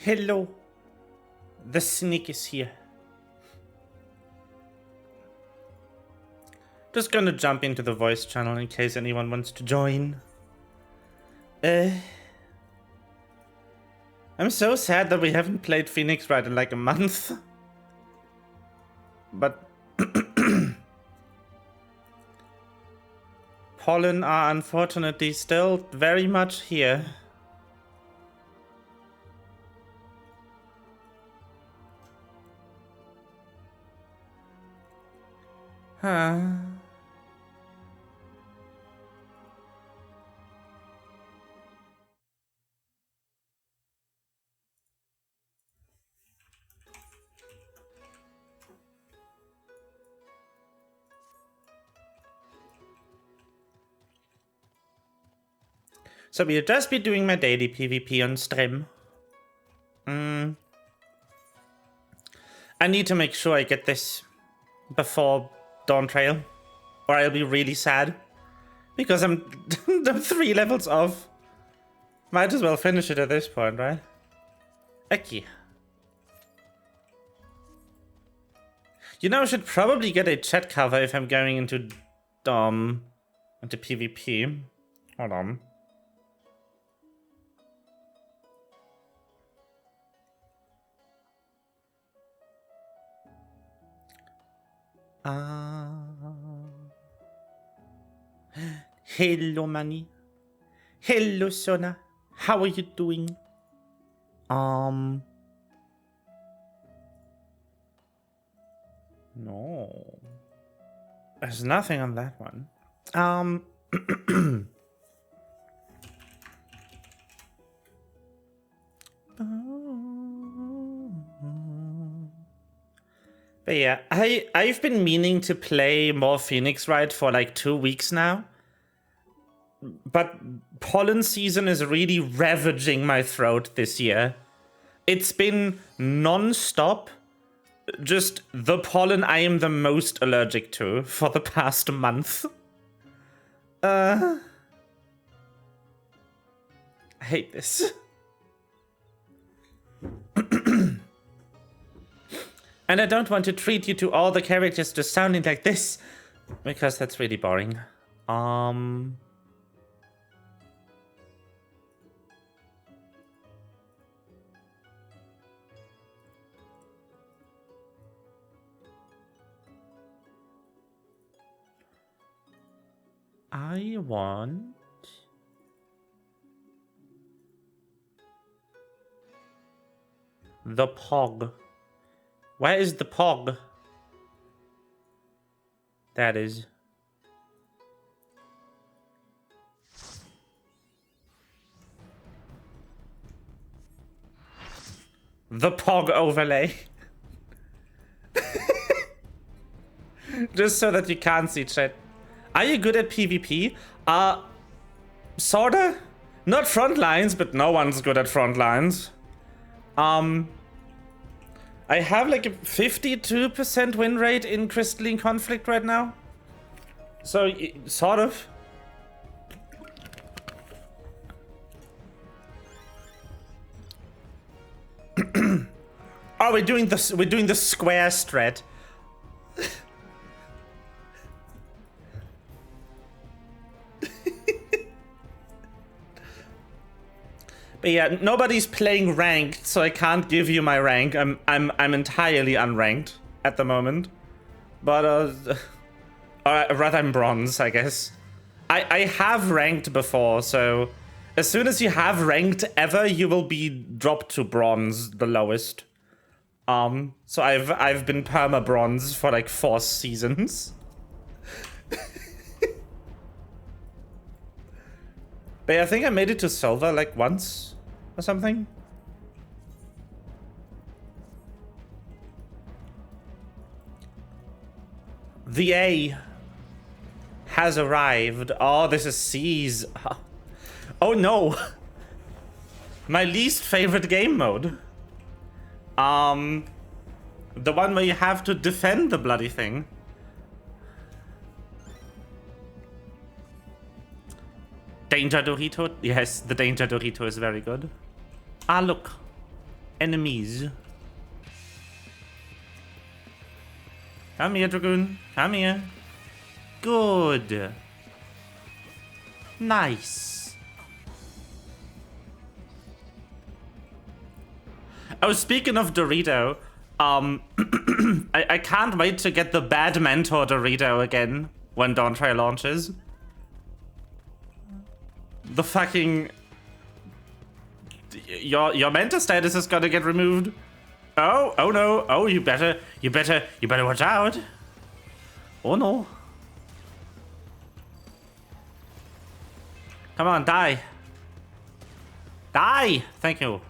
Hello. The sneak is here. Just gonna jump into the voice channel in case anyone wants to join. I'm so sad that we haven't played Phoenix Wright in like a month. But Pollen are unfortunately still very much here. Huh. So we'll just be doing my daily PvP on stream. I need to make sure I get this before Dawn Trail, or I'll be really sad. Because I'm 3 levels off. Might as well finish it at this point, right? Okay. You know, I should probably get a chat cover if I'm going into into PvP. Hold on. Hello, Manny. Hello, Sona. How are you doing? No. There's nothing on that one. But yeah, I've been meaning to play more Phoenix Wright for like 2 weeks now. But pollen season is really ravaging my throat this year. It's been non-stop. Just the pollen I am the most allergic to for the past month. I hate this. And I don't want to treat you to all the characters just sounding like this, because that's really boring. I want the Pog. Where is the Pog? That is. The Pog overlay. Just so that you can't see chat. Are you good at PvP? Sorta. Not front lines, but no one's good at front lines. I have like a 52% win rate in Crystalline Conflict right now. So, sort of. Oh, we're doing the square strat. But yeah, nobody's playing ranked, so I can't give you my rank. I'm entirely unranked at the moment. But or rather I'm bronze, I guess. I have ranked before, so as soon as you have ranked ever, you will be dropped to bronze, the lowest. So I've been perma bronze for like 4 seasons. But I think I made it to silver like once or something. The A has arrived. Oh, this is C's. Oh no. My least favorite game mode. The one where you have to defend the bloody thing. Danger Dorito? Yes, the Danger Dorito is very good. Ah, look. enemies. Come here, Dragoon. Come here. Good. Nice. Oh, speaking of Dorito, I can't wait to get the bad mentor Dorito again when Dawntrail launches. The fucking... Your mentor status is gonna get removed. Oh no. Oh, you better watch out. Oh no. Come on, die. Die! Thank you.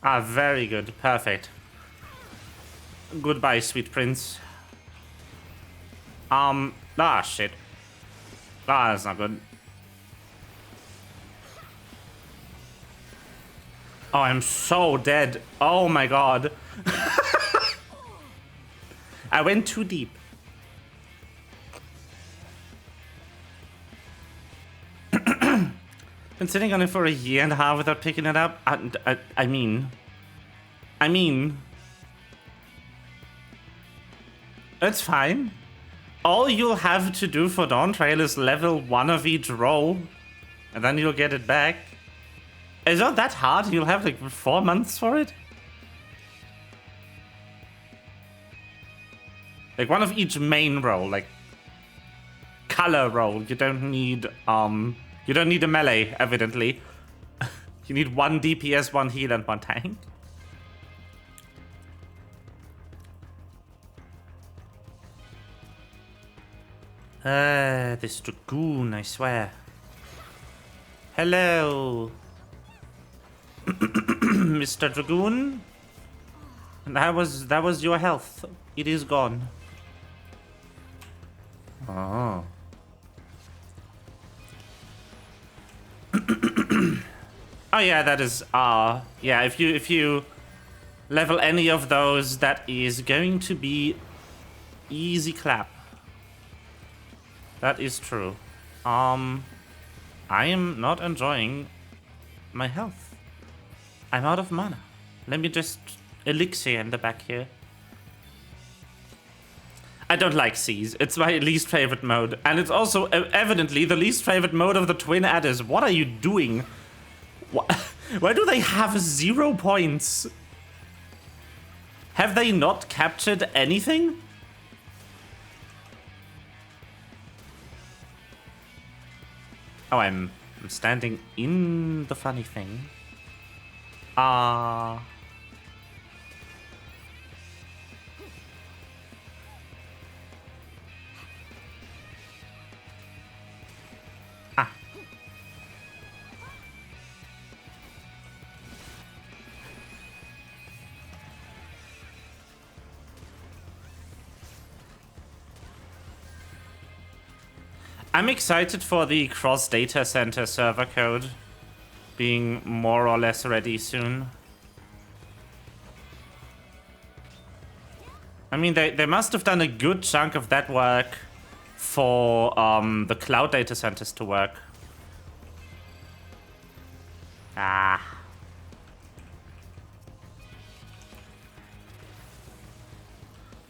Ah, very good. Perfect. Goodbye, sweet prince. Ah, shit. Ah, that's not good. Oh, I'm so dead. Oh my god. I went too deep. Been sitting on it for a year and a half without picking it up. I mean, it's fine. All you'll have to do for Dawntrail is level 1 of each role, and then you'll get it back. It's not that hard. You'll have like 4 months for it. Like one of each main role, like color role. You don't need a melee, evidently. You need 1 DPS, 1 heal, and 1 tank. This Dragoon, I swear. Hello. Mr. Dragoon? That was your health. It is gone. Oh. Oh yeah, that is yeah, if you level any of those, that is going to be easy clap. That is true. I am not enjoying my health. I'm out of mana. Let me just elixir in the back here. I don't like Seas. It's my least favorite mode. And it's also evidently the least favorite mode of the twin adders. What are you doing? Why do they have 0 points? Have they not captured anything? Oh, I'm standing in the funny thing. Ah. I'm excited for the cross data center server code being more or less ready soon. I mean, they must have done a good chunk of that work for the cloud data centers to work. Ah.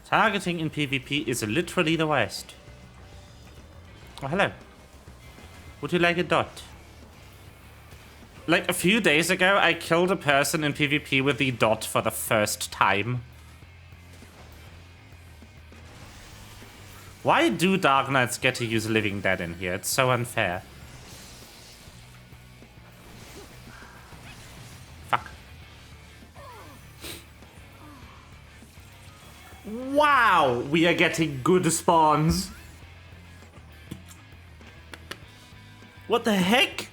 Targeting in PvP is literally the worst. Oh, hello. Would you like a dot? Like, a few days ago, I killed a person in PvP with the dot for the first time. Why do Dark Knights get to use Living Dead in here? It's so unfair. Fuck. Wow! We are getting good spawns. What the heck?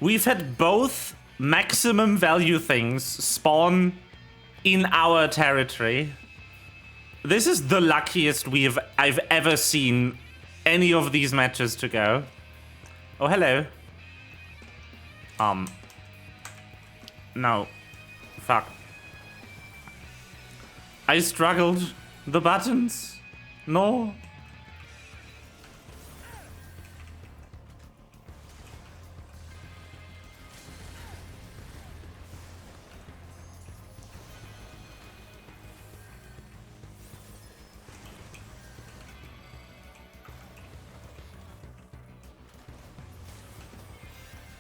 We've had both maximum value things spawn in our territory. This is the luckiest I've ever seen any of these matches to go. Oh, hello. No. Fuck. I struggled. The buttons. No.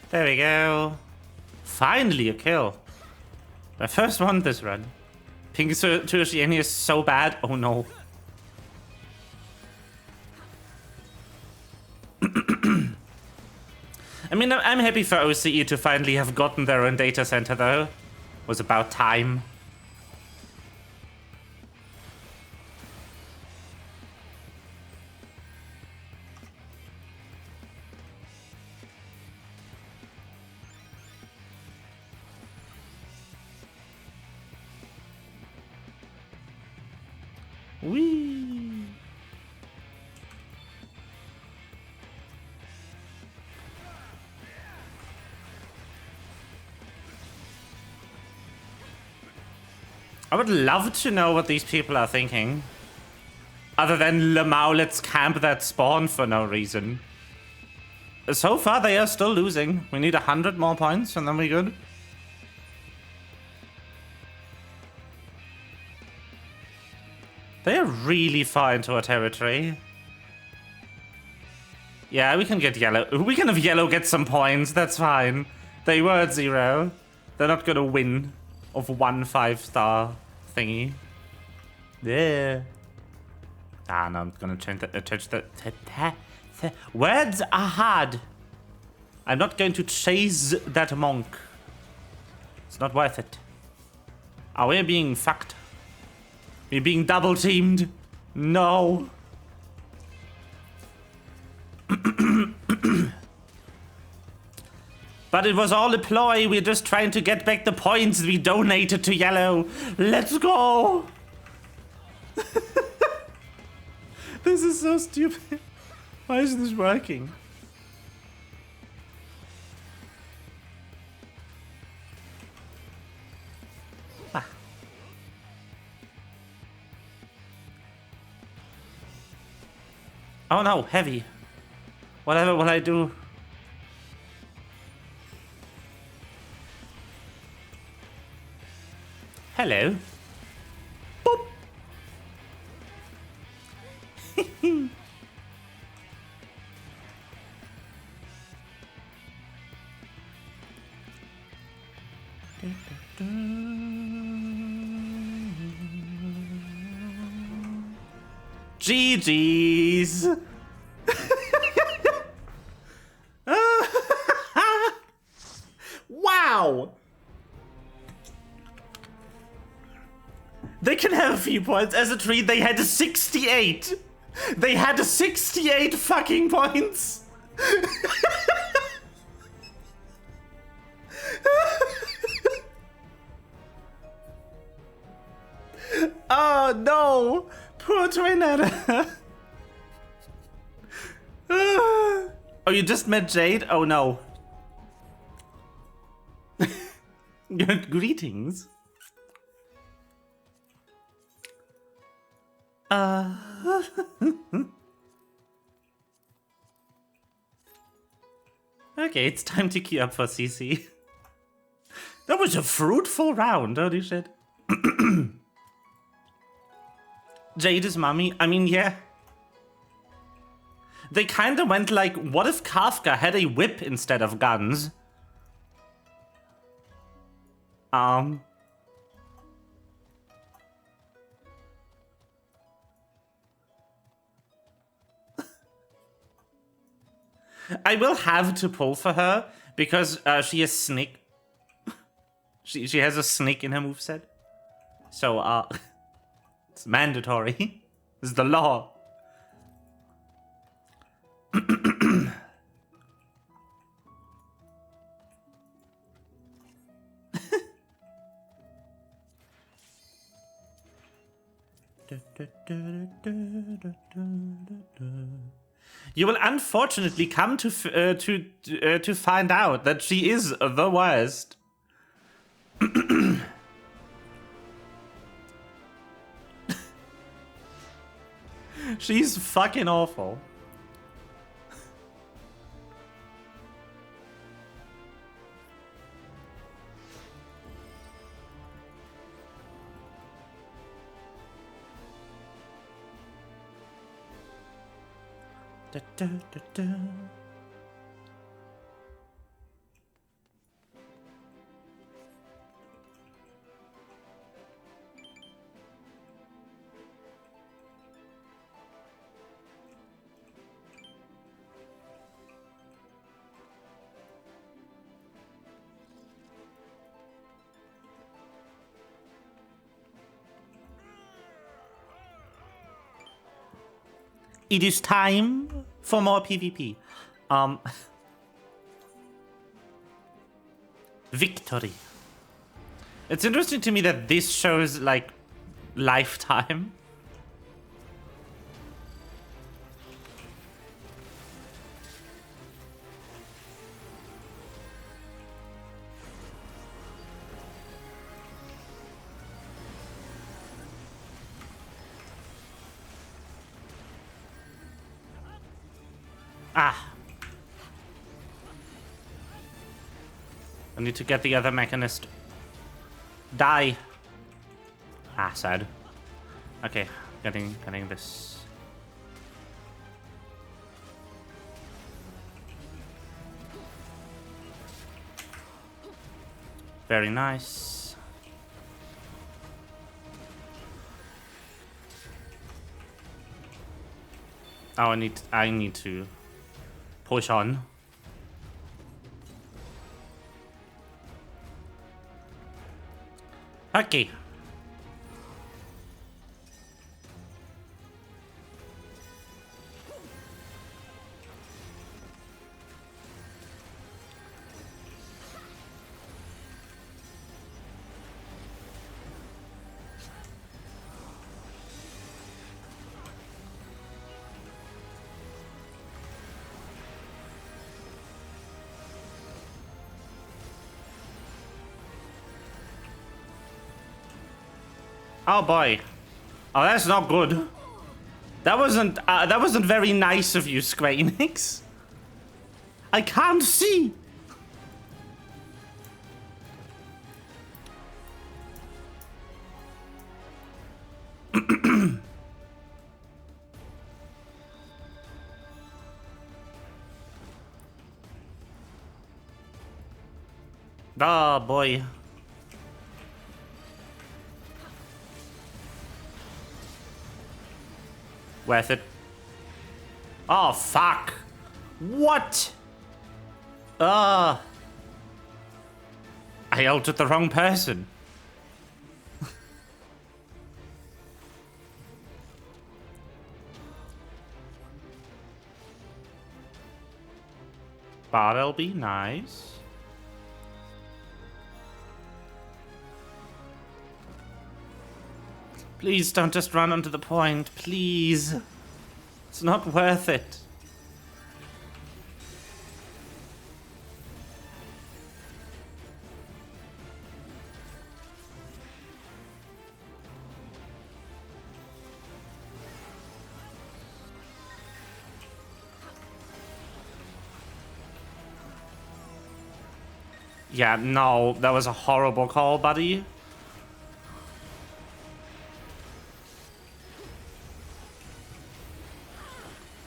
There we go. Finally a kill. My first one this run. Pink Tursiani is so bad. Oh no. I mean, I'm happy for OCE to finally have gotten their own data center though. Was about time. Whee! I would love to know what these people are thinking. Other than Lamau, let's camp that spawn for no reason. So far, they are still losing. We need 100 more points and then we're good. They are really far into our territory. Yeah, we can get yellow. We can have yellow get some points. That's fine. They were at 0. They're not gonna win of 1 5-star thingy. Yeah. Ah, no, I'm gonna change the words are hard. I'm not going to chase that monk. It's not worth it. Are we being fucked? We're being double teamed. No. But it was all a ploy. We're just trying to get back the points we donated to yellow. Let's go. This is so stupid. Why is this working? Oh no, heavy. Whatever will I do? Hello. Boop. GG's. Wow. They can have a few points. As a treat, they had a 68. They had a 68 fucking points. Oh no. Poor Twinetta. Oh, you just met Jade? Oh no. Greetings. Okay, it's time to queue up for CC. That was a fruitful round, holy shit. Jade is mommy? I mean, yeah. They kinda went like, what if Kafka had a whip instead of guns? I will have to pull for her because she is sneak. She has a sneak in her moveset. So it's mandatory. It's the law. You will unfortunately come to find out that she is the worst. She's fucking awful. Da, da, da, da. It is time for more PvP. Victory. It's interesting to me that this shows, like, lifetime. Ah. I need to get the other mechanist. Die. Ah, sad. Okay, getting this. Very nice. Oh, I need to push on. Okay. Oh boy. Oh, that's not good. That wasn't very nice of you, Square Enix. I can't see. Oh boy. Worth it. Oh, fuck. What? I ulted the wrong person. That'll be nice. Please don't just run onto the point, please. It's not worth it. Yeah, no, that was a horrible call, buddy.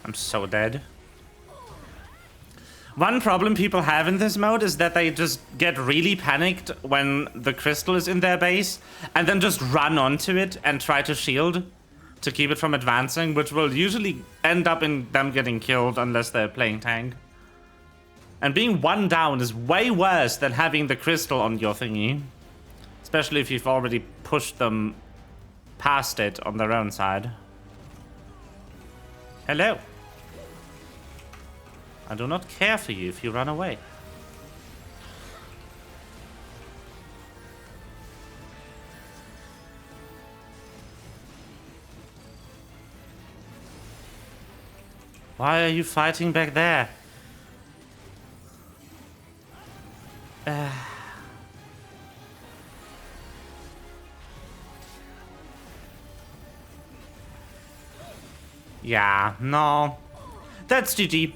I'm so dead. One problem people have in this mode is that they just get really panicked when the crystal is in their base and then just run onto it and try to shield to keep it from advancing, which will usually end up in them getting killed unless they're playing tank. And being one down is way worse than having the crystal on your thingy, especially if you've already pushed them past it on their own side. Hello. I do not care for you if you run away. Why are you fighting back there? Yeah, no. That's GG.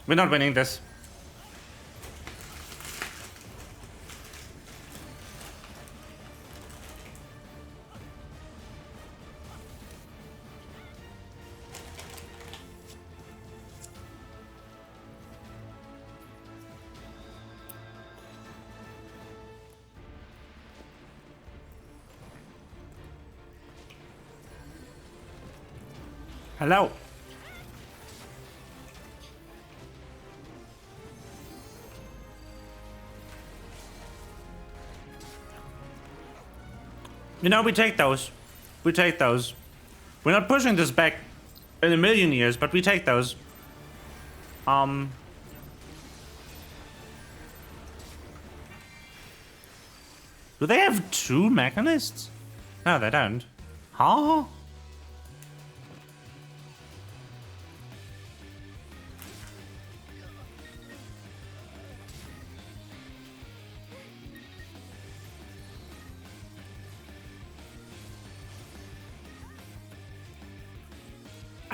We're not winning this. Hello. You know, we take those. We take those. We're not pushing this back in a million years, but we take those. Do they have 2 mechanists? No, they don't. Huh?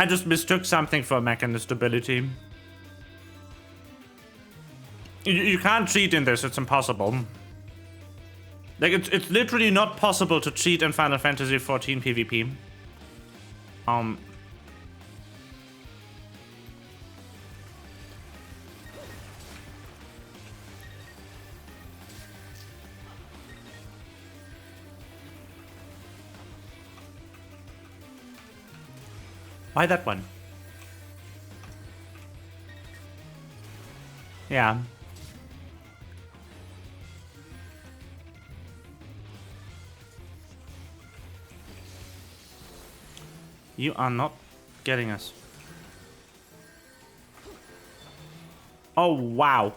I just mistook something for mechanist ability. You can't cheat in this, it's impossible. Like, it's literally not possible to cheat in Final Fantasy XIV PvP. Why that one? Yeah. You are not getting us. Oh, wow.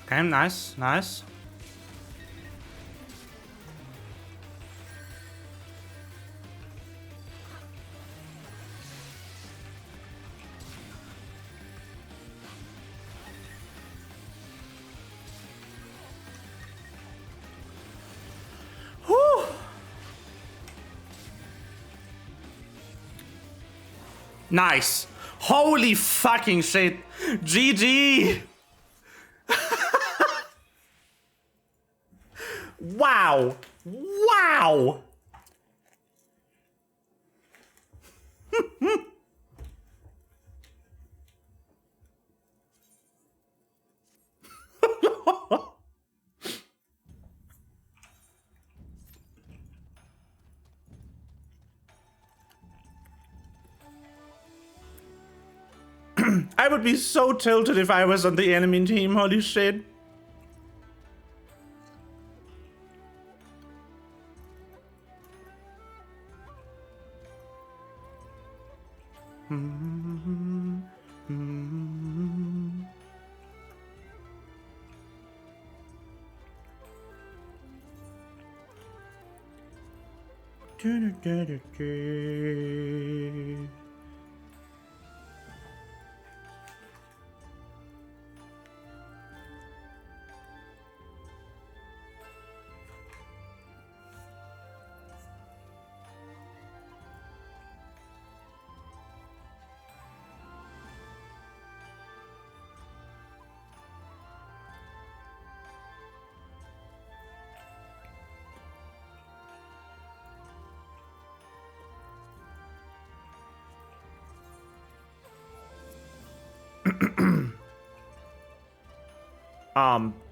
Okay, nice, nice. Whew. Nice. Holy fucking shit. GG. Wow. Wow. I would be so tilted if I was on the enemy team, holy shit.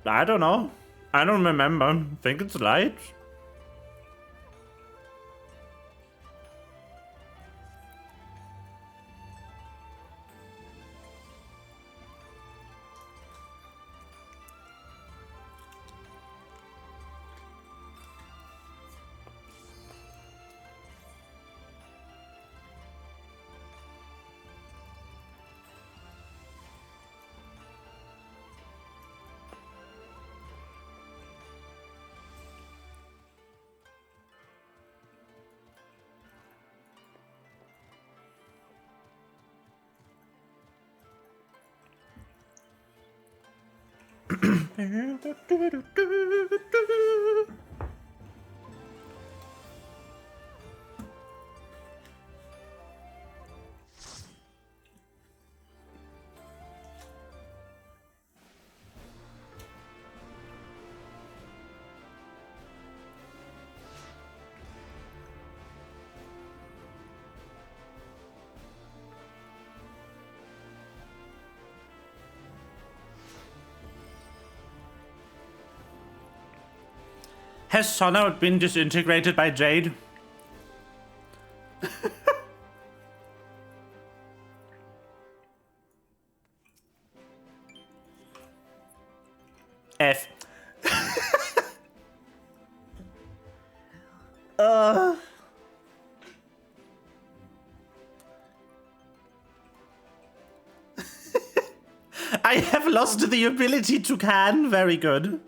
I don't know. I don't remember. I think it's light. Has Sona been disintegrated by Jade? F. I have lost the ability to can. Very good.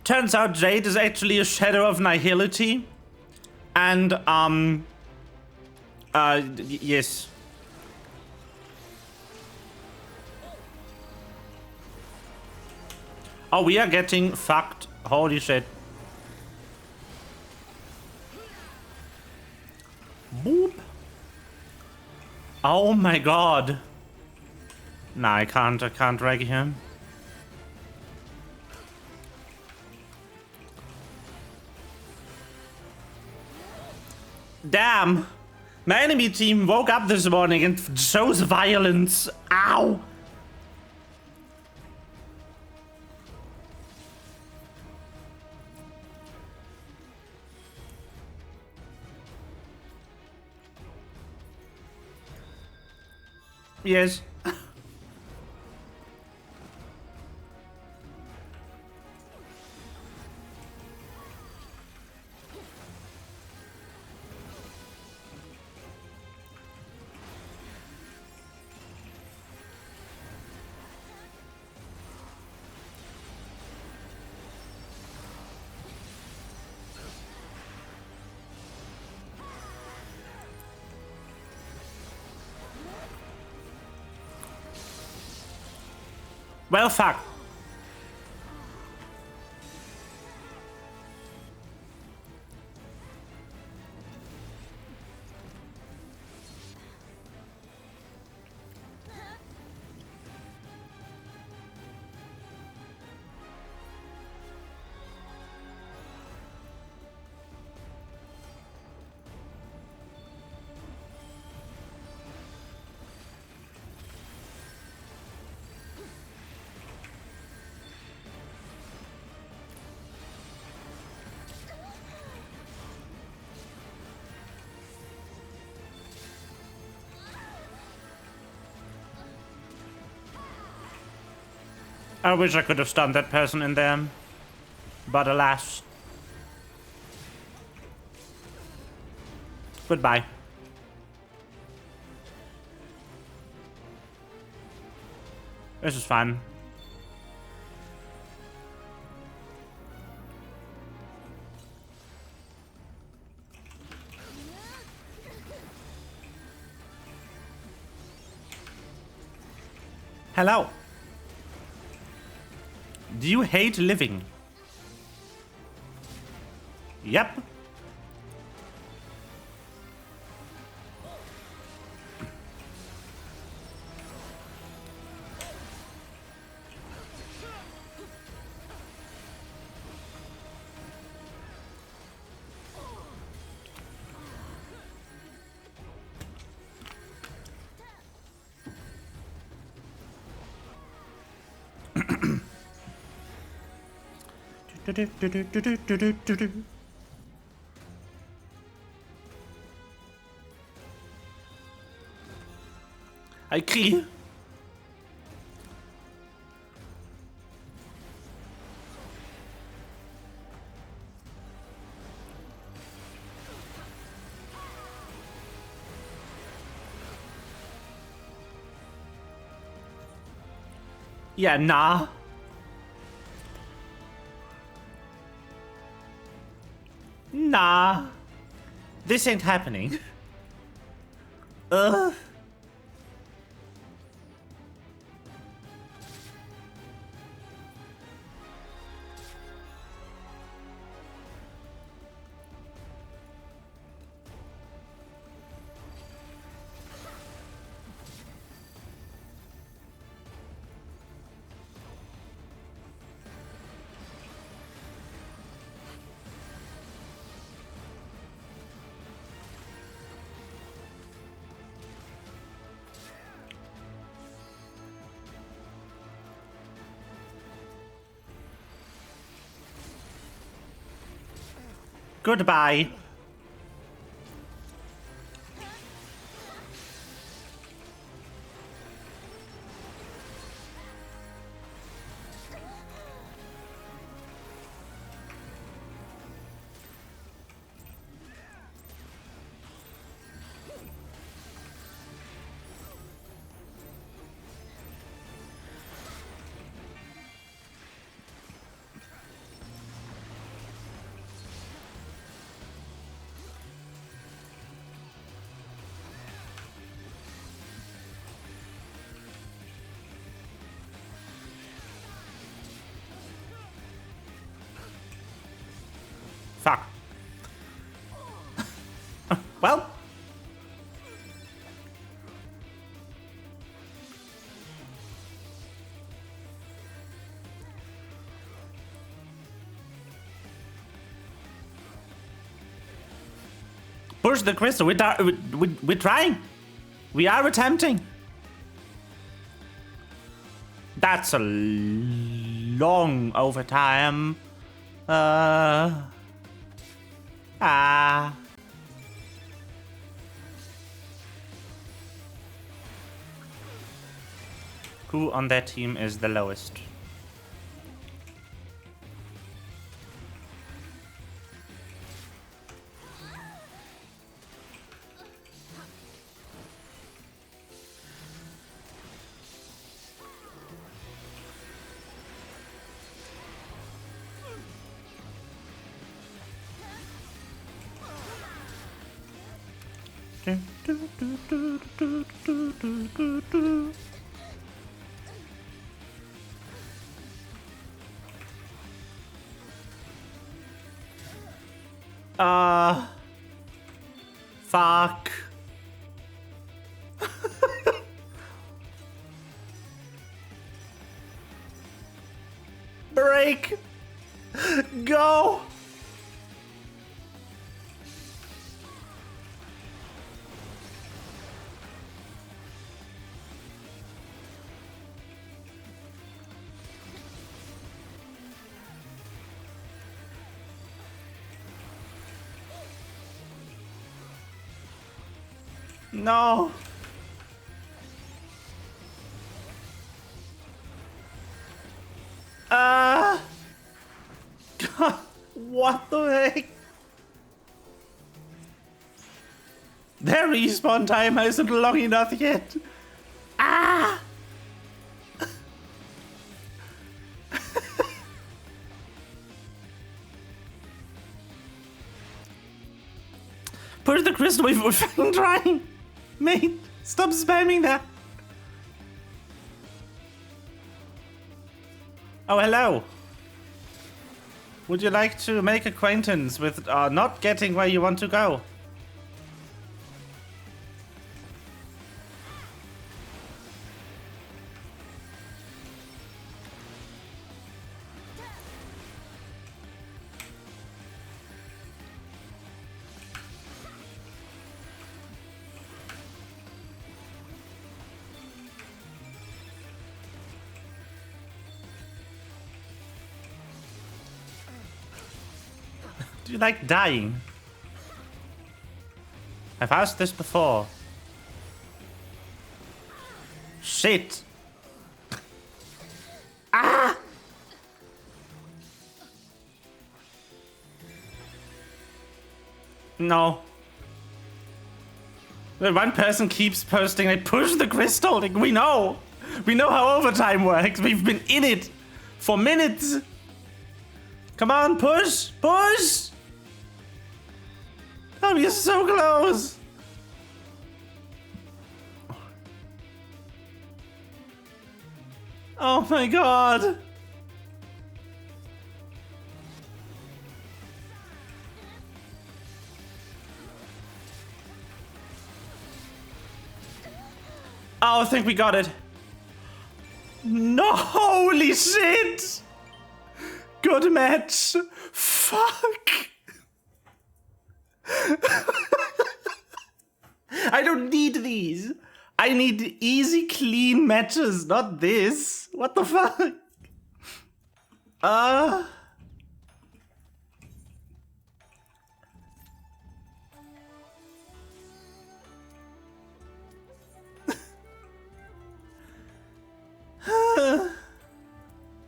Turns out Jade is actually a shadow of nihility. And, yes. Oh, we are getting fucked. Holy shit. Boop. Oh my god. Nah, I can't drag him. Damn! My enemy team woke up this morning and chose violence. Ow! Yes. Well, fuck. I wish I could have stunned that person in there. But alas. Goodbye. This is fun. Hello. Do you hate living? Yep. I agree. Yeah, nah. Nah. This ain't happening. Ugh. Goodbye. Fuck. Well. Push the crystal. We're trying. We are attempting. That's a long overtime. Who on that team is the lowest? Fuck. Break. Go. No. God, what the heck? Their respawn time isn't long enough yet. Push the crystal, we're fucking trying. Mate, stop spamming that. Oh, hello. Would you like to make acquaintance with not getting where you want to go? Do you like dying? I've asked this before. Shit. No. One person keeps posting, I push the crystal. Like, we know. We know how overtime works. We've been in it for minutes. Come on, push, push. Oh, you're so close. Oh my god. Oh, I think we got it. No, holy shit. Good match. Fuck. I don't need these. I need easy, clean matches, not this. What the fuck?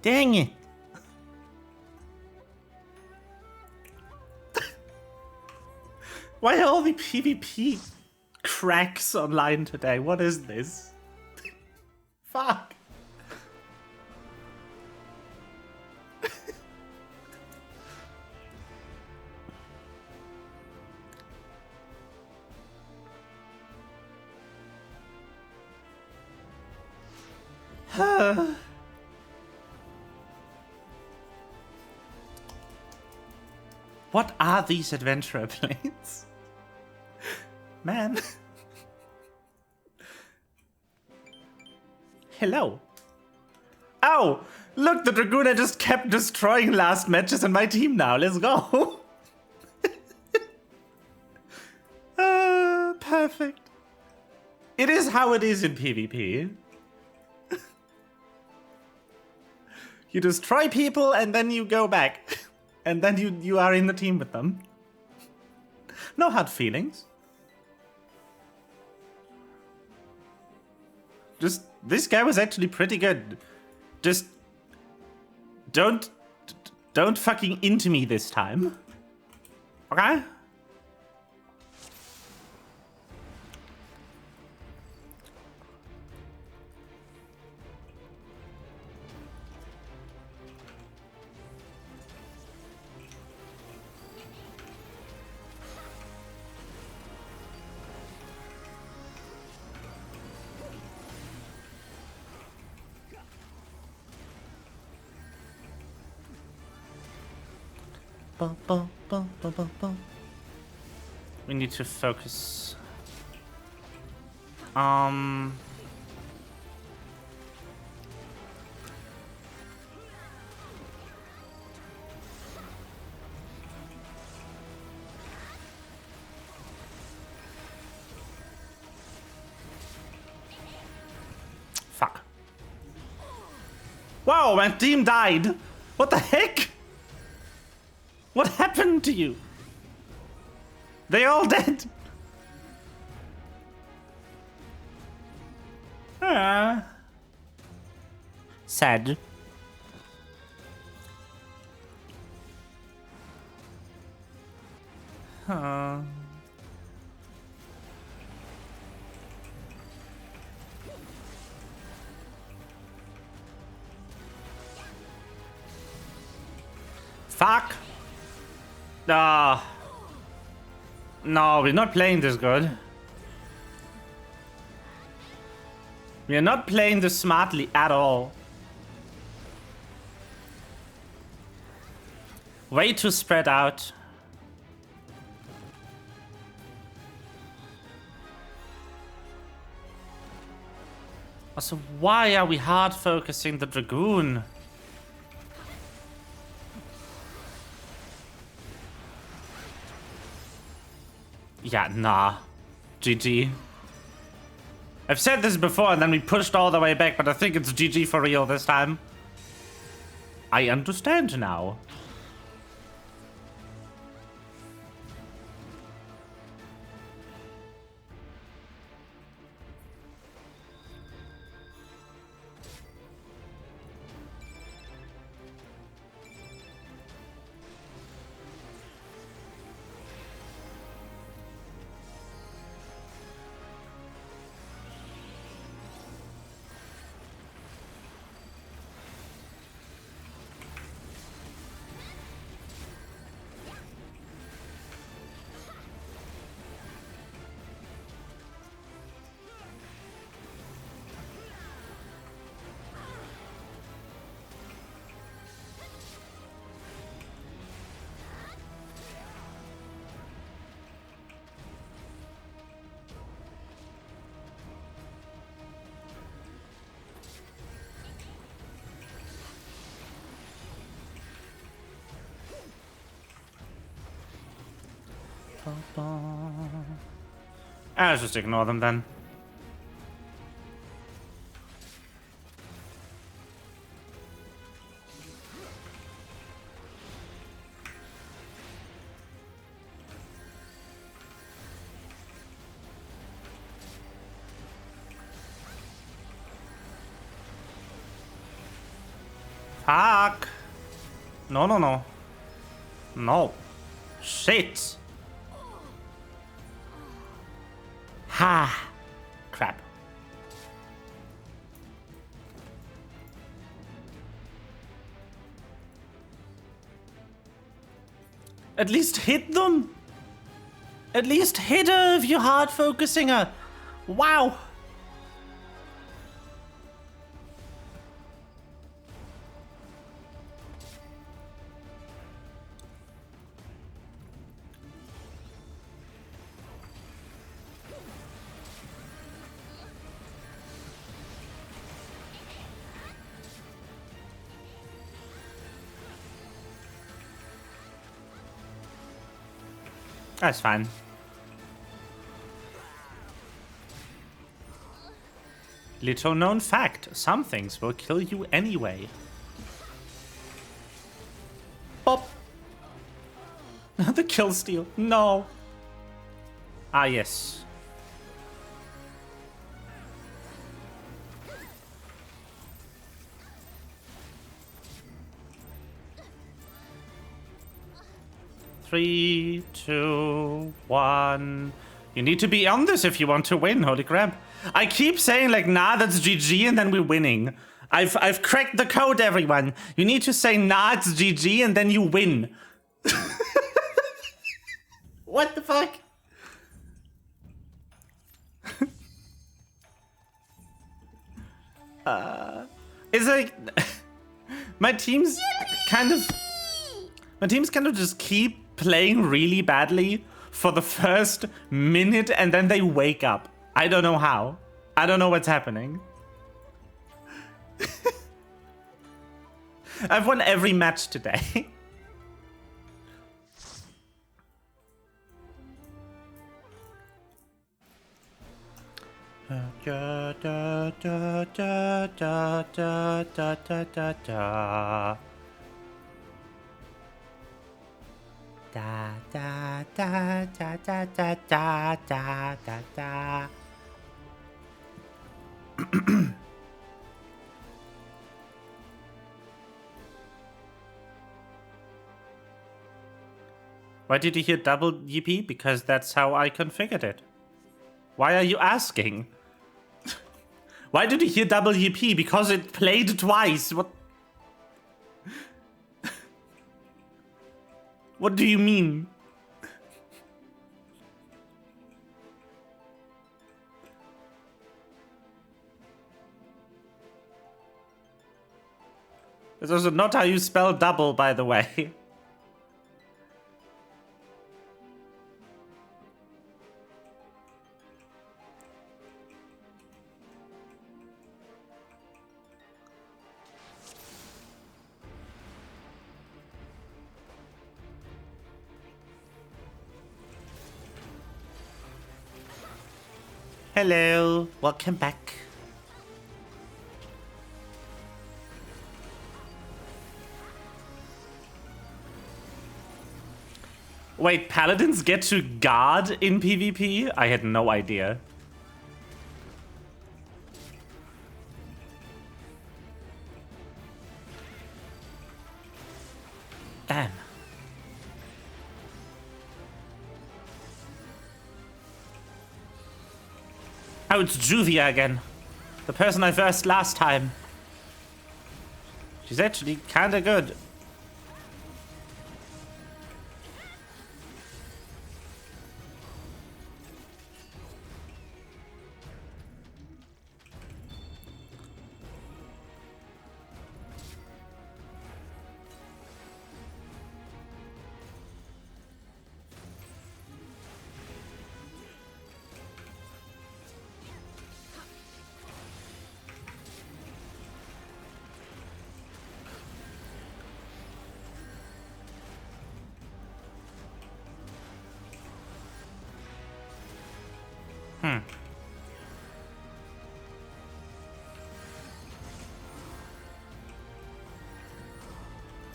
Dang it. Why are all the PvP cracks online today? What is this? Fuck. What are these adventurer planes? Man. Hello. Oh, look, the Dragoon just kept destroying last matches in my team now. Let's go. Perfect. It is how it is in PvP. You destroy people and then you go back. And then you are in the team with them. No hard feelings. Just, this guy was actually pretty good. Just, don't fucking into me this time. Okay? We need to focus. Fuck. Wow, my team died. What the heck? What happened to you? They all dead. Sad. Fuck. No, we're not playing this good. We are not playing this smartly at all. Way too spread out. Also, why are we hard focusing the Dragoon? Yeah, nah. GG. I've said this before and then we pushed all the way back, but I think it's GG for real this time. I understand now. I'll just ignore them then. Fuck! No, no, no. No. Shit! Ha! Crap. At least hit them! At least hit her if you're hard focusing her! Wow! That's fine. Little known fact, some things will kill you anyway. Pop! The kill steal. No. Ah, yes. Three, 2, 1. You need to be on this if you want to win, holy crap. I keep saying like, nah, that's GG and then we're winning. I've cracked the code, everyone. You need to say, nah, it's GG and then you win. What the fuck? It's like my teams kind of just keep playing really badly for the first minute and then they wake up. I don't know how. I don't know what's happening. I've won every match today. Da, da, da, da, da, da, da, da, da, da. Da da da da da da da da da da. Why did you hear double EP? Because that's how I configured it. Why are you asking? Why did you hear double EP? Because it played twice. What? What do you mean? It's also not how you spell double, by the way. Hello, welcome back. Wait, paladins get to guard in PvP? I had no idea. Damn. Oh, it's Juvia again. The person I versed last time. She's actually kinda good.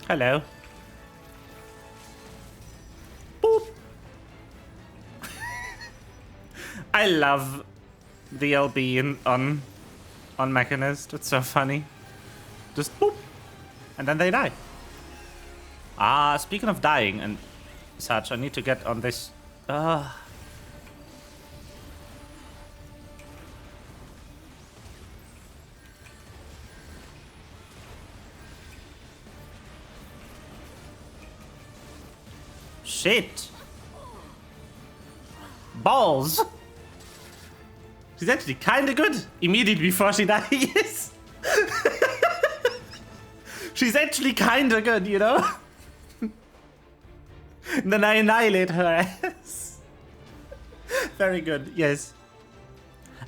Hello. Boop. I love the LB on Mechanist. It's so funny. Just boop. And then they die. Speaking of dying and such, I need to get on this. Shit. Balls. She's actually kind of good. Immediately before she dies. She's actually kind of good, you know? And then I annihilate her ass. Very good, yes.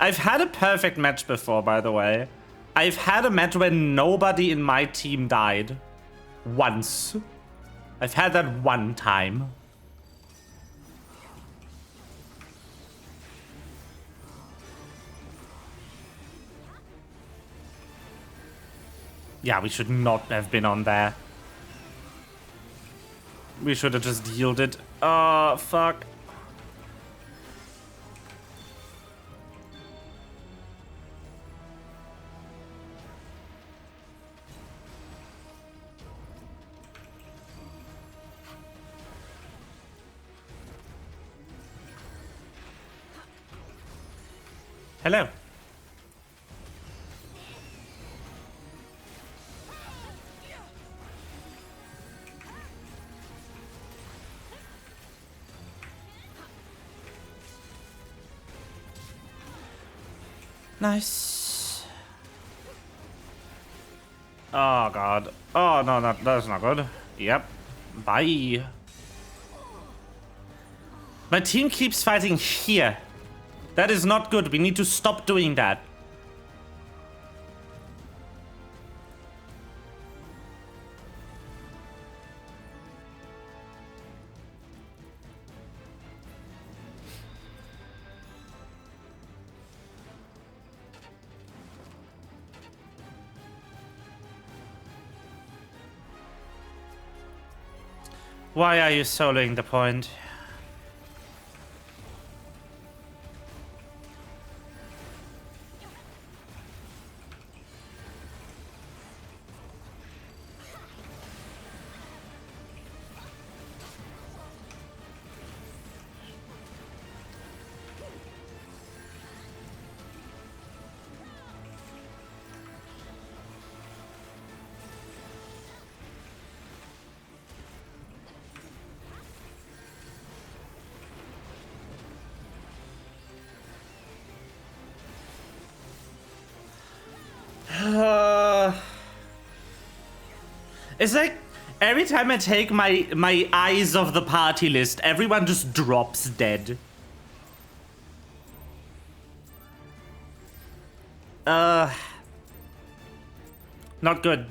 I've had a perfect match before, by the way. I've had a match where nobody in my team died. Once. I've had that one time. Yeah, we should not have been on there. We should have just yielded. Oh, fuck. Hello. Nice. Oh, God. Oh, no, that's not good. Yep. Bye. My team keeps fighting here. That is not good. We need to stop doing that. Why are you soloing the point? It's like every time I take my eyes off the party list, everyone just drops dead. Not good.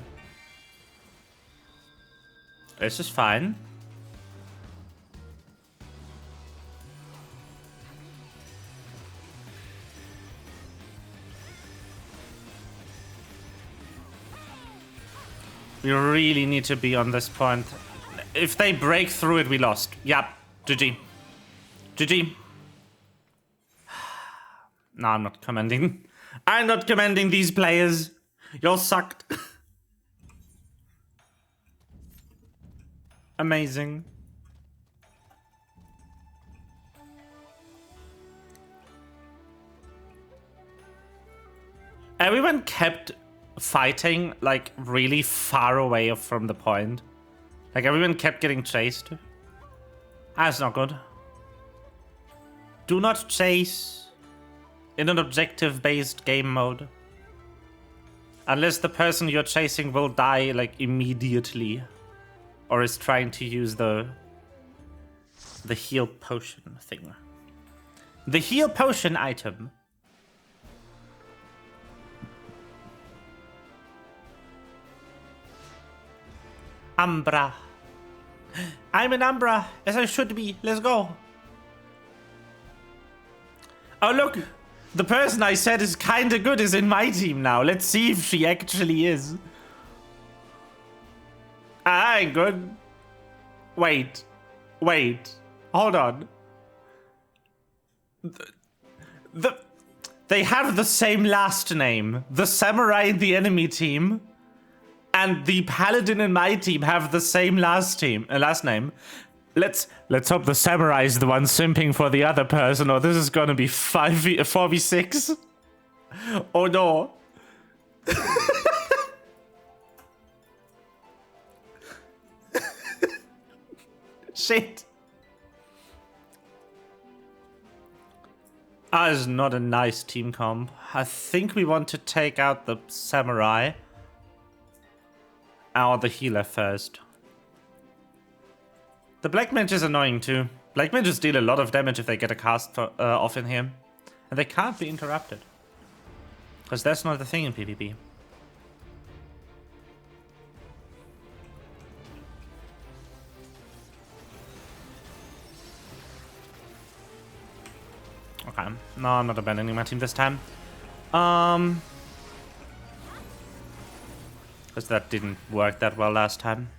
This is fine. We really need to be on this point. If they break through it, we lost. Yep. GG. GG. No, I'm not commending. I'm not commending these players. Y'all sucked. Amazing. Everyone kept fighting like really far away from the point. Like everyone kept getting chased. That's not good. Do not chase in an objective-based game mode. Unless the person you're chasing will die like immediately. Or is trying to use the heal potion thing. The heal potion item. Umbra. I'm an Umbra, as I should be. Let's go. Oh, look. The person I said is kinda good is in my team now. Let's see if she actually is. I ain't good. Wait. Hold on. They have the same last name. The samurai in the enemy team and the paladin in my team have the same last name. Let's hope the samurai is the one simping for the other person, or this is gonna be 4v6. Oh no. Shit. That is not a nice team comp. I think we want to take out the samurai. Or the healer first. The black mage is annoying too. Black mages deal a lot of damage if they get a cast off in here. And they can't be interrupted. Because that's not the thing in PvP. Okay. No, I'm not abandoning my team this time. Because that didn't work that well last time.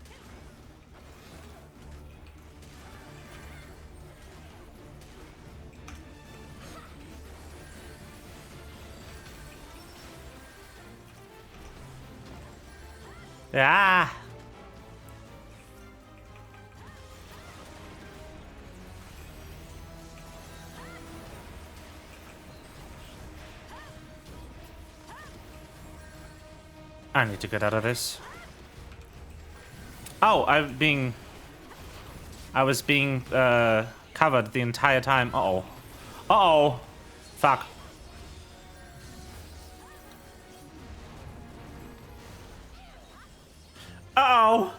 Yeah. I need to get out of this. Oh, I was being covered the entire time. Uh-oh. Uh-oh. Fuck. Uh-oh.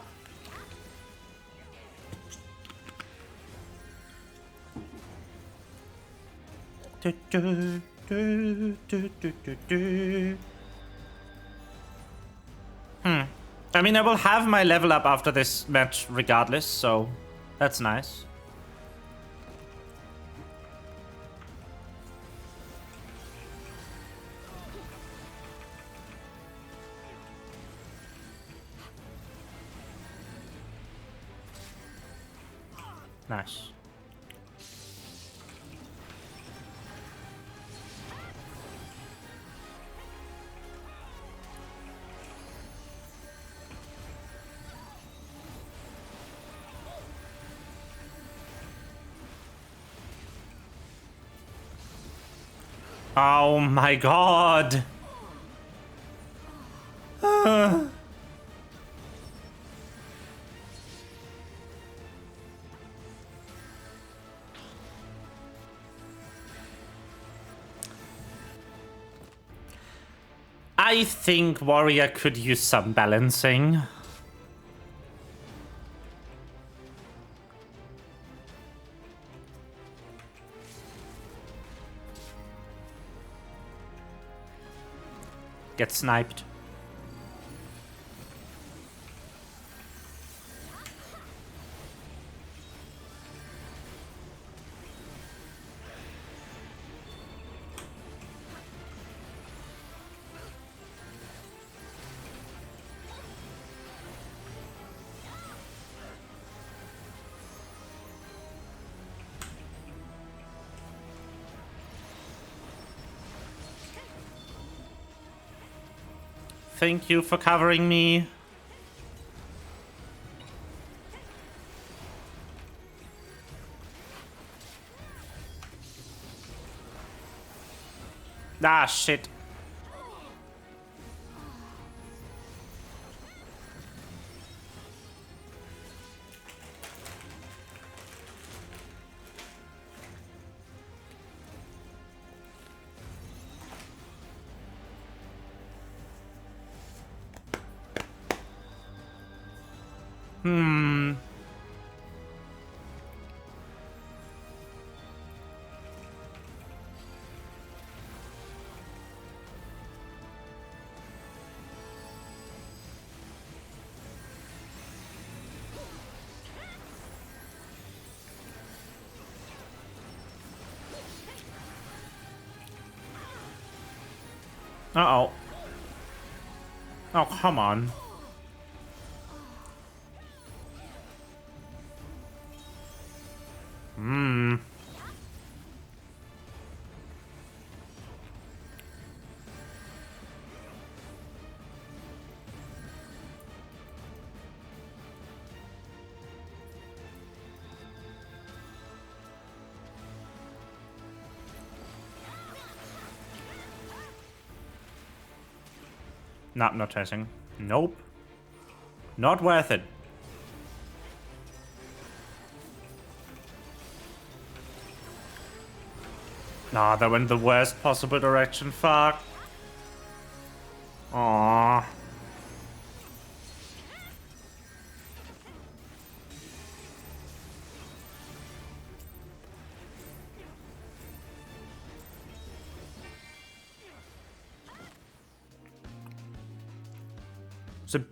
I mean, I will have my level up after this match regardless, so that's nice. Nice. Oh my god. I think Warrior could use some balancing. Get sniped. Thank you for covering me. Ah, shit. Uh-oh. Oh, come on. Not noticing. Nope. Not worth it. Nah, that went the worst possible direction. Fuck. Aww.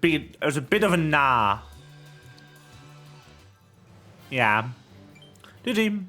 It was a bit of a nah. Yeah. GG.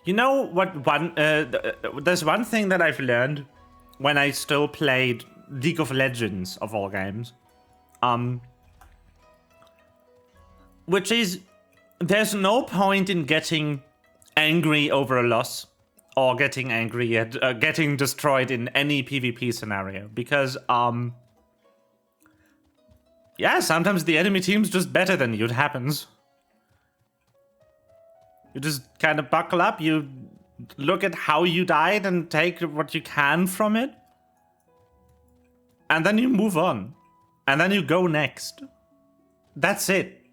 You know what? There's one thing that I've learned when I still played League of Legends of all games, which is there's no point in getting angry over a loss or getting angry at getting destroyed in any PvP scenario because yeah, sometimes the enemy team's just better than you. It happens. You just kind of buckle up, you look at how you died and take what you can from it. And then you move on. And then you go next. That's it.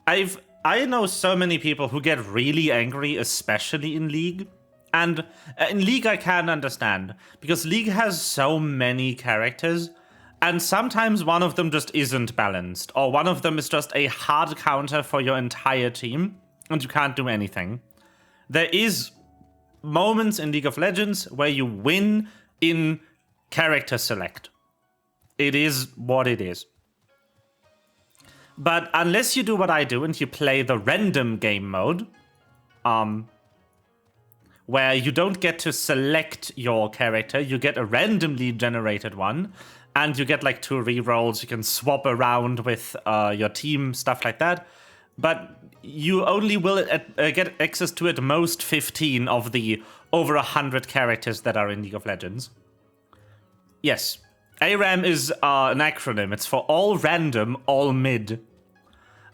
I know so many people who get really angry, especially in League. And in League I can understand, because League has so many characters, and sometimes one of them just isn't balanced, or one of them is just a hard counter for your entire team. And you can't do anything. There is moments in League of Legends where you win in character select. It is what it is. But unless you do what I do and you play the random game mode, where you don't get to select your character, you get a randomly generated one, and you get like 2 rerolls, you can swap around with your team, stuff like that. But you only will get access to at most 15 of the over 100 characters that are in League of Legends. Yes, ARAM is an acronym. It's for all random, all mid.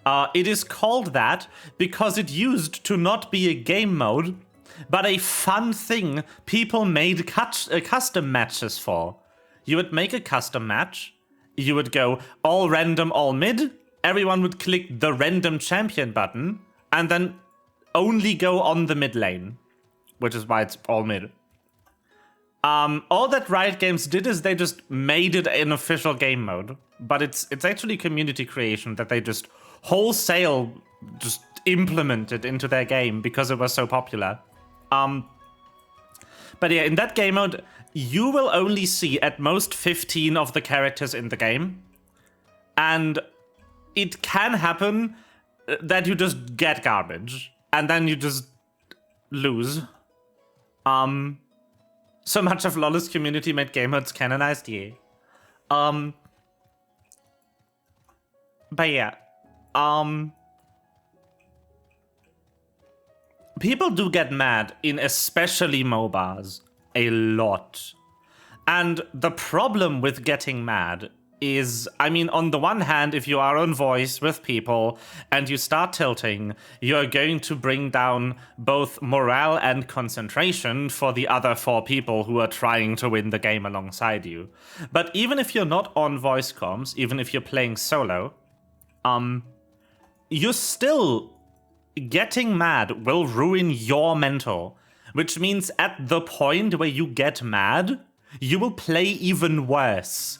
It is called that because it used to not be a game mode, but a fun thing people made custom matches for. You would make a custom match, you would go all random, all mid, everyone would click the random champion button, and then only go on the mid lane, which is why it's all mid. All that Riot Games did is they just made it an official game mode, but it's actually community creation that they just wholesale just implemented into their game because it was so popular. But yeah, in that game mode, you will only see at most 15 of the characters in the game, and it can happen that you just get garbage, and then you just lose. So much of LoL's community made game modes canonized, yeah. But yeah, people do get mad in especially MOBAs a lot. And the problem with getting mad is, I mean, on the one hand, if you are on voice with people and you start tilting, you're going to bring down both morale and concentration for the other 4 people who are trying to win the game alongside you. But even if you're not on voice comms, even if you're playing solo, you're still getting mad will ruin your mental, which means at the point where you get mad, you will play even worse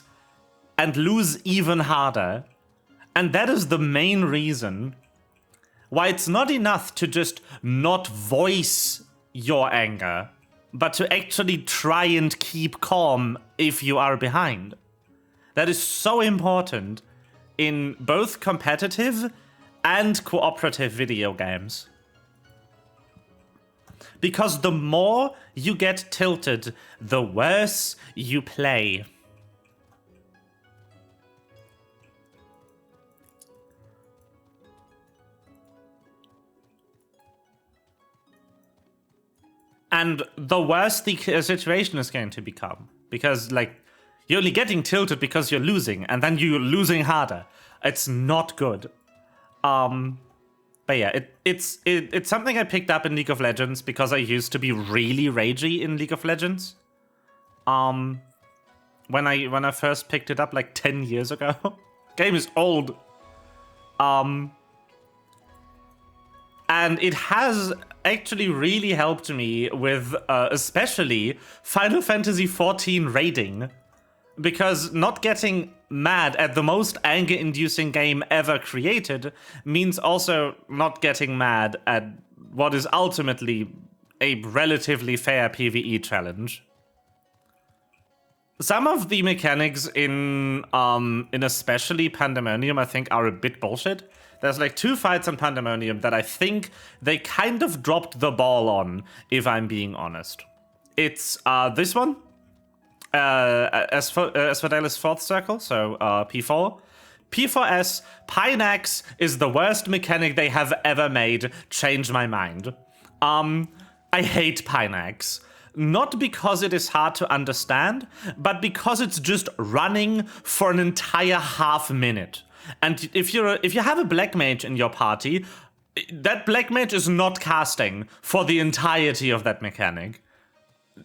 and lose even harder. And that is the main reason why it's not enough to just not voice your anger, but to actually try and keep calm if you are behind. That is so important in both competitive and cooperative video games. Because the more you get tilted, the worse you play. And the worse the situation is going to become. Because, like, you're only getting tilted because you're losing, and then you're losing harder. It's not good. But yeah, it's something I picked up in League of Legends because I used to be really ragey in League of Legends. When I first picked it up like 10 years ago. Game is old. And it has actually really helped me with especially Final Fantasy XIV raiding. Because not getting mad at the most anger-inducing game ever created means also not getting mad at what is ultimately a relatively fair PvE challenge. Some of the mechanics in especially Pandemonium I think are a bit bullshit. There's like 2 fights in Pandemonium that I think they kind of dropped the ball on, if I'm being honest. It's this one. Asphodelis 4th Circle, so P4. P4S, Pinax is the worst mechanic they have ever made. Change my mind. I hate Pinax. Not because it is hard to understand, but because it's just running for an entire half minute. And if you have a black mage in your party, that black mage is not casting for the entirety of that mechanic.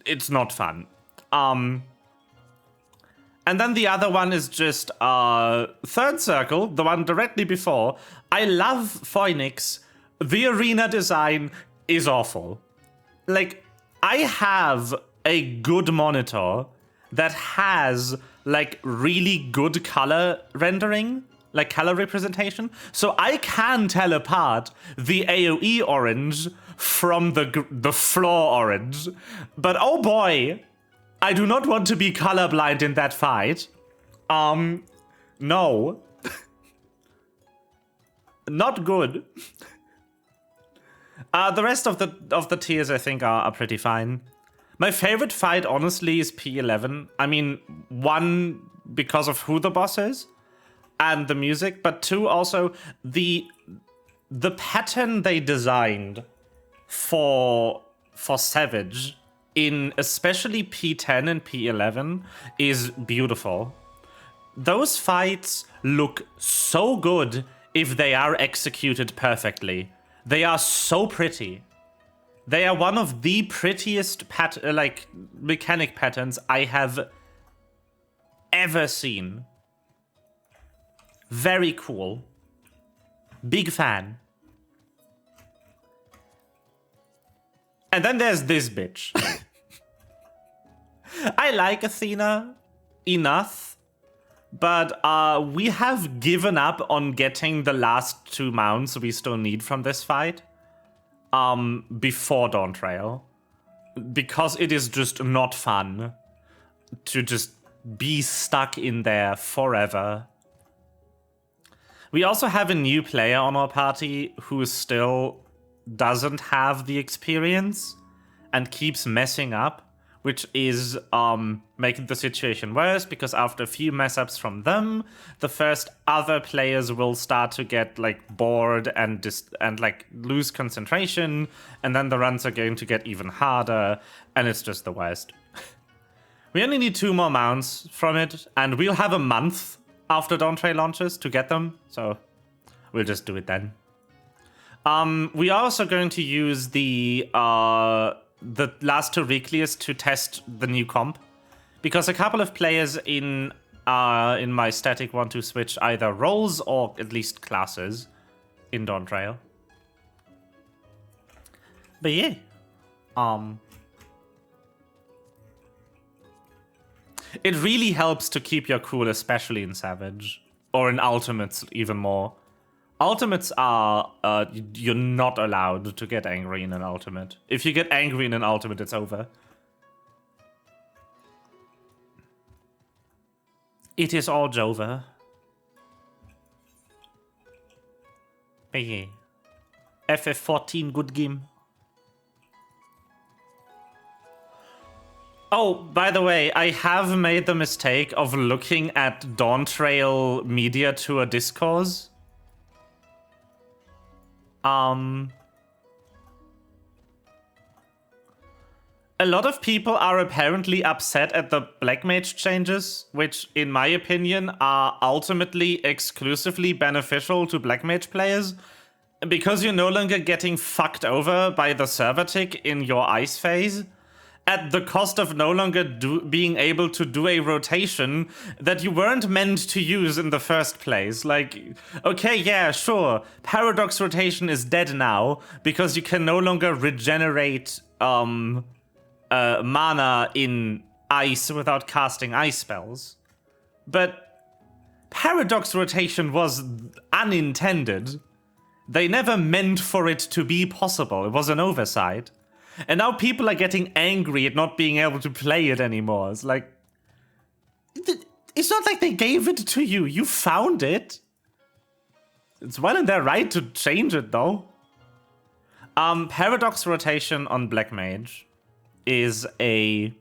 It's not fun. And then the other one is just 3rd Circle, the one directly before. I love Phoenix. The arena design is awful. Like, I have a good monitor that has, like, really good color rendering, like color representation. So I can tell apart the AoE orange from the floor orange. But oh boy, I do not want to be colorblind in that fight. No. Not good. The rest of the tiers I think are pretty fine. My favorite fight honestly is P11. I mean, 1 because of who the boss is and the music, but 2 also the pattern they designed for Savage in especially P10 and P11 is beautiful. Those fights look so good if they are executed perfectly. They are so pretty. They are one of the prettiest mechanic patterns I have ever seen. Very cool. Big fan. And then there's this bitch. I like Athena enough, but we have given up on getting the last 2 mounts we still need from this fight before Dawntrail, because it is just not fun to just be stuck in there forever. We also have a new player on our party who still doesn't have the experience and keeps messing up, which is making the situation worse, because after a few mess-ups from them, the first other players will start to get like bored and like lose concentration, and then the runs are going to get even harder, and it's just the worst. We only need 2 more mounts from it, and we'll have a month after Dawntrail launches to get them, so we'll just do it then. We are also going to use the last 2 weeklies to test the new comp, because a couple of players in my static want to switch either roles or at least classes in Dawntrail. But yeah, It really helps to keep your cool, especially in Savage. Or in Ultimates, even more. Ultimates are, you're not allowed to get angry in an Ultimate. If you get angry in an Ultimate, it's over. It is all over. Yeah. FF14, good game. Oh, by the way, I have made the mistake of looking at Dawn Trail Media Tour Discourse. A lot of people are apparently upset at the Black Mage changes, which, in my opinion, are ultimately exclusively beneficial to Black Mage players, because you're no longer getting fucked over by the server tick in your ice phase, at the cost of no longer being able to do a rotation that you weren't meant to use in the first place. Like, okay, yeah, sure, Paradox rotation is dead now, because you can no longer regenerate, mana in ice without casting ice spells. But Paradox rotation was unintended. They never meant for it to be possible. It was an oversight. And now people are getting angry at not being able to play it anymore. It's like, it's not like they gave it to you. You found it. It's well in their right to change it, though. Paradox rotation on Black Mage is a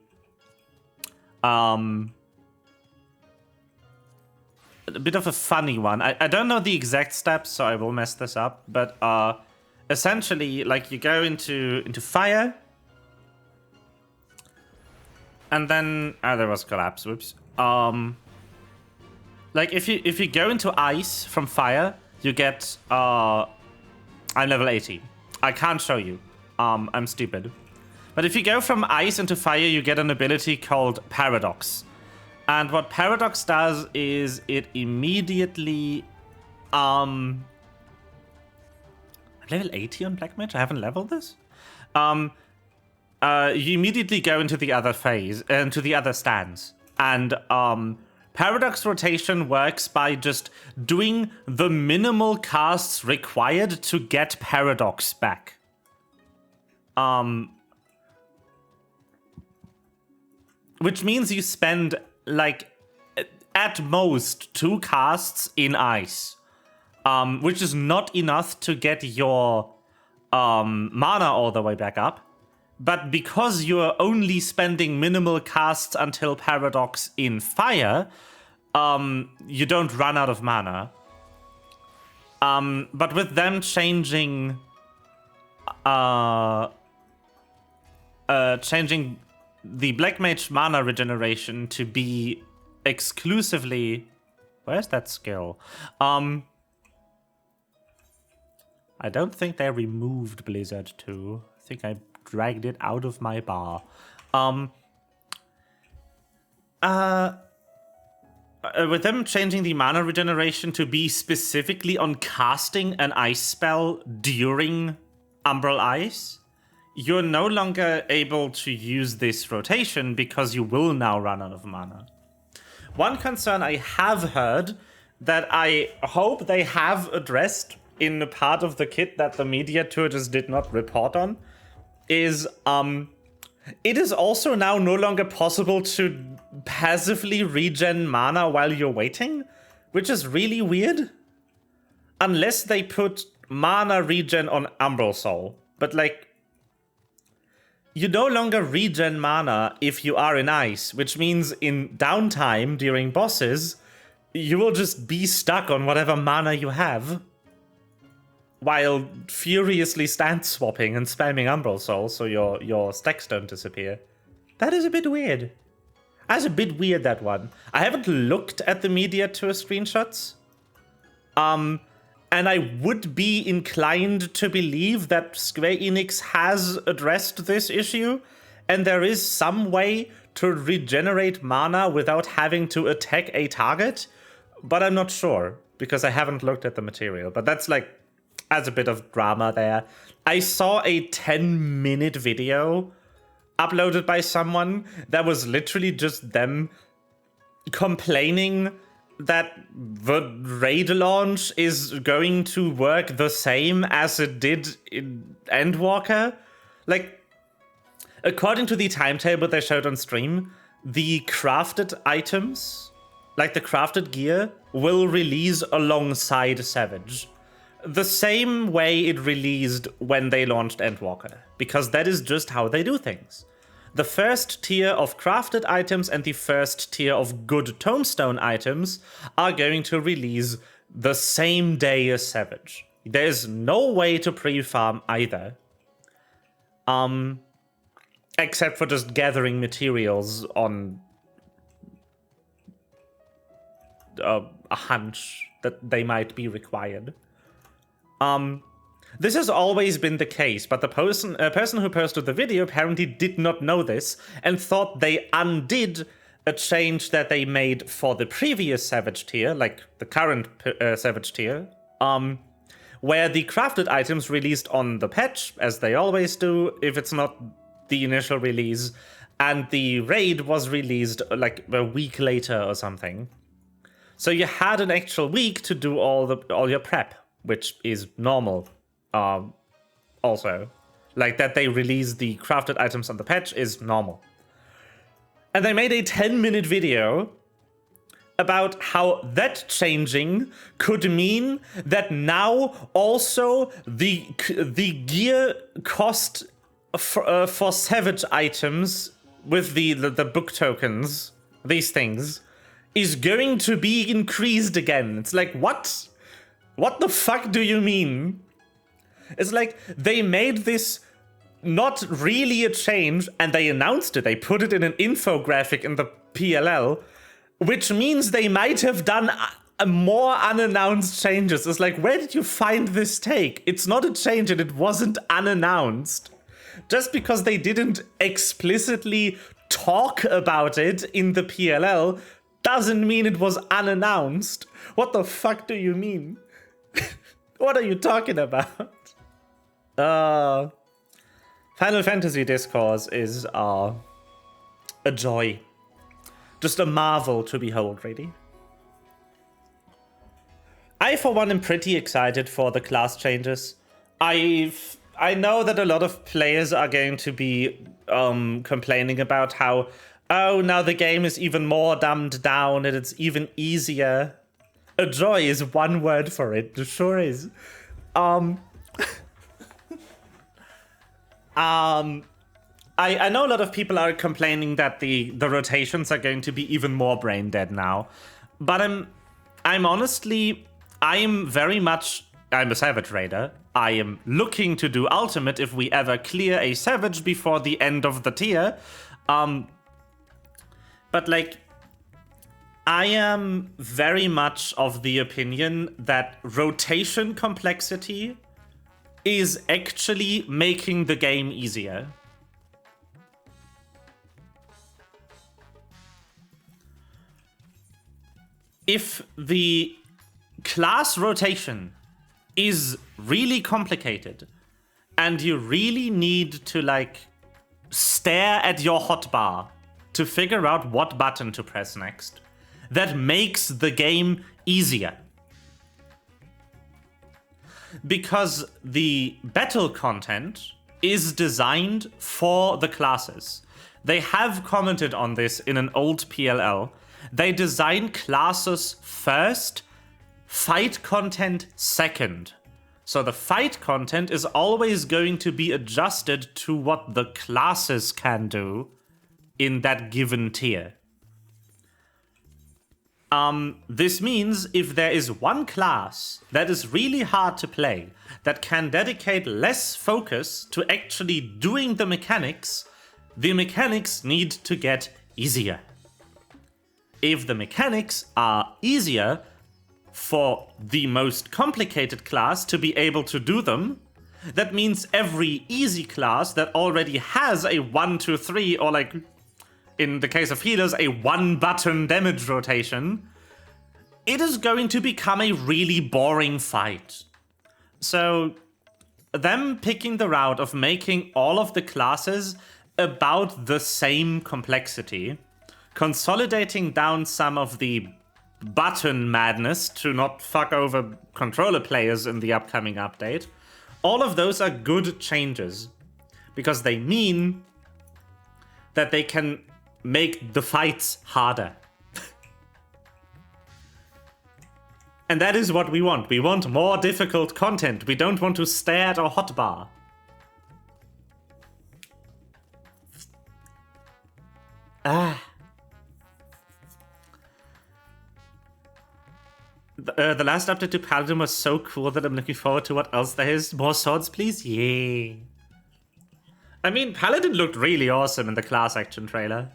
bit of a funny one. I don't know the exact steps, so I will mess this up. But essentially, like, you go into fire, and then there was collapse. Whoops. Like, if you go into ice from fire, you get I'm level 80. I can't show you. I'm stupid. But if you go from ice into fire, you get an ability called Paradox. And what Paradox does is it immediately I'm level 80 on Black Mage? I haven't leveled this? You immediately go into the other phase, into the other stance. And Paradox rotation works by just doing the minimal casts required to get Paradox back. Which means you spend, like, at most 2 casts in ice. Which is not enough to get your mana all the way back up. But because you're only spending minimal casts until Paradox in fire, you don't run out of mana. But with them changing the Black Mage mana regeneration to be exclusively... Where's that skill? I don't think they removed Blizzard 2. I think I dragged it out of my bar. With them changing the mana regeneration to be specifically on casting an ice spell during Umbral Ice, you're no longer able to use this rotation because you will now run out of mana. One concern I have heard that I hope they have addressed in the part of the kit that the media tour just did not report on is it is also now no longer possible to passively regen mana while you're waiting, which is really weird. Unless they put mana regen on Umbral Soul. But, like, you no longer regen mana if you are in ice, which means in downtime during bosses, you will just be stuck on whatever mana you have while furiously stance swapping and spamming Umbral Soul so your stacks don't disappear. That is a bit weird. That's a bit weird, that one. I haven't looked at the media tour screenshots. And I would be inclined to believe that Square Enix has addressed this issue, and there is some way to regenerate mana without having to attack a target, but I'm not sure, because I haven't looked at the material. But that's, like, as a bit of drama there. I saw a 10-minute video uploaded by someone that was literally just them complaining that the raid launch is going to work the same as it did in Endwalker. Like, according to the timetable they showed on stream, the crafted items, like the crafted gear, will release alongside Savage. The same way it released when they launched Endwalker, because that is just how they do things. The first tier of crafted items and the first tier of good tombstone items are going to release the same day as Savage. There's no way to pre-farm either. Except for just gathering materials on a hunch that they might be required. This has always been the case, but the person who posted the video apparently did not know this and thought they undid a change that they made for the previous Savage tier, like the current Savage tier, where the crafted items released on the patch, as they always do, if it's not the initial release, and the raid was released like a week later or something. So you had an actual week to do all your prep, which is normal. Also, like that they release the crafted items on the patch is normal. And they made a 10-minute video about how that changing could mean that now also the gear cost for Savage items with the book tokens, these things, is going to be increased again. It's like, what? What the fuck do you mean? It's like they made this not really a change and they announced it. They put it in an infographic in the PLL, which means they might have done more unannounced changes. It's like, where did you find this take? It's not a change and it wasn't unannounced. Just because they didn't explicitly talk about it in the PLL doesn't mean it was unannounced. What the fuck do you mean? What are you talking about? Final Fantasy discourse is a joy. Just a marvel to behold, really. I, for one, am pretty excited for the class changes. I know that a lot of players are going to be complaining about how, oh, now the game is even more dumbed down and it's even easier. A joy is one word for it, it sure is. I know a lot of people are complaining that the rotations are going to be even more brain dead now, but I'm honestly, I'm a Savage Raider. I am looking to do Ultimate if we ever clear a Savage before the end of the tier. But like, I am very much of the opinion that rotation complexity is actually making the game easier. If the class rotation is really complicated and you really need to like stare at your hotbar to figure out what button to press next, that makes the game easier. Because the battle content is designed for the classes. They have commented on this in an old PLL. They design classes first, fight content second. So the fight content is always going to be adjusted to what the classes can do in that given tier. This means if there is one class that is really hard to play, that can dedicate less focus to actually doing the mechanics need to get easier. If the mechanics are easier for the most complicated class to be able to do them, that means every easy class that already has a 1, 2, 3, or like, in the case of healers, a 1-button damage rotation, it is going to become a really boring fight. So them picking the route of making all of the classes about the same complexity, consolidating down some of the button madness to not fuck over controller players in the upcoming update, all of those are good changes because they mean that they can make the fights harder. And that is what we want. We want more difficult content. We don't want to stare at a hotbar. The last update to Paladin was so cool that I'm looking forward to what else there is. More swords, please? Yay. I mean, Paladin looked really awesome in the class action trailer.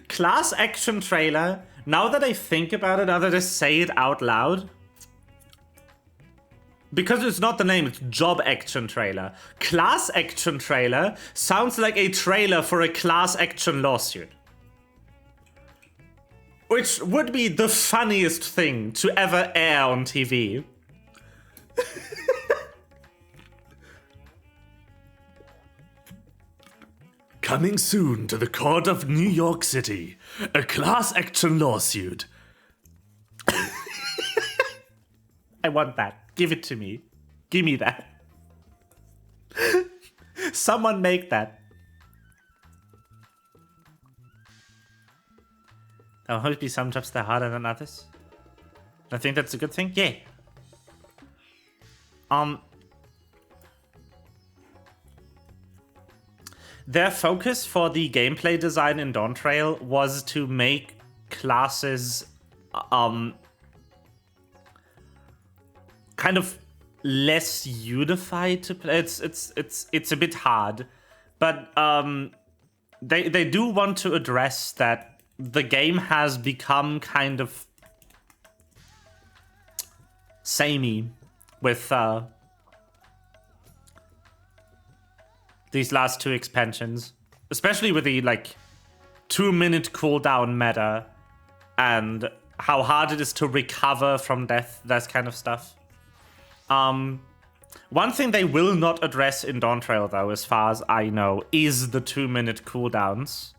Class action trailer, now that I think about it, now that I say it out loud, because it's not the name, it's job action trailer. Class action trailer sounds like a trailer for a class action lawsuit. Which would be the funniest thing to ever air on TV. Coming soon to the court of New York City, a class action lawsuit. I want that. Give it to me. Give me that. Someone make that. Oh, hopefully some jobs they're harder than others. I think that's a good thing. Yeah. Their focus for the gameplay design in Dawntrail was to make classes kind of less unified to play. It's a bit hard, but they do want to address that the game has become kind of samey with these last two expansions, especially with the 2-minute cooldown meta and how hard it is to recover from death, that kind of stuff. One thing they will not address in Dawntrail, though, as far as I know, is the 2-minute cooldowns,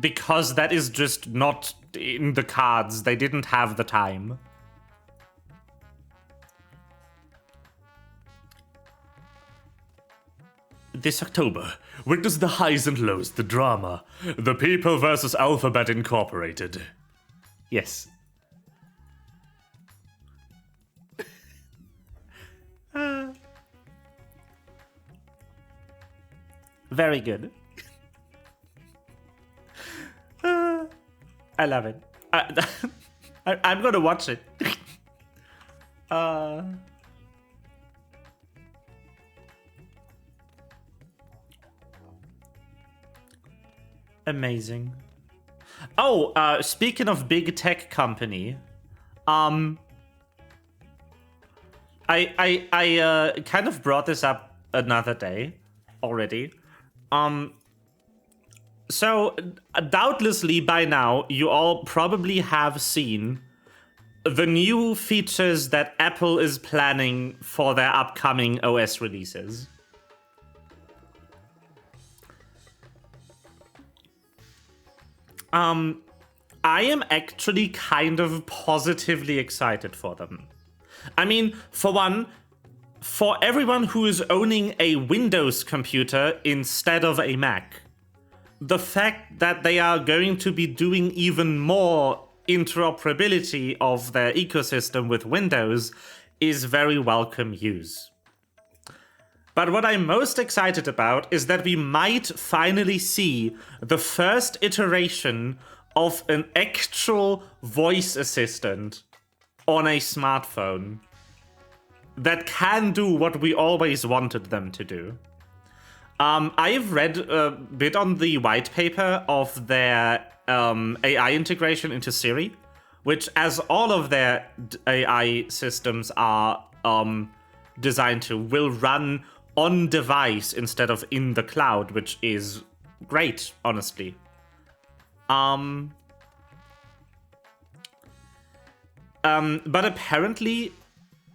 because that is just not in the cards. They didn't have the time. This October, witness the highs and lows, the drama. The People versus Alphabet Incorporated. Yes. Very good. I love it. I'm gonna watch it. Amazing. Oh, speaking of big tech company, I kind of brought this up another day already. So doubtlessly by now you all probably have seen the new features that Apple is planning for their upcoming OS releases. I am actually kind of positively excited for them. I mean, for one, for everyone who is owning a Windows computer instead of a Mac, the fact that they are going to be doing even more interoperability of their ecosystem with Windows is very welcome news. But what I'm most excited about is that we might finally see the first iteration of an actual voice assistant on a smartphone that can do what we always wanted them to do. I've read a bit on the white paper of their AI integration into Siri, which, as all of their AI systems are designed to, will run on device instead of in the cloud, which is great, honestly. But apparently,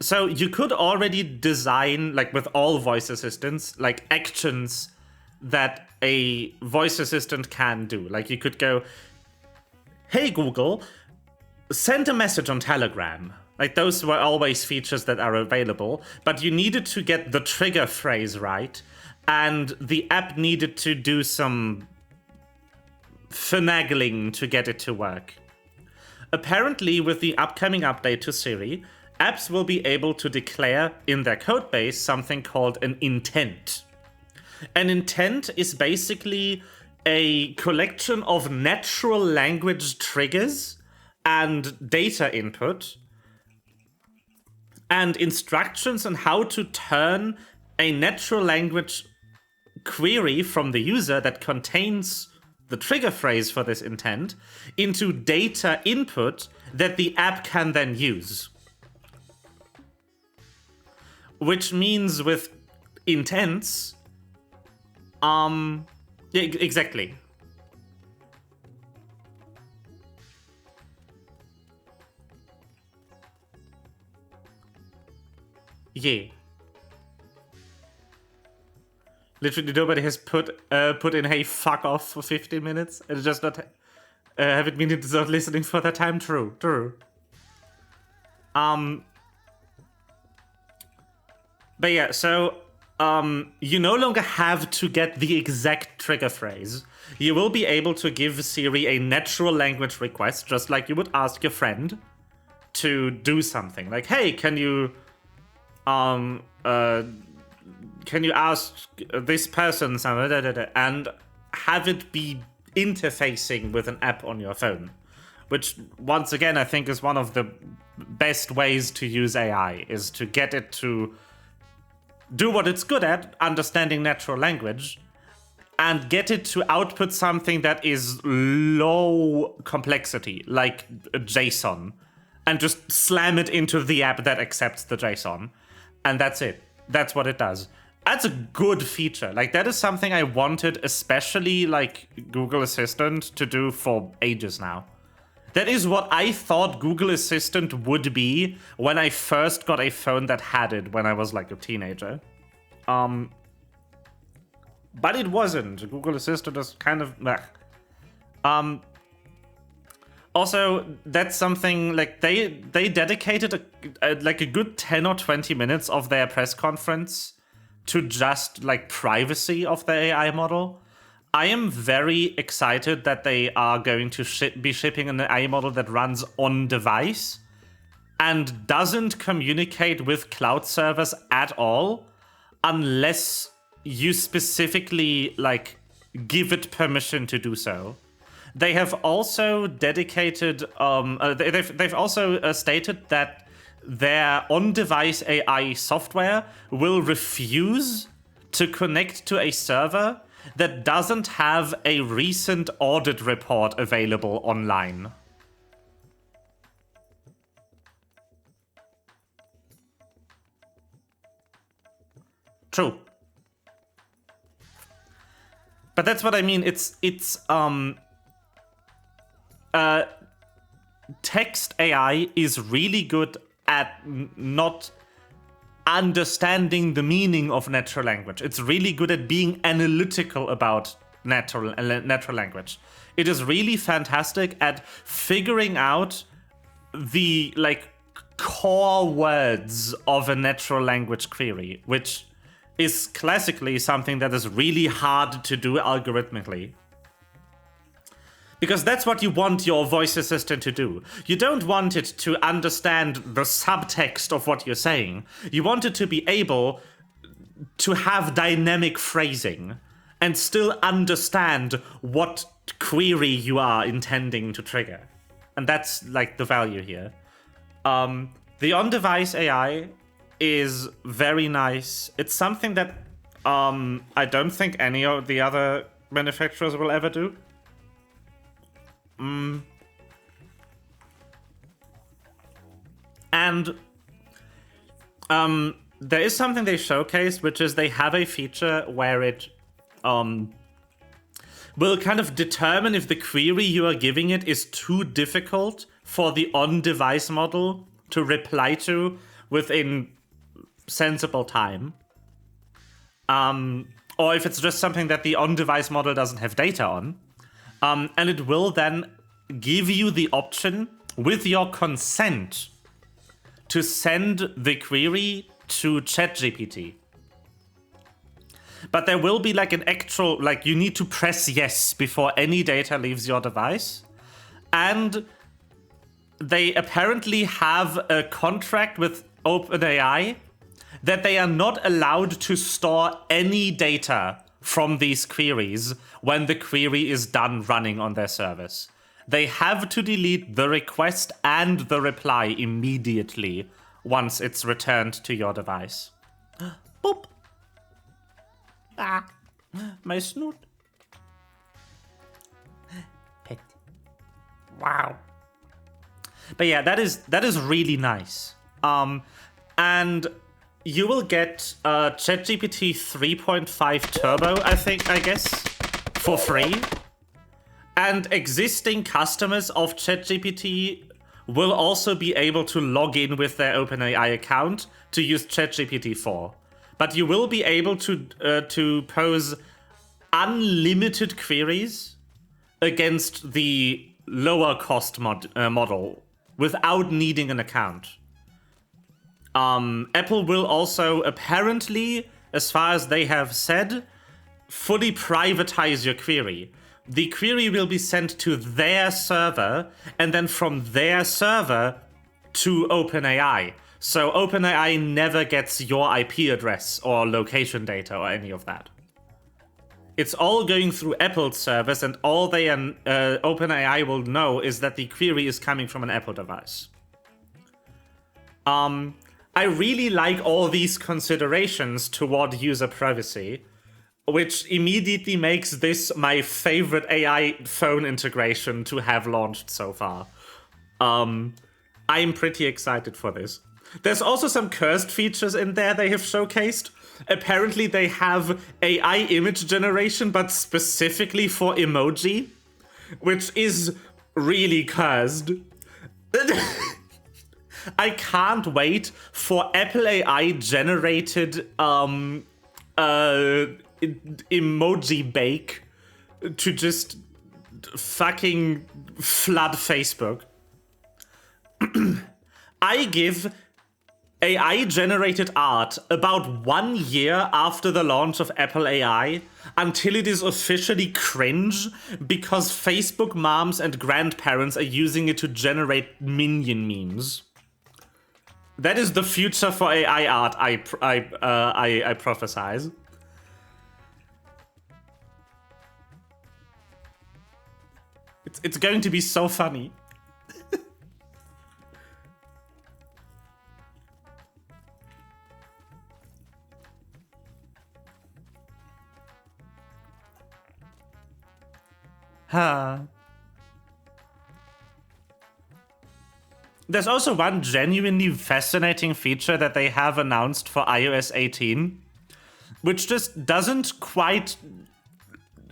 so you could already design, like with all voice assistants, like actions that a voice assistant can do. Like you could go, hey Google, send a message on Telegram. Like those were always features that are available, but you needed to get the trigger phrase right, and the app needed to do some finagling to get it to work. Apparently, with the upcoming update to Siri, apps will be able to declare in their codebase something called an intent. An intent is basically a collection of natural language triggers and data input and instructions on how to turn a natural language query from the user that contains the trigger phrase for this intent into data input that the app can then use. Which means with intents, exactly. Yeah. Literally nobody has put in hey fuck off for 15 minutes and just not haven't been not listening for that time. True. But yeah, so you no longer have to get the exact trigger phrase. You will be able to give Siri a natural language request, just like you would ask your friend to do something. Like, hey, can you ask this person something, and have it be interfacing with an app on your phone? Which, once again, I think is one of the best ways to use AI, is to get it to do what it's good at, understanding natural language, and get it to output something that is low complexity, like JSON, and just slam it into the app that accepts the JSON. And that's it. That's what it does. That's a good feature. Like, that is something I wanted, especially like Google Assistant, to do for ages now. That is what I thought Google Assistant would be when I first got a phone that had it when I was like a teenager. But it wasn't. Google Assistant is kind of also, that's something like they dedicated a good 10 or 20 minutes of their press conference to just like privacy of the AI model. I am very excited that they are going to be shipping an AI model that runs on device and doesn't communicate with cloud servers at all unless you specifically like give it permission to do so. They have also dedicated, they've also stated that their on-device AI software will refuse to connect to a server that doesn't have a recent audit report available online. True. But that's what I mean. It's text AI is really good at not understanding the meaning of natural language. It's really good at being analytical about natural language. It is really fantastic at figuring out the like core words of a natural language query, which is classically something that is really hard to do algorithmically. Because that's what you want your voice assistant to do. You don't want it to understand the subtext of what you're saying. You want it to be able to have dynamic phrasing and still understand what query you are intending to trigger. And that's like the value here. The on-device AI is very nice. It's something that I don't think any of the other manufacturers will ever do. And there is something they showcased, which is they have a feature where it will kind of determine if the query you are giving it is too difficult for the on-device model to reply to within sensible time. Or if it's just something that the on-device model doesn't have data on. And it will then give you the option, with your consent, to send the query to ChatGPT. But there will be like an actual, like you need to press yes before any data leaves your device. And they apparently have a contract with OpenAI that they are not allowed to store any data from these queries when the query is done running on their service. They have to delete the request and the reply immediately once it's returned to your device. Boop. Ah, my snoot. Pet. Wow. But yeah, that is really nice. And you will get ChatGPT 3.5 Turbo, I guess, for free. And existing customers of ChatGPT will also be able to log in with their OpenAI account to use ChatGPT 4. But you will be able to pose unlimited queries against the lower cost model without needing an account. Apple will also apparently, as far as they have said, fully privatize your query. The query will be sent to their server, and then from their server to OpenAI. So OpenAI never gets your IP address or location data or any of that. It's all going through Apple's servers, and all they OpenAI will know is that the query is coming from an Apple device. I really like all these considerations toward user privacy, which immediately makes this my favorite AI phone integration to have launched so far. I'm pretty excited for this. There's also some cursed features in there they have showcased. Apparently they have AI image generation, but specifically for emoji, which is really cursed. I can't wait for Apple AI generated emoji bake to just fucking flood Facebook. I give AI generated art about 1 year after the launch of Apple AI until it is officially cringe because Facebook moms and grandparents are using it to generate minion memes. That is the future for AI art, I prophesize. It's going to be so funny. There's also one genuinely fascinating feature that they have announced for iOS 18, which just doesn't quite...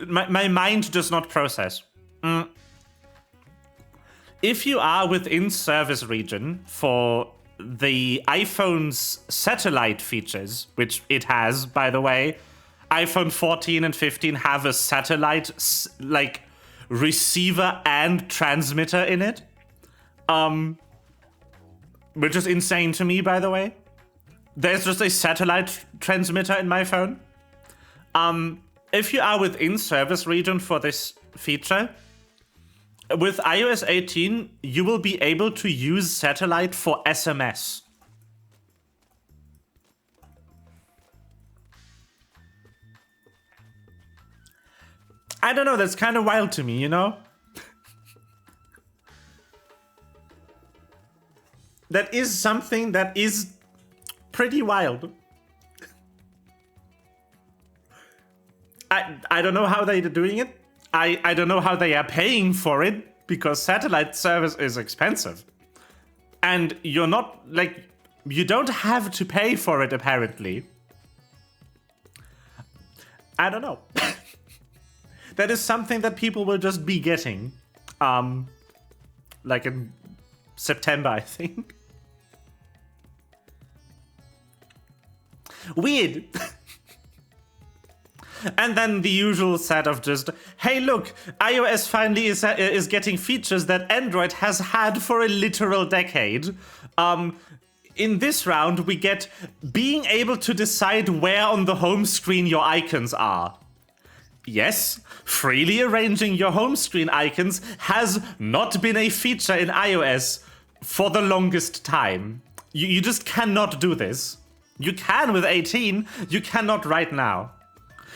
My mind does not process. If you are within service region for the iPhone's satellite features, which it has, by the way, iPhone 14 and 15 have a satellite, like, receiver and transmitter in it. Which is insane to me, by the way. There's just a satellite transmitter in my phone. If you are within service region for this feature, with iOS 18, you will be able to use satellite for SMS. I don't know, that's kind of wild to me, you know? That is something that is pretty wild. I don't know how they're doing it. I don't know how they are paying for it, because satellite service is expensive. And you're not, like, you don't have to pay for it, apparently. I don't know. That is something that people will just be getting. Like in September, I think. Weird. And then the usual set of just, hey look, iOS finally is getting features that Android has had for a literal decade. In this round, we get being able to decide where on the home screen your icons are. Yes, freely arranging your home screen icons has not been a feature in iOS for the longest time. You just cannot do this. You can with 18, you cannot right now.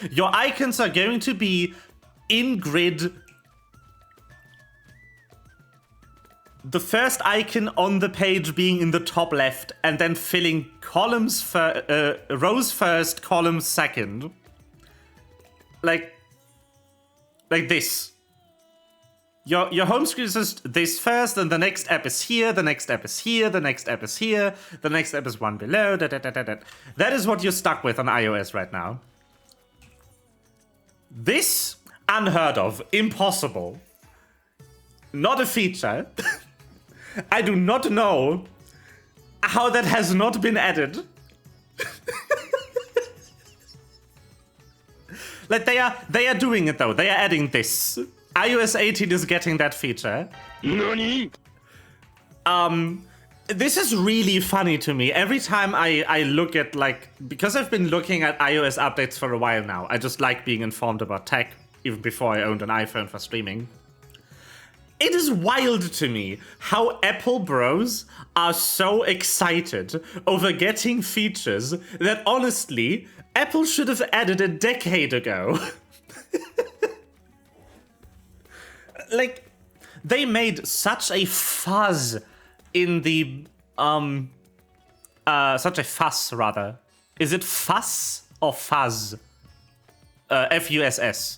Your icons are going to be in grid. The first icon on the page being in the top left, and then filling rows first, columns second. Like this. Your home screen is just this first, and the next app is here, the next app is here, the next app is here, the next app is one below. That is what you're stuck with on iOS right now. This, unheard of, impossible. Not a feature. I do not know how that has not been added. Like they are doing it though. They are adding this. iOS 18 is getting that feature. NANI? This is really funny to me. Every time I look at, like, because I've been looking at iOS updates for a while now, I just like being informed about tech, even before I owned an iPhone for streaming. It is wild to me how Apple bros are so excited over getting features that, honestly, Apple should have added a decade ago. Like, they made such a fuzz in the, such a fuss, rather. Is it fuss or fuzz? F-U-S-S.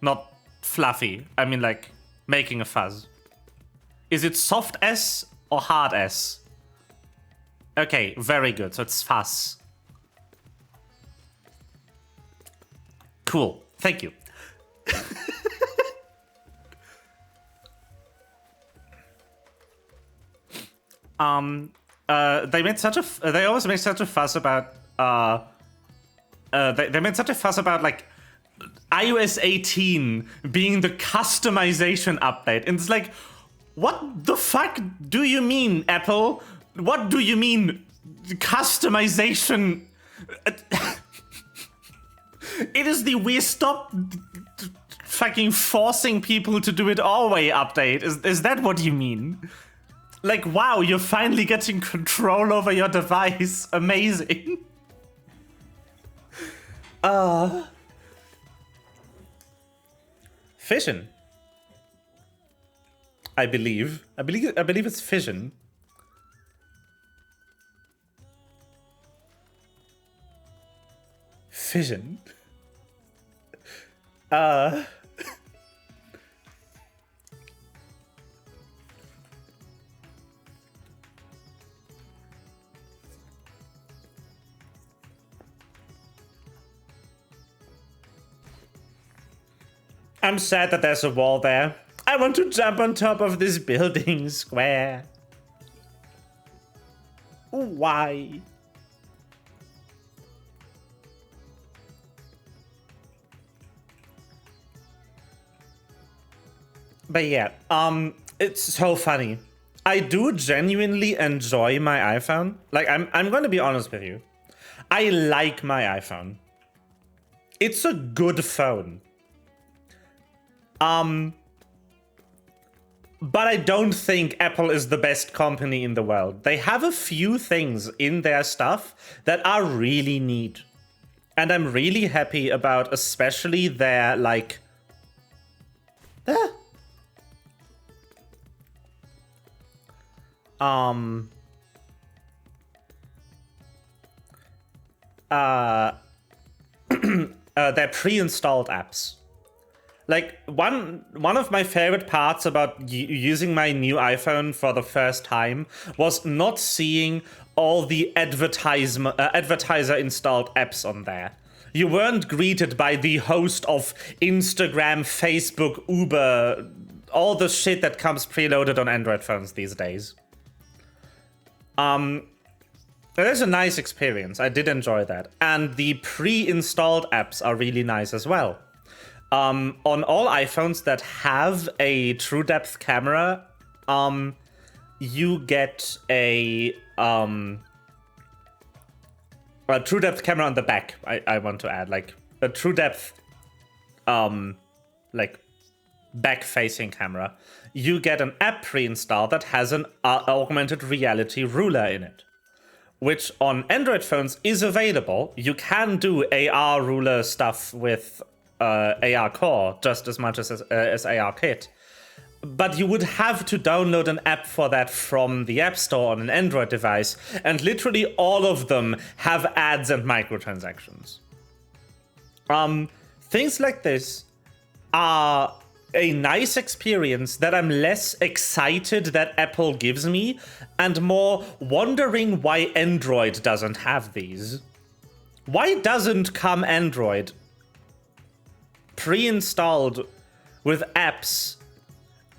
Not fluffy. I mean, like, making a fuzz. Is it soft S or hard S? Okay, very good. So it's fuss. Cool. Thank you. They always make such a fuss about, they made such a fuss about, like, iOS 18 being the customization update. And it's like, what the fuck do you mean, Apple? What do you mean, customization? It is the we stop fucking forcing people to do it our way update. Is that what you mean? Like, wow, you're finally getting control over your device. Amazing. Fission. I believe it's fission. Fission. I'm sad that there's a wall there. I want to jump on top of this building square. Why? But yeah, it's so funny. I do genuinely enjoy my iPhone. Like, I'm going to be honest with you. I like my iPhone. It's a good phone. But I don't think Apple is the best company in the world. They have a few things in their stuff that are really neat. And I'm really happy about especially their, like... their pre-installed apps. Like, one of my favorite parts about using my new iPhone for the first time was not seeing all the advertiser-installed apps on there. You weren't greeted by the host of Instagram, Facebook, Uber, all the shit that comes preloaded on Android phones these days. It is a nice experience. I did enjoy that. And the pre-installed apps are really nice as well. On all iPhones that have a true depth camera, you get a true depth camera on the back. I want to add, like, a true depth, like, back-facing camera. You get an app pre-installed that has an augmented reality ruler in it, which on Android phones is available. You can do AR ruler stuff with AR Core just as much as AR Kit. But you would have to download an app for that from the App Store on an Android device, and literally all of them have ads and microtransactions. Things like this are a nice experience that I'm less excited that Apple gives me, and more wondering why Android doesn't have these. Why doesn't Come Android pre-installed with apps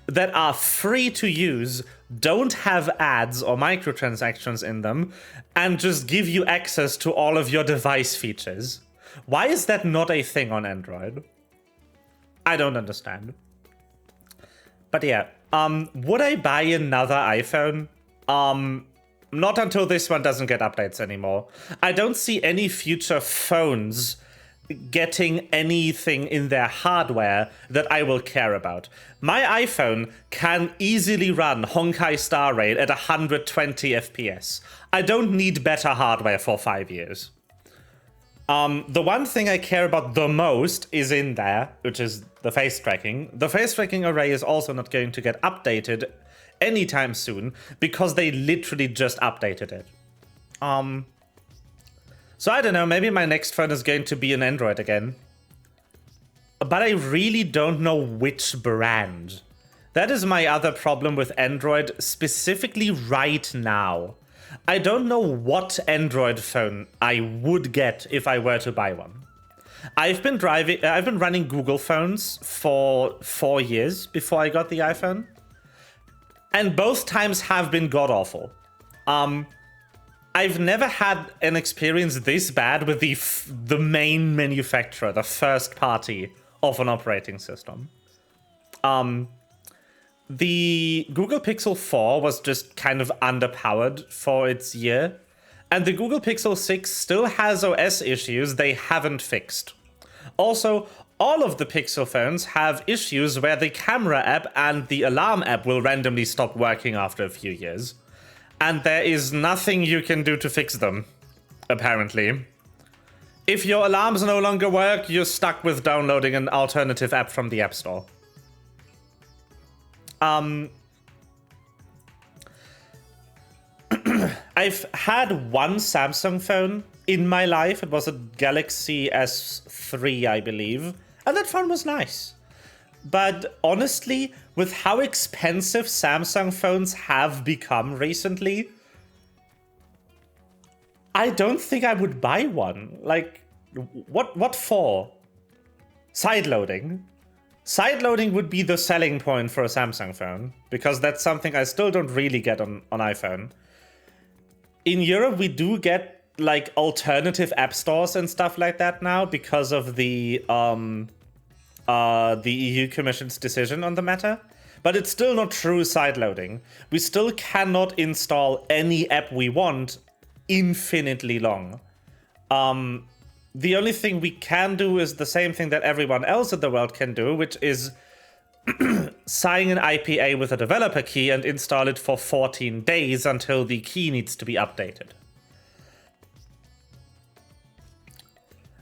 that are free to use, don't have ads or microtransactions in them, and just give you access to all of your device features? Why is that not a thing on Android? I don't understand. But yeah, would I buy another iPhone? Not until this one doesn't get updates anymore. I don't see any future phones getting anything in their hardware that I will care about. My iPhone can easily run Honkai Star Rail at 120 FPS. I don't need better hardware for 5 years. The one thing I care about the most is in there, which is the face tracking. The face tracking array is also not going to get updated anytime soon because they literally just updated it. So I don't know, maybe my next phone is going to be an Android again. But I really don't know which brand. That is my other problem with Android, specifically right now. I don't know what Android phone I would get if I were to buy one. I've been running Google phones for 4 years before I got the iPhone. And both times have been god-awful. I've never had an experience this bad with the main manufacturer, the first party of an operating system. The Google Pixel 4 was just kind of underpowered for its year, and the Google Pixel 6 still has OS issues they haven't fixed. Also, all of the Pixel phones have issues where the camera app and the alarm app will randomly stop working after a few years. And there is nothing you can do to fix them, apparently. If your alarms no longer work, you're stuck with downloading an alternative app from the App Store. I've had one Samsung phone in my life. It was a Galaxy S3, I believe. And that phone was nice. But honestly, with how expensive Samsung phones have become recently, I don't think I would buy one. Like, what for? Sideloading. Sideloading would be the selling point for a Samsung phone, because that's something I still don't really get on iPhone. In Europe, we do get, like, alternative app stores and stuff like that now because of the EU Commission's decision on the matter. But it's still not true sideloading. We still cannot install any app we want infinitely long. The only thing we can do is the same thing that everyone else in the world can do, which is sign an IPA with a developer key and install it for 14 days until the key needs to be updated.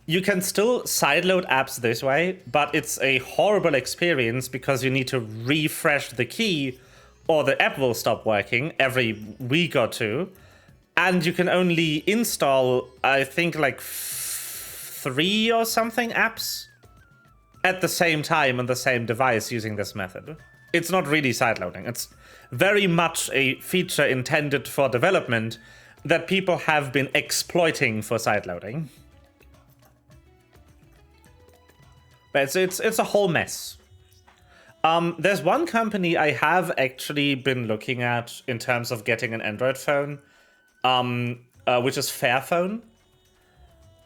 You can still sideload apps this way, but it's a horrible experience because you need to refresh the key or the app will stop working every week or two. And you can only install, I think, like 3 or something apps at the same time on the same device using this method. It's not really sideloading. It's very much a feature intended for development that people have been exploiting for sideloading. But it's a whole mess. There's one company I have actually been looking at in terms of getting an Android phone, which is Fairphone.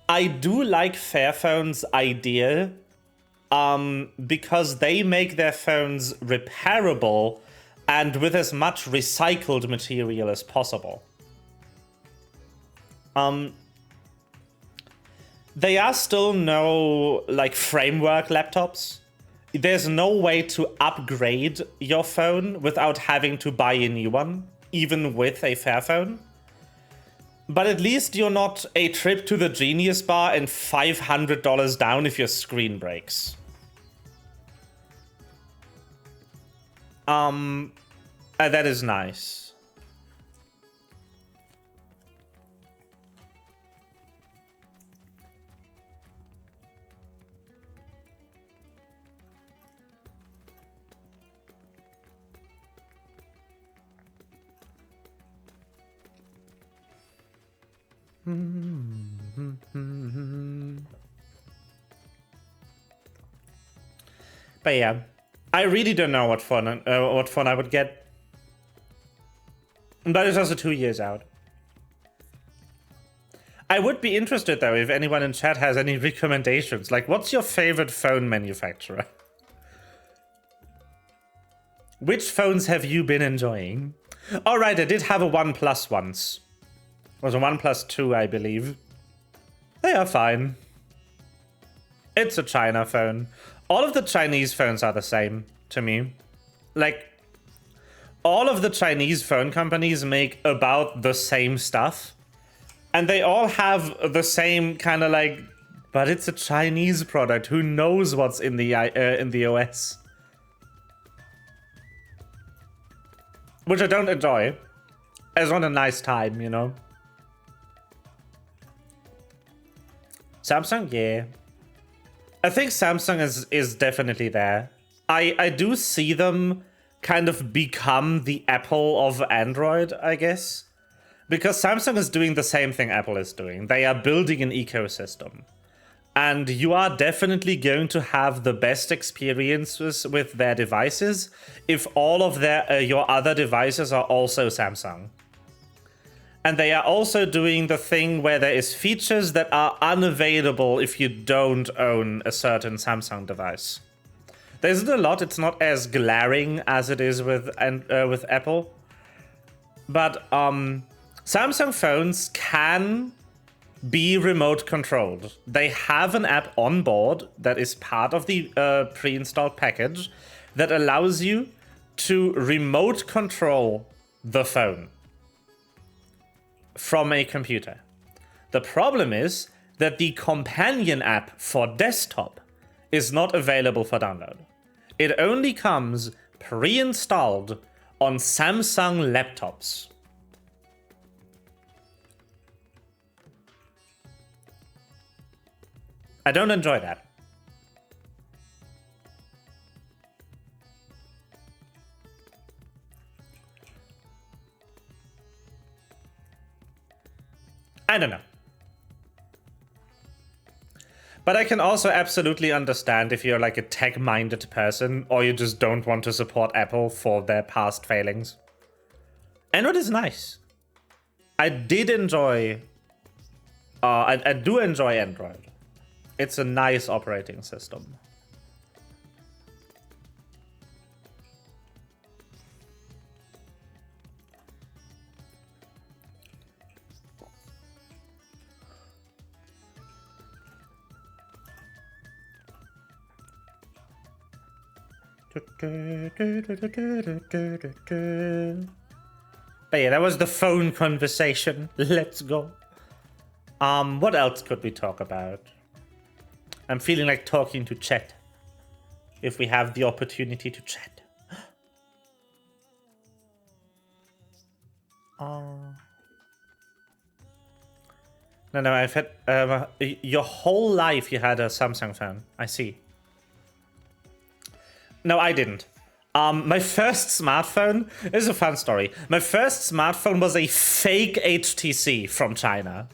I do like Fairphone's idea, because they make their phones repairable and with as much recycled material as possible. They are still no, like, framework laptops. There's no way to upgrade your phone without having to buy a new one, even with a Fairphone. But at least you're not a trip to the Genius Bar and $500 down if your screen breaks. That is nice. But yeah, I really don't know what phone I would get. But it's also 2 years out. I would be interested though if anyone in chat has any recommendations. Like, what's your favorite phone manufacturer? Which phones have you been enjoying? All right, I did have a OnePlus once. It was a OnePlus 2, I believe. They are fine. It's a China phone. All of the Chinese phones are the same to me. Like, all of the Chinese phone companies make about the same stuff. And they all have the same kind of like, but it's a Chinese product. Who knows what's in the OS? Which I don't enjoy. It's not a nice time, you know? Samsung, yeah. I think Samsung is definitely there. I do see them kind of become the Apple of Android, I guess. Because Samsung is doing the same thing Apple is doing. They are building an ecosystem. And you are definitely going to have the best experiences with their devices if all of your other devices are also Samsung. And they are also doing the thing where there is features that are unavailable if you don't own a certain Samsung device. There isn't a lot, it's not as glaring as it is with Apple. But Samsung phones can be remote controlled. They have an app on board that is part of the pre-installed package that allows you to remote control the phone from a computer. The problem is that the companion app for desktop is not available for download. It only comes pre-installed on Samsung laptops. I don't enjoy that. I don't know. But I can also absolutely understand if you're like a tech-minded person or you just don't want to support Apple for their past failings. Android is nice. I did enjoy... I do enjoy Android. It's a nice operating system. But yeah, that was the phone conversation. Let's go. What else could we talk about? I'm feeling like talking to chat. If we have the opportunity to chat. No, I've had... your whole life you had a Samsung phone. I see. No, I didn't. My first smartphone... This is a fun story. My first smartphone was a fake HTC from China.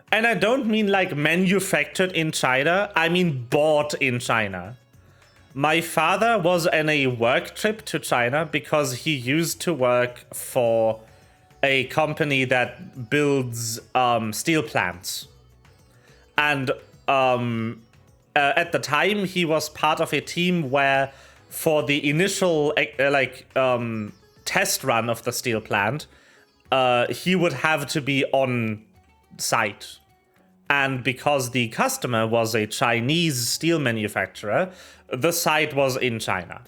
And I don't mean like manufactured in China. I mean bought in China. My father was on a work trip to China because he used to work for a company that builds steel plants. And at the time, he was part of a team where for the initial test run of the steel plant, he would have to be on site. And because the customer was a Chinese steel manufacturer, the site was in China.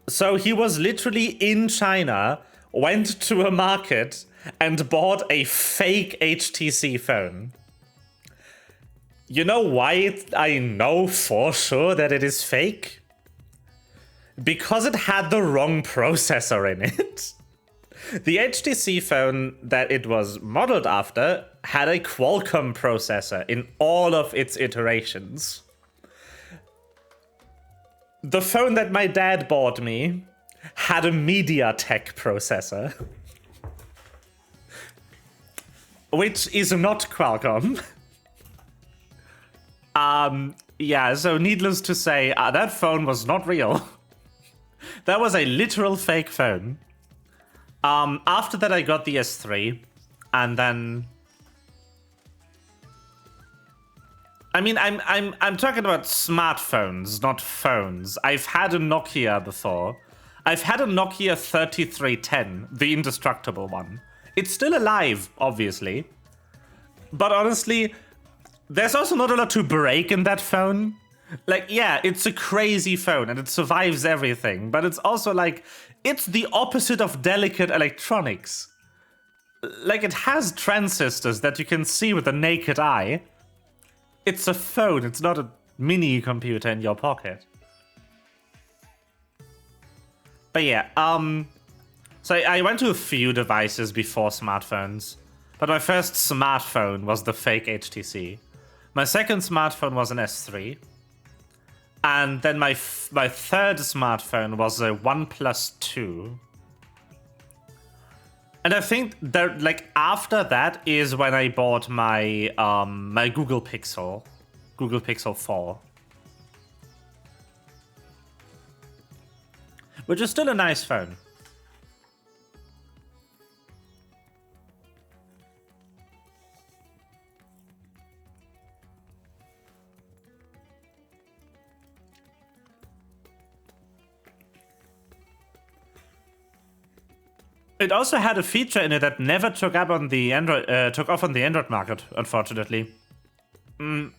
So he was literally in China, went to a market, and bought a fake HTC phone. You know why I know for sure that it is fake? Because it had the wrong processor in it. The HTC phone that it was modeled after had a Qualcomm processor in all of its iterations. The phone that my dad bought me had a MediaTek processor. Which is not Qualcomm. Yeah, so needless to say, that phone was not real. That was a literal fake phone. After that, I got the S3, and then, I mean, I'm talking about smartphones, not phones. I've had a Nokia before. I've had a Nokia 3310, the indestructible one. It's still alive, obviously, but honestly, there's also not a lot to break in that phone. Like, yeah, it's a crazy phone and it survives everything, but it's also like, it's the opposite of delicate electronics. Like, it has transistors that you can see with the naked eye. It's a phone, it's not a mini computer in your pocket. But yeah, so I went to a few devices before smartphones, but my first smartphone was the fake HTC. My second smartphone was an S3. And then my third smartphone was a OnePlus 2. And I think that, like, after that is when I bought my my Google Pixel 4. Which is still a nice phone. It also had a feature in it that never took off on the Android market, unfortunately. You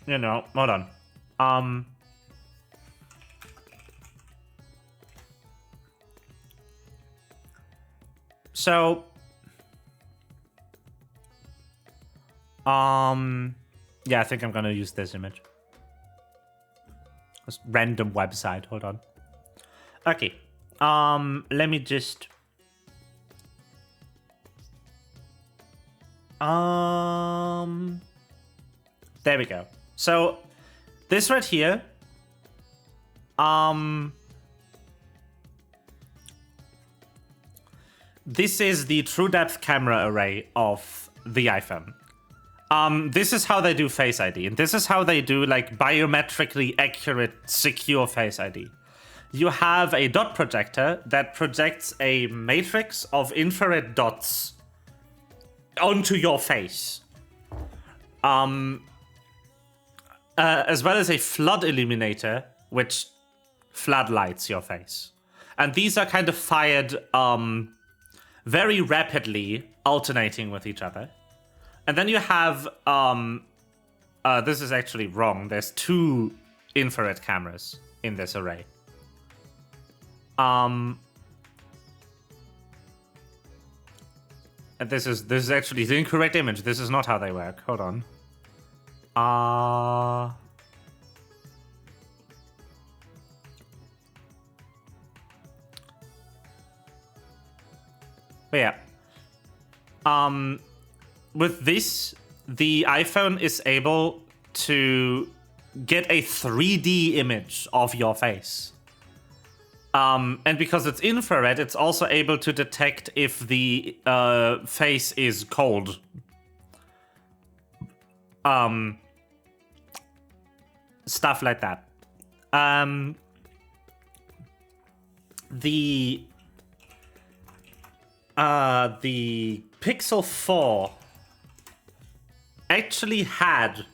know, hold on. So, yeah, I think I'm gonna use this image. This random website. Hold on. Okay. Let me just... There we go. So, this right here... This is the true depth camera array of the iPhone. This is how they do Face ID, and this is how they do, like, biometrically accurate, secure Face ID. You have a dot projector that projects a matrix of infrared dots onto your face. As well as a flood illuminator, which floodlights your face. And these are kind of fired very rapidly, alternating with each other. And then you have, this is actually wrong. There's 2 infrared cameras in this array. And this is actually the incorrect image. This is not how they work. Hold on. But yeah. With this, the iPhone is able to get a 3D image of your face. And because it's infrared, it's also able to detect if the face is cold. stuff like that. The Pixel 4 actually had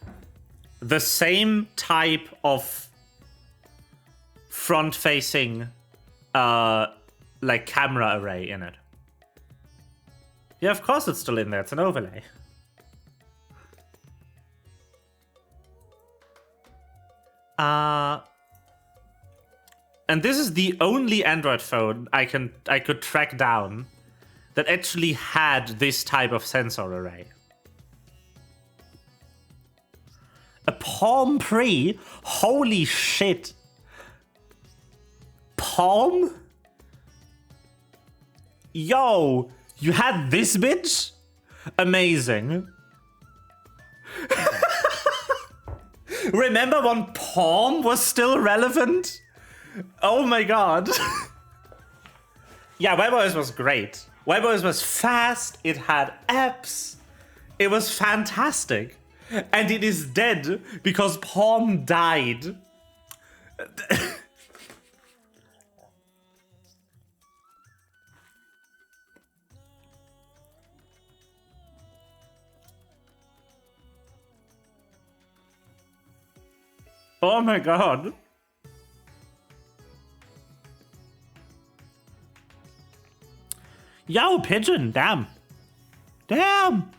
the same type of front-facing like camera array in it. Yeah, of course it's still in there. It's an overlay. And this is the only Android phone I could track down that actually had this type of sensor array. A Palm Pre? Holy shit. Palm? Yo, you had this bitch? Amazing. Remember when Palm was still relevant? Oh my god. Yeah, WebOS was great. WebOS was fast, it had apps, it was fantastic. And it is dead because Palm died. Oh my god. Yo, pigeon, damn. Damn.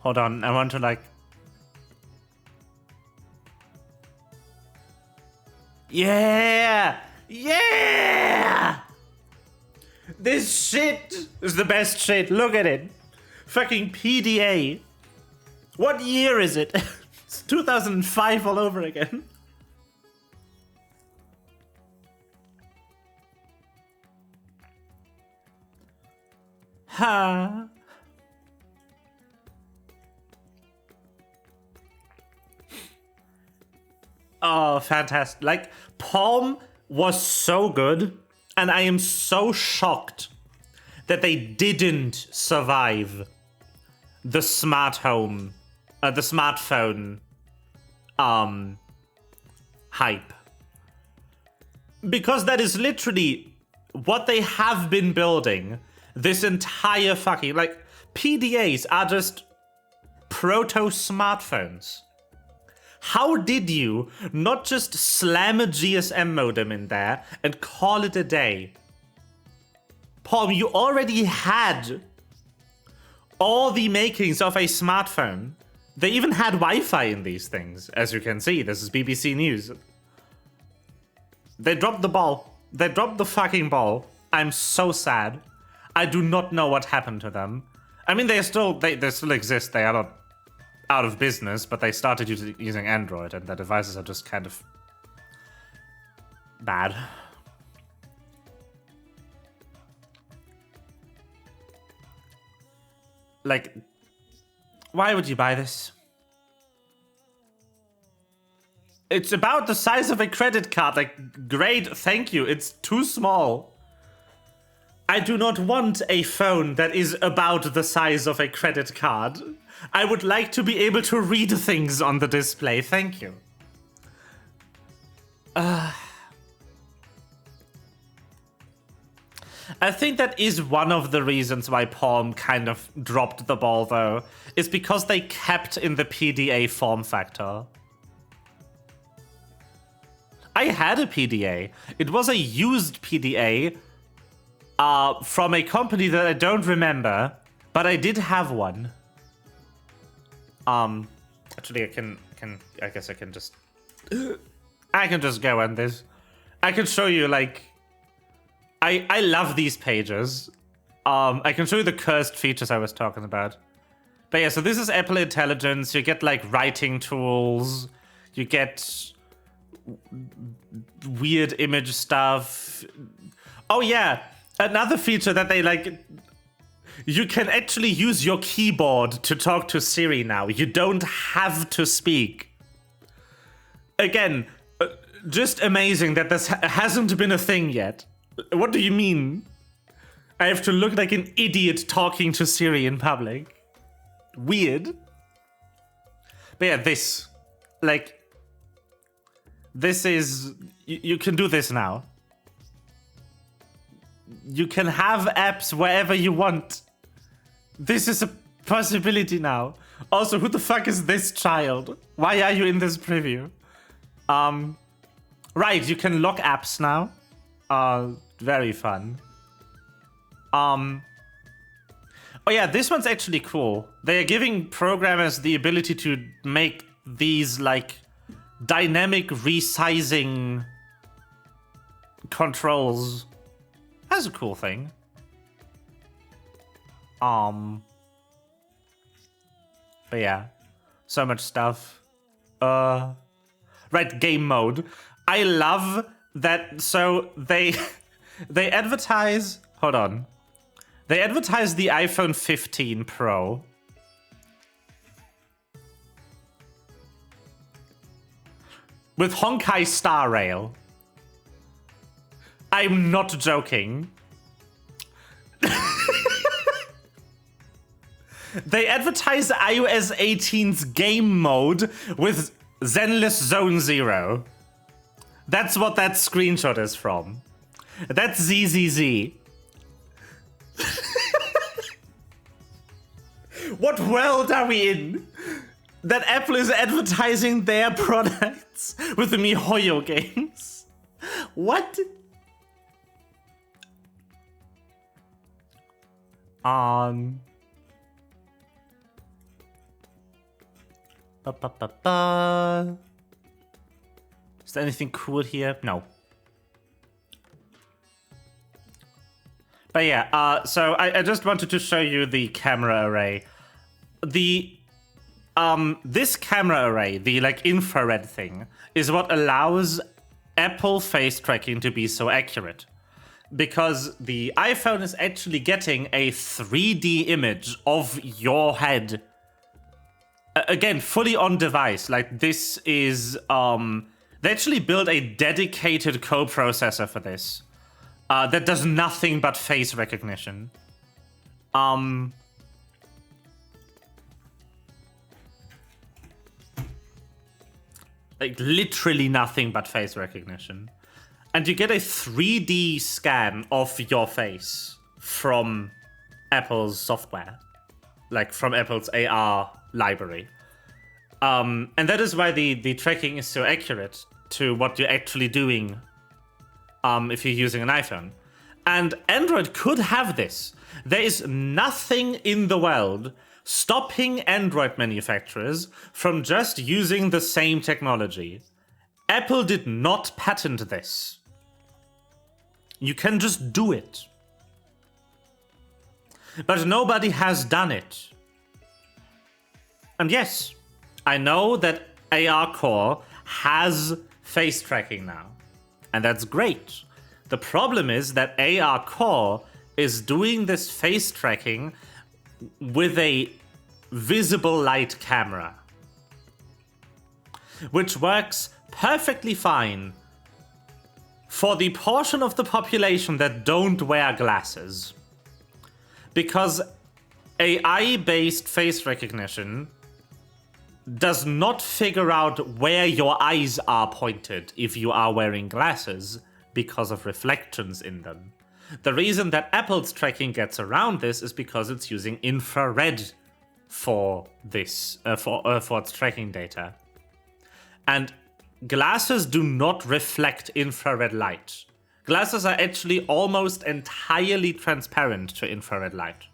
Hold on, I want to like... Yeah! Yeah! This shit is the best shit, look at it. Fucking PDA. What year is it? It's 2005 all over again. Ha. Oh, fantastic. Like, Palm was so good, and I am so shocked that they didn't survive the smart home, the smartphone, hype. Because that is literally what they have been building this entire fucking, like, PDAs are just proto-smartphones. How did you not just slam a GSM modem in there and call it a day? Palm, you already had all the makings of a smartphone. They even had Wi-Fi in these things, as you can see. This is BBC News. They dropped the ball. They dropped the fucking ball. I'm so sad. I do not know what happened to them. I mean, they still exist. They are not out of business, but they started using Android, and their devices are just kind of bad. Like, why would you buy this? It's about the size of a credit card. Like, great, thank you. It's too small. I do not want a phone that is about the size of a credit card. I would like to be able to read things on the display. Thank you. I think that is one of the reasons why Palm kind of dropped the ball, though, is because they kept in the PDA form factor. I had a PDA. It was a used PDA from a company that I don't remember, but I did have one. Actually, I guess I can just go on this. I can show you, like, I love these pages. I can show you the cursed features I was talking about. But yeah, so this is Apple Intelligence. You get, like, writing tools. You get weird image stuff. Oh yeah, another feature that they, like, you can actually use your keyboard to talk to Siri now. You don't have to speak. Again, just amazing that this hasn't been a thing yet. What do you mean? I have to look like an idiot talking to Siri in public. weird. But yeah, this. Like, this is... You can do this now. You can have apps wherever you want. This is a possibility now. Also, who the fuck is this child? Why are you in this preview? Right, you can lock apps now. Very fun. Oh yeah, this one's actually cool. They are giving programmers the ability to make these, like, dynamic resizing controls. That's a cool thing. But yeah, so much stuff. Right, game mode. I love that. So they they advertise. Hold on. They advertise the iPhone 15 Pro. With Honkai Star Rail. I'm not joking. They advertise iOS 18's game mode with Zenless Zone Zero. That's what that screenshot is from. That's ZZZ. What world are we in? That Apple is advertising their products with the MiHoYo games? What? Is there anything cool here? No. But yeah, so I just wanted to show you the camera array. This camera array, the like infrared thing, is what allows Apple face tracking to be so accurate. Because the iPhone is actually getting a 3D image of your head. Again, fully on device. Like, this is, they actually built a dedicated co-processor for this. That does nothing but face recognition. Like, literally nothing but face recognition. And you get a 3D scan of your face from Apple's software. Like, from Apple's AR library. And that is why the tracking is so accurate to what you're actually doing if you're using an iPhone. And Android could have this. There is nothing in the world stopping Android manufacturers from just using the same technology. Apple did not patent this. You can just do it. But nobody has done it. And yes, I know that AR Core has face tracking now. And that's great. The problem is that AR Core is doing this face tracking with a visible light camera, which works perfectly fine for the portion of the population that don't wear glasses. Because AI-based face recognition does not figure out where your eyes are pointed if you are wearing glasses because of reflections in them. The reason that Apple's tracking gets around this is because it's using infrared for this, for its tracking data. And glasses do not reflect infrared light. Glasses are actually almost entirely transparent to infrared light.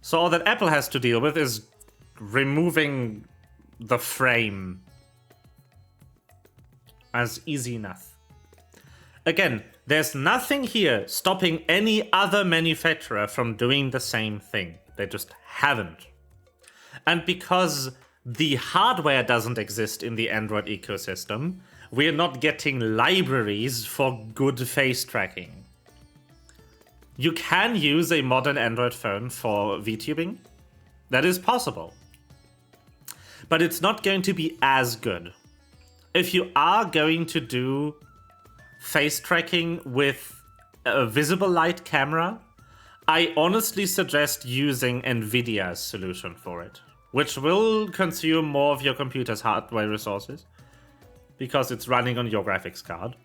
So all that Apple has to deal with is removing the frame as easy enough. Again, there's nothing here stopping any other manufacturer from doing the same thing. They just haven't. And because the hardware doesn't exist in the Android ecosystem, we're not getting libraries for good face tracking. You can use a modern Android phone for VTubing. That is possible. But it's not going to be as good. If you are going to do face tracking with a visible light camera, I honestly suggest using NVIDIA's solution for it, which will consume more of your computer's hardware resources because it's running on your graphics card.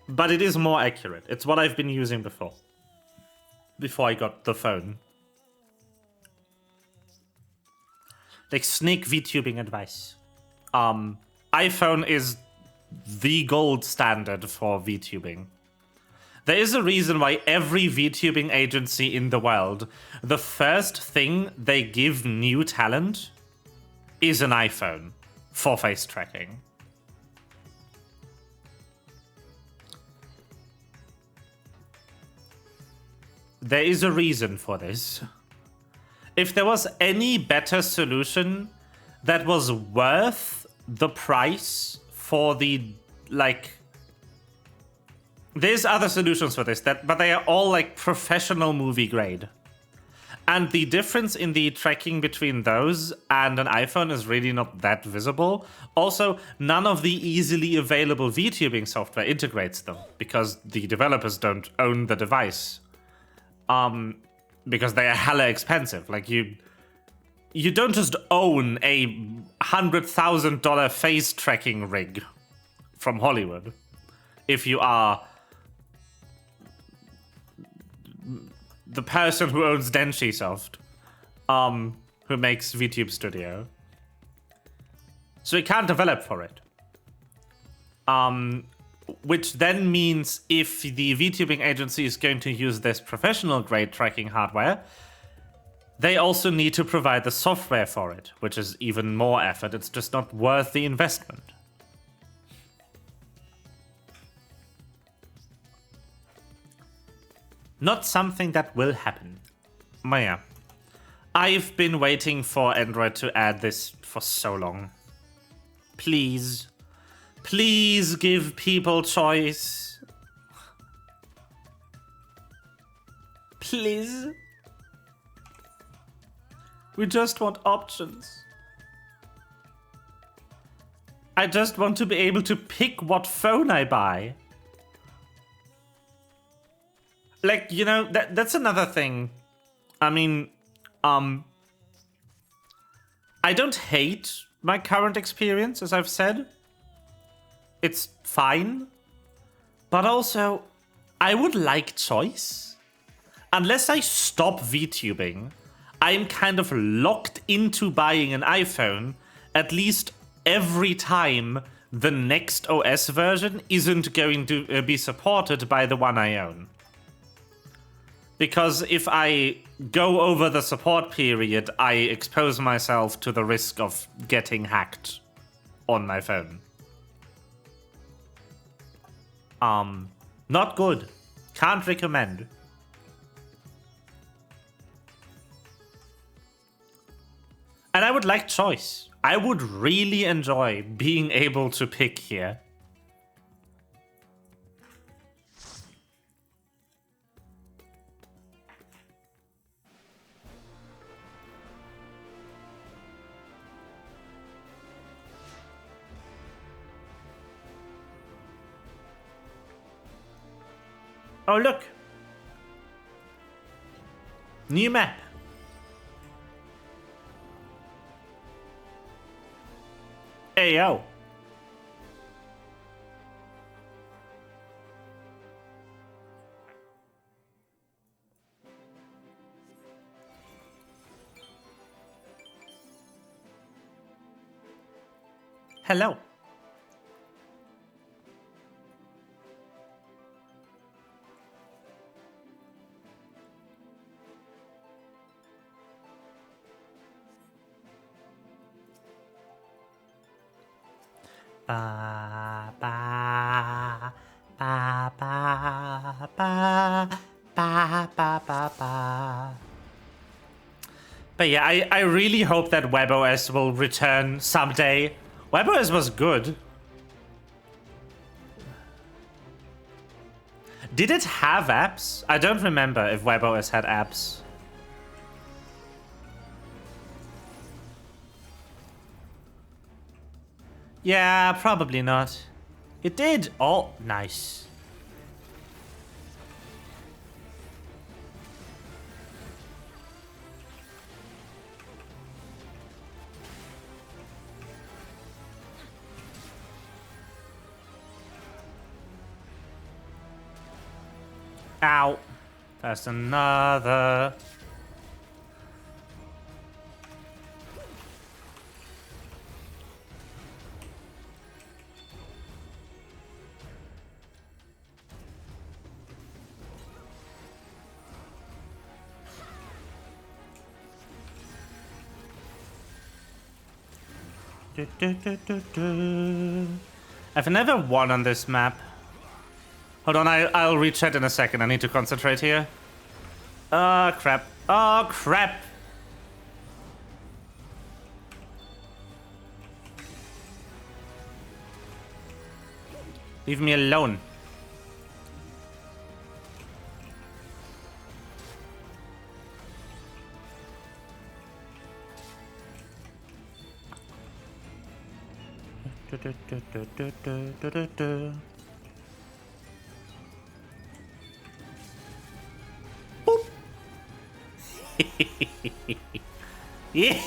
But it is more accurate. It's what I've been using before I got the phone. Like, sneak VTubing advice. iPhone is the gold standard for VTubing. There is a reason why every VTubing agency in the world, the first thing they give new talent is an iPhone for face tracking. There is a reason for this. If there was any better solution that was worth the price for the, like... There's other solutions for this, but they are all, like, professional movie grade. And the difference in the tracking between those and an iPhone is really not that visible. Also, none of the easily available VTubing software integrates them, because the developers don't own the device. Because they are hella expensive. Like, you don't just own a $100,000 face tracking rig from Hollywood if you are the person who owns Densisoft, who makes VTube Studio. So you can't develop for it. Which then means if the VTubing agency is going to use this professional grade tracking hardware, they also need to provide the software for it, which is even more effort. It's just not worth the investment. Not something that will happen. But yeah. I've been waiting for Android to add this for so long. Please. Please give people choice. Please. We just want options. I just want to be able to pick what phone I buy. Like, you know, that's another thing. I mean, I don't hate my current experience, as I've said. It's fine. But also, I would like choice. Unless I stop VTubing, I'm kind of locked into buying an iPhone at least every time the next OS version isn't going to be supported by the one I own. Because if I go over the support period, I expose myself to the risk of getting hacked on my phone. Not good. Can't recommend. And I would like choice. I would really enjoy being able to pick here. Oh, look. New map. Hey, yo. Hello. Ba ba ba ba ba ba ba ba ba. But yeah, I really hope that WebOS will return someday. WebOS was good. Did it have apps? I don't remember if WebOS had apps. Yeah, probably not. It did. Oh, nice. Ow. There's another. I've never won on this map. Hold on, I'll reach-chat in a second. I need to concentrate here. Oh, crap. Oh, crap. Leave me alone. Boop. Yeah.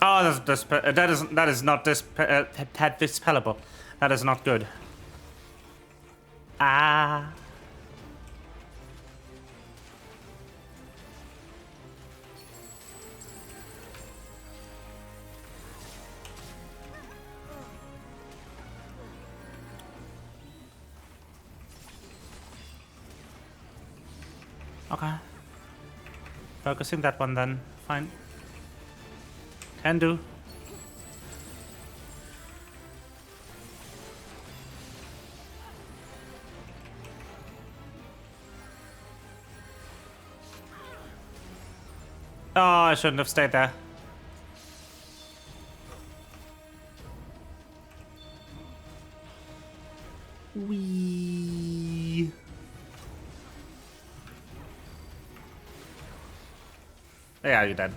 Oh, that is not dispellable. That is not good. Ah. Okay. Focusing that one then. Fine. Can do. Oh, I shouldn't have stayed there. Wee. Yeah, you're dead.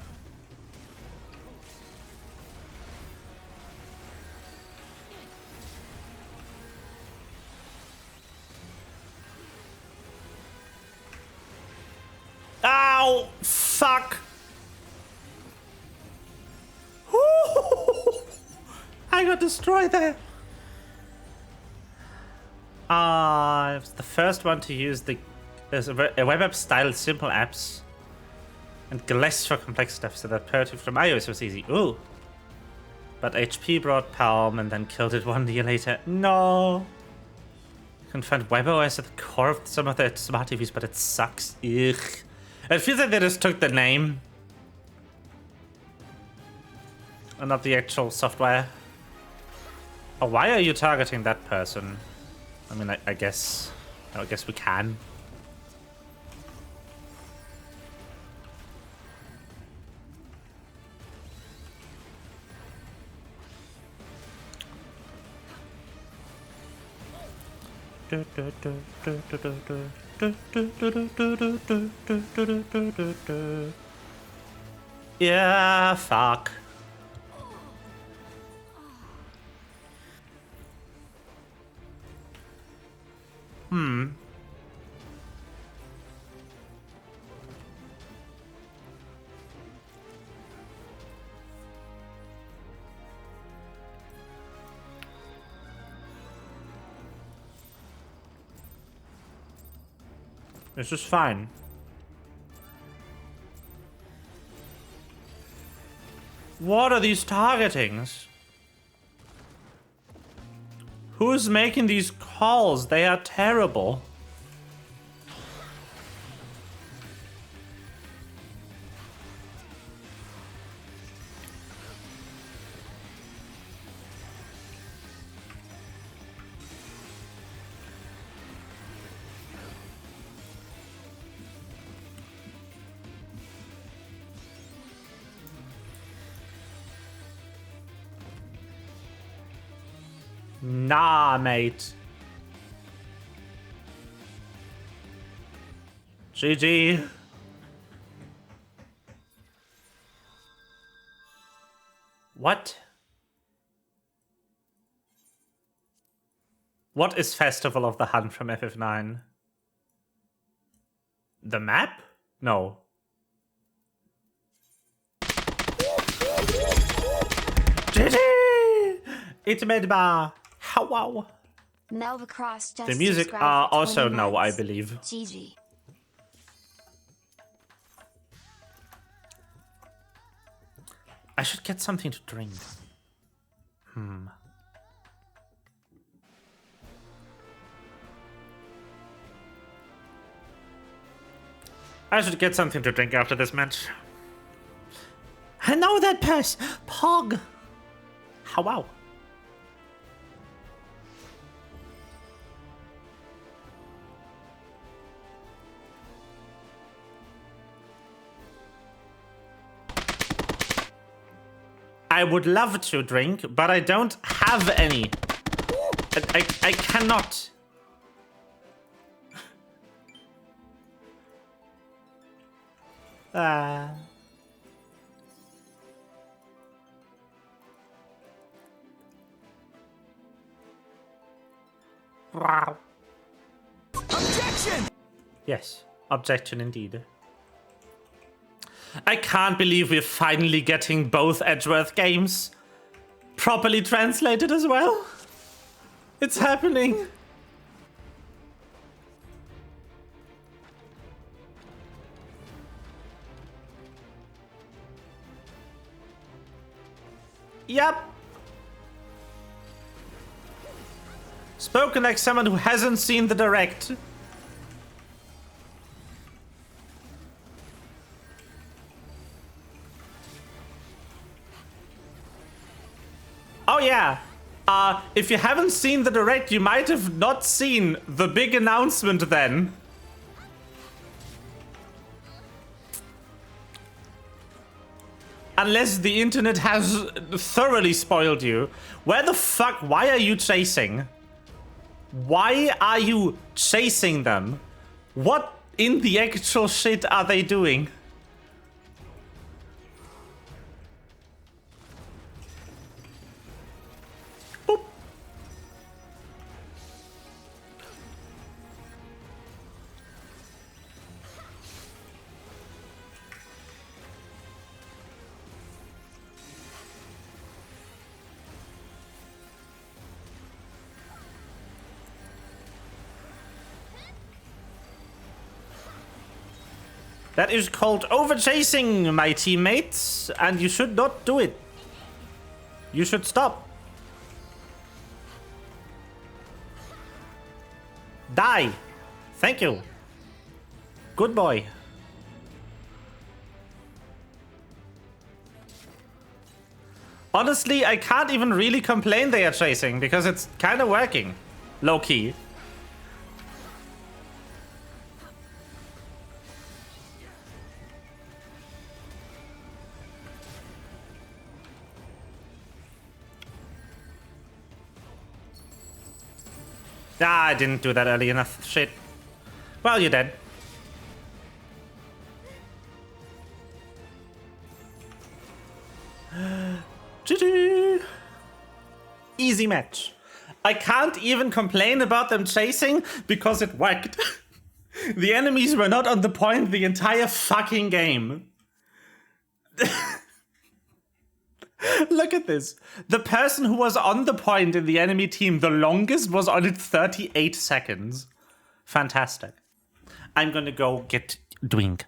Ow! Fuck! I got destroyed there. I was the first one to use the a web app style simple apps and less for complex stuff, so that purity from iOS was easy. Ooh. But HP brought Palm and then killed it 1 year later. No. You can find WebOS at the core of some of the smart TVs, but it sucks. Ugh. It feels like they just took the name and not the actual software. Oh, why are you targeting that person? I mean, I guess we can. Yeah, fuck. This is fine. What are these targetings? Who's making these calls? They are terrible. Nah, mate. GG. What? What is Festival of the Hunt from FF9? The map? No. GG! It made bar. How wow. Melva Cross just The music subscribed are for also 20 no, I months. believe. GG. I should get something to drink. I should get something to drink after this match. I know that purse! Pog! How wow. I would love to drink, but I don't have any. I cannot. Wow. Objection! Yes, objection indeed. I can't believe we're finally getting both Edgeworth games properly translated as well. It's happening. Yep. Spoken like someone who hasn't seen the direct. Oh yeah. If you haven't seen the direct, you might have not seen the big announcement then. Unless the internet has thoroughly spoiled you. Where the fuck? Why are you chasing? Why are you chasing them? What in the actual shit are they doing? Boop. That is called overchasing, my teammates, and you should not do it. You should stop. Die. Thank you. Good boy. Honestly, I can't even really complain they are chasing because it's kind of working. Low key. Ah, I didn't do that early enough. Shit. Well, you're dead. GG. Easy match. I can't even complain about them chasing because it worked. The enemies were not on the point the entire fucking game. Look at this. The person who was on the point in the enemy team the longest was on it 38 seconds. Fantastic. I'm gonna go get drink.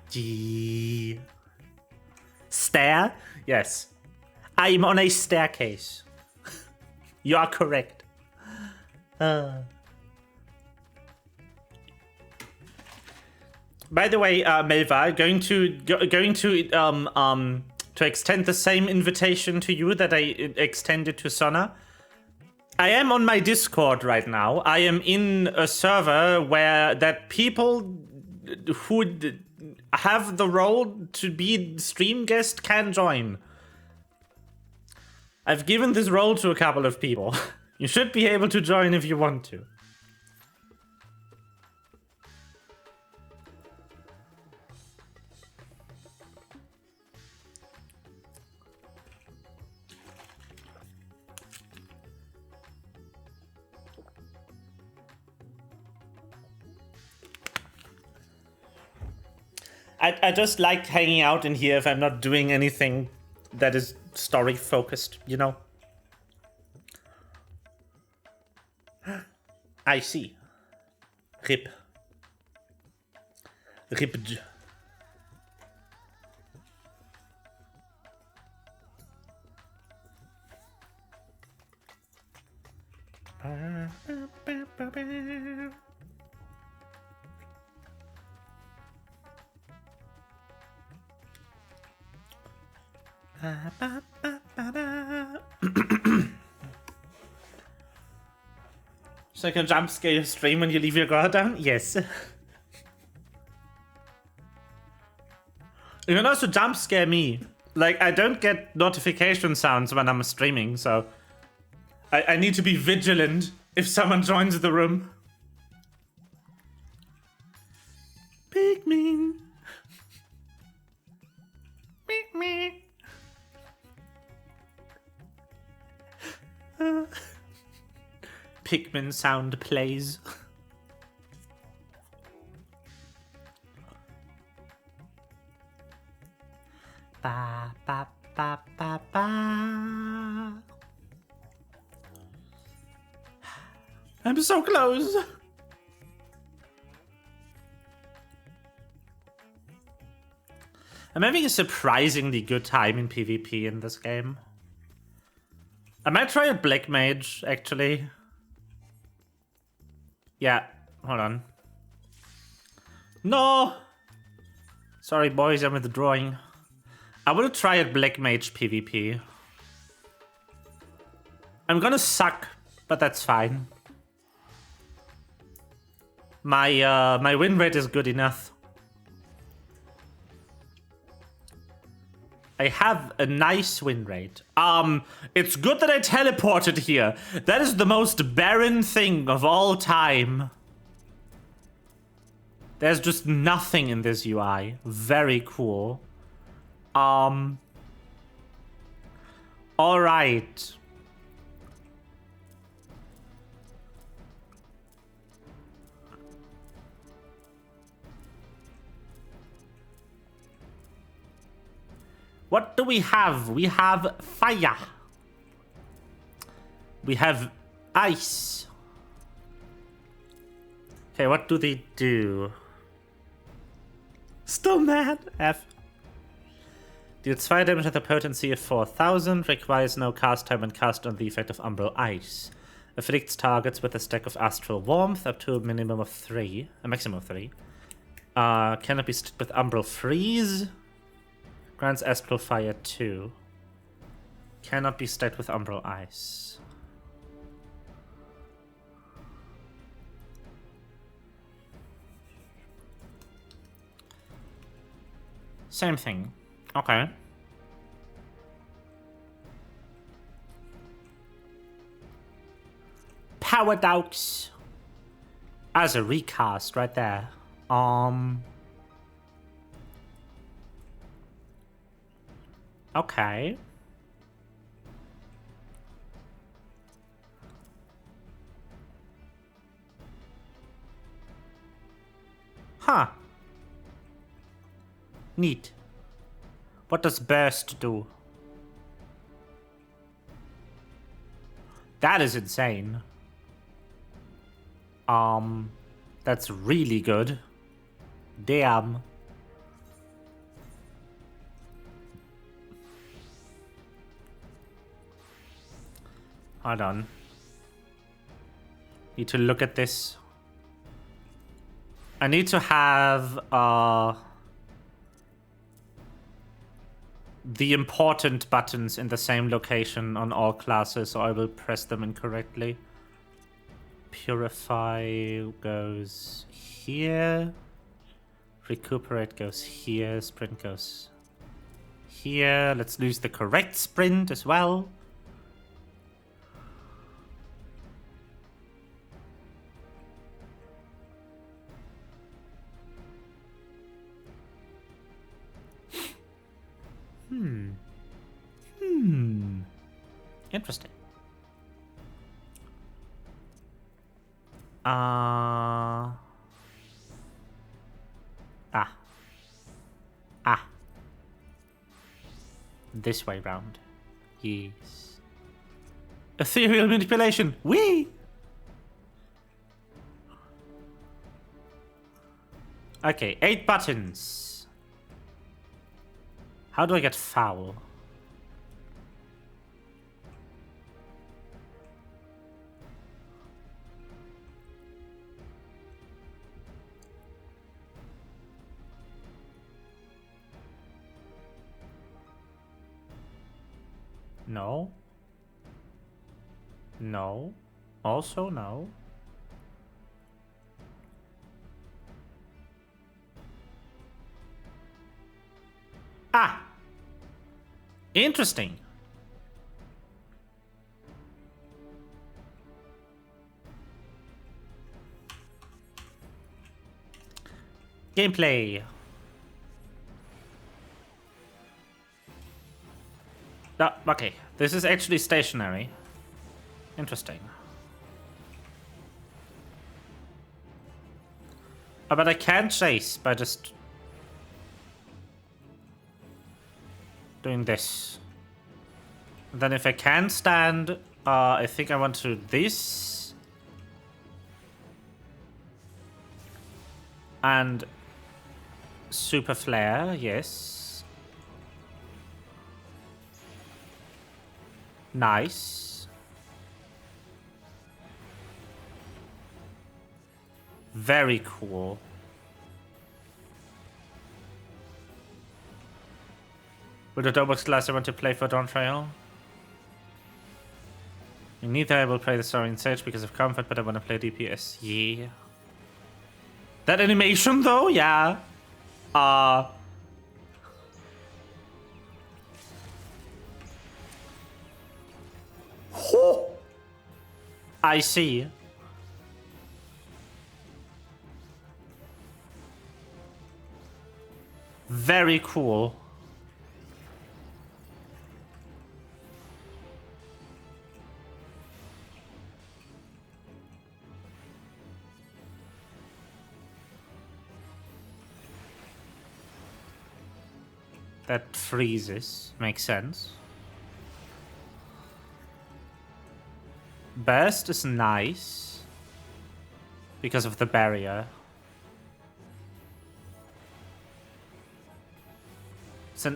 G. Stair? Yes. I'm on a staircase. You are correct. By the way, Melva, going to extend the same invitation to you that I extended to Sona. I am on my Discord right now. I am in a server where that people who have the role to be stream guest can join. I've given this role to a couple of people. You should be able to join if you want to. I just like hanging out in here if I'm not doing anything that is story focused, you know? I see. Rip. Ripped. So I can jump scare your stream when you leave your guard down? Yes. You can also jump scare me. Like, I don't get notification sounds when I'm streaming, so I need to be vigilant if someone joins the room. Pikmin. Pikmin. Pikmin sound plays. Ba ba ba ba ba. I'm so close. I'm having a surprisingly good time in PvP in this game. I might try a Black Mage, actually. Yeah, hold on. No! Sorry, boys, I'm withdrawing. I want to try a Black Mage PvP. I'm gonna suck, but that's fine. My win rate is good enough. I have a nice win rate. It's good that I teleported here. That is the most barren thing of all time. There's just nothing in this UI. Very cool. All right. What do we have? We have fire. We have ice. Okay, what do they do? Still mad. F. Deals fire damage with a potency of 4000. Requires no cast time and cast on the effect of Umbral Ice. Afflicts targets with a stack of Astral Warmth up to a minimum of 3. A maximum of 3. Cannot be stuck with Umbral Freeze. Grants Astral Fire 2. Cannot be stacked with Umbral Ice. Same thing. Okay. Power Daux. As a recast right there. Okay. Huh. Neat. What does burst do? That is insane. That's really good. Damn. Hold on. Need to look at this. I need to have the important buttons in the same location on all classes, or I will press them incorrectly. Purify goes here. Recuperate goes here. Sprint goes here. Let's lose the correct sprint as well. Interesting. This way round. Yes. Ethereal manipulation. Whee! Okay, 8 buttons. How do I get foul? No. No. Also no. Ah! Interesting. Gameplay. Okay, this is actually stationary. Interesting. Oh, but I can chase by just doing this. And then if I can stand, I think I want to this. And super flare, yes. Nice. Very cool. With the Dobux class I want to play for Dawn Trail. Neither I will play the Saurian Sage because of comfort, but I want to play DPS. Yeah. That animation though? Yeah. I see. Very cool. That freezes. Makes sense. Burst is nice because of the barrier.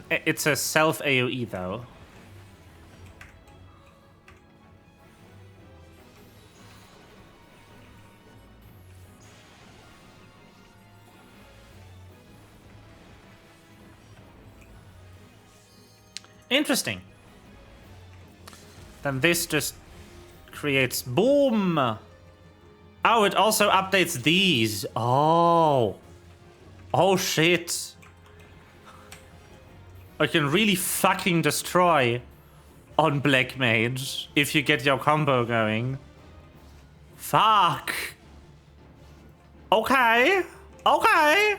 It's a self AoE though. Interesting. Then this just creates boom. Oh, it also updates these. Oh. Oh shit. I can really fucking destroy on Black Mage if you get your combo going. Fuck. Okay. Okay.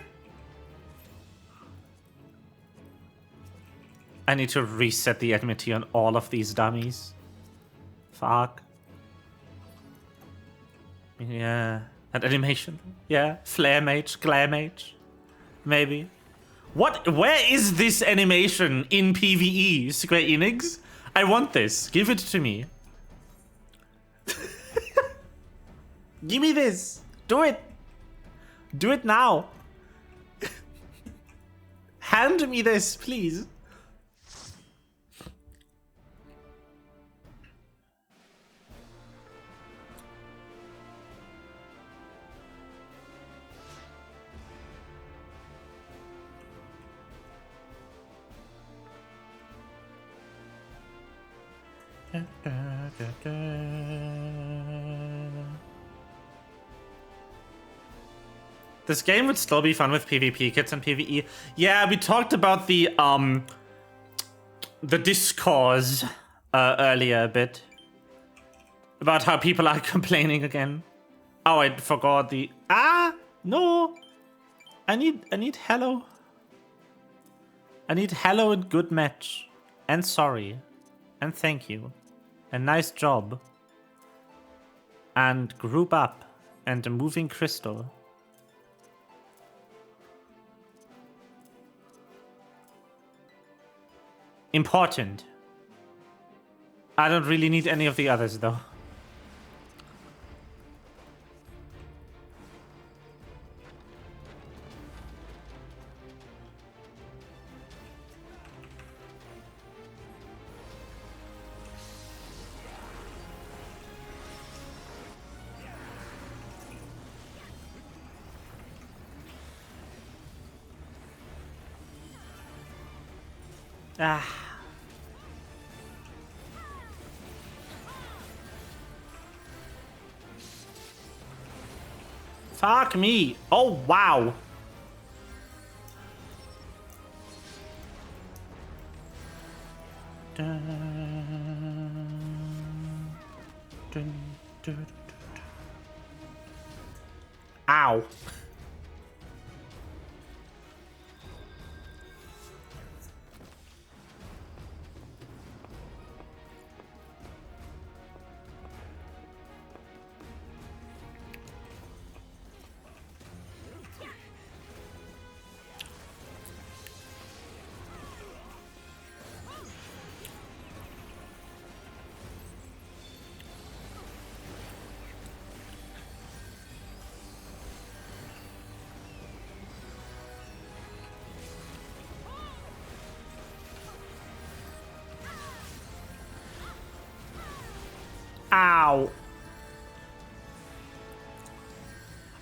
I need to reset the enmity on all of these dummies. Fuck. Yeah. That animation. Yeah. Flare Mage. Glare Mage. Maybe. What? Where is this animation in PvE, Square Enix? I want this. Give it to me. Give me this. Do it. Do it now. Hand me this, please. This game would still be fun with PvP kits and PvE. Yeah, we talked about the discourse earlier a bit. About how people are complaining again. Oh, I forgot the... No! I need hello. I need hello and good match. And sorry. And thank you. And nice job. And group up. And a moving crystal. Important. I don't really need any of the others though. Fuck me. Oh, wow. Ow. Ow.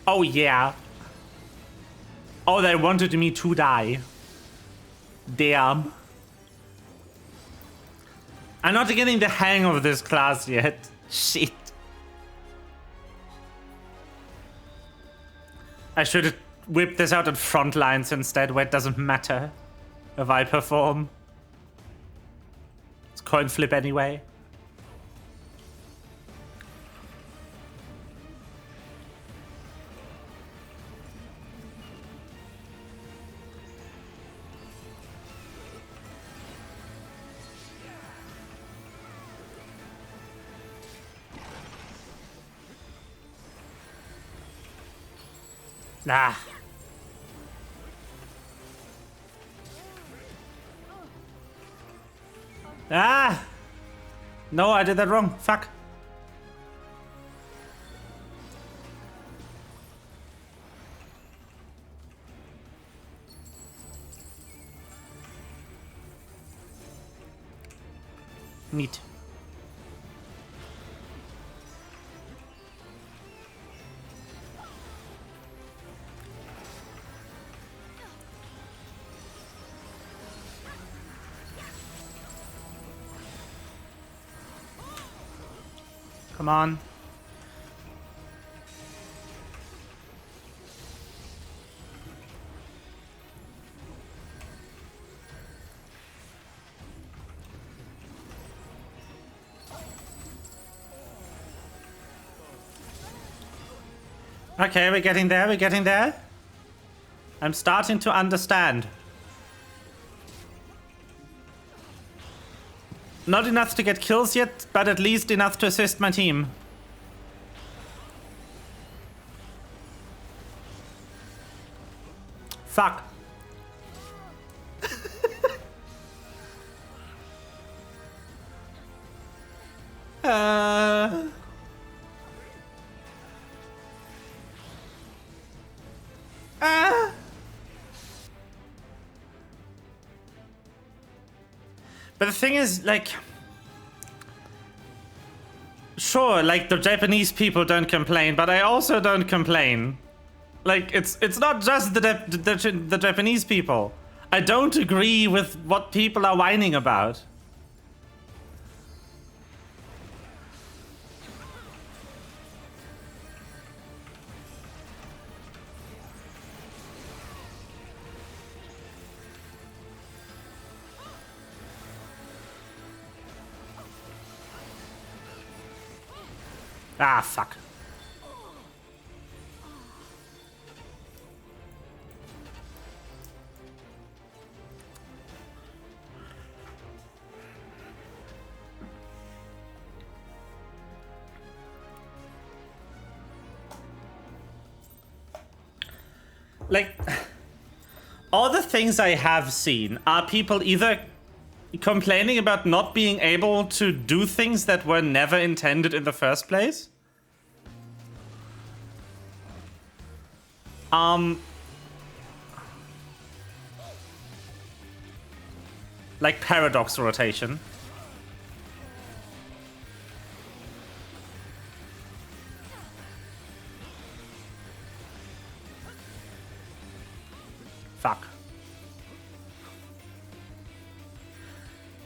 Oh, yeah. Oh, they wanted me to die. Damn. I'm not getting the hang of this class yet. Shit. I should have whipped this out at front lines instead, where it doesn't matter if I perform. It's coin flip anyway. Ah. Ah! No, I did that wrong. Fuck. Neat. Come on. Okay, we're getting there, we're getting there. I'm starting to understand. Not enough to get kills yet, but at least enough to assist my team. Fuck. But the thing is, like, sure, like the Japanese people don't complain, but I also don't complain. Like, it's not just the Japanese people. I don't agree with what people are whining about. Ah, fuck. Like, all the things I have seen are people either complaining about not being able to do things that were never intended in the first place. Like paradox rotation. Fuck.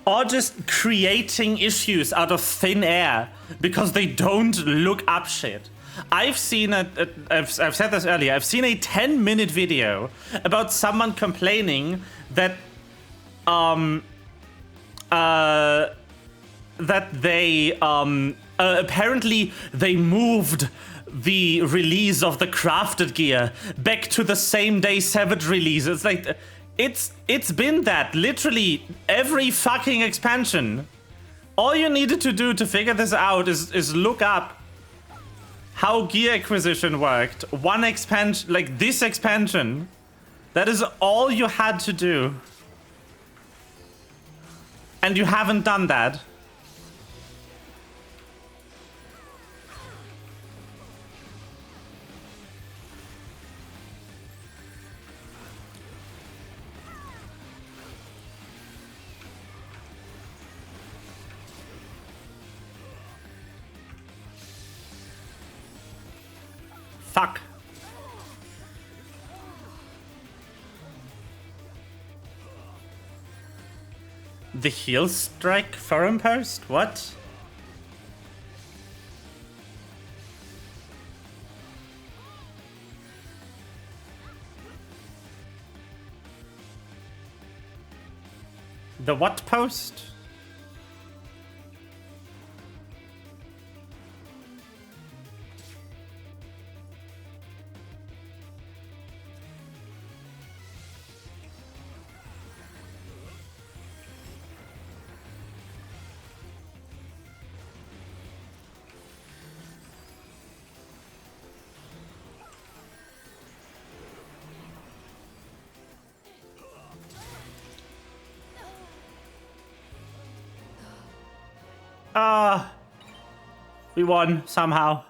Or just creating issues out of thin air because they don't look up shit. I've seen I've said this earlier, I've seen a 10-minute video about someone complaining that that they apparently they moved the release of the crafted gear back to the same day Savage release. It's like it's been that literally every fucking expansion. All you needed to do to figure this out is look up how gear acquisition worked. One expansion, like this expansion. That is all you had to do. And you haven't done that. Fuck. The heel strike forum post? What? The what post? We won somehow.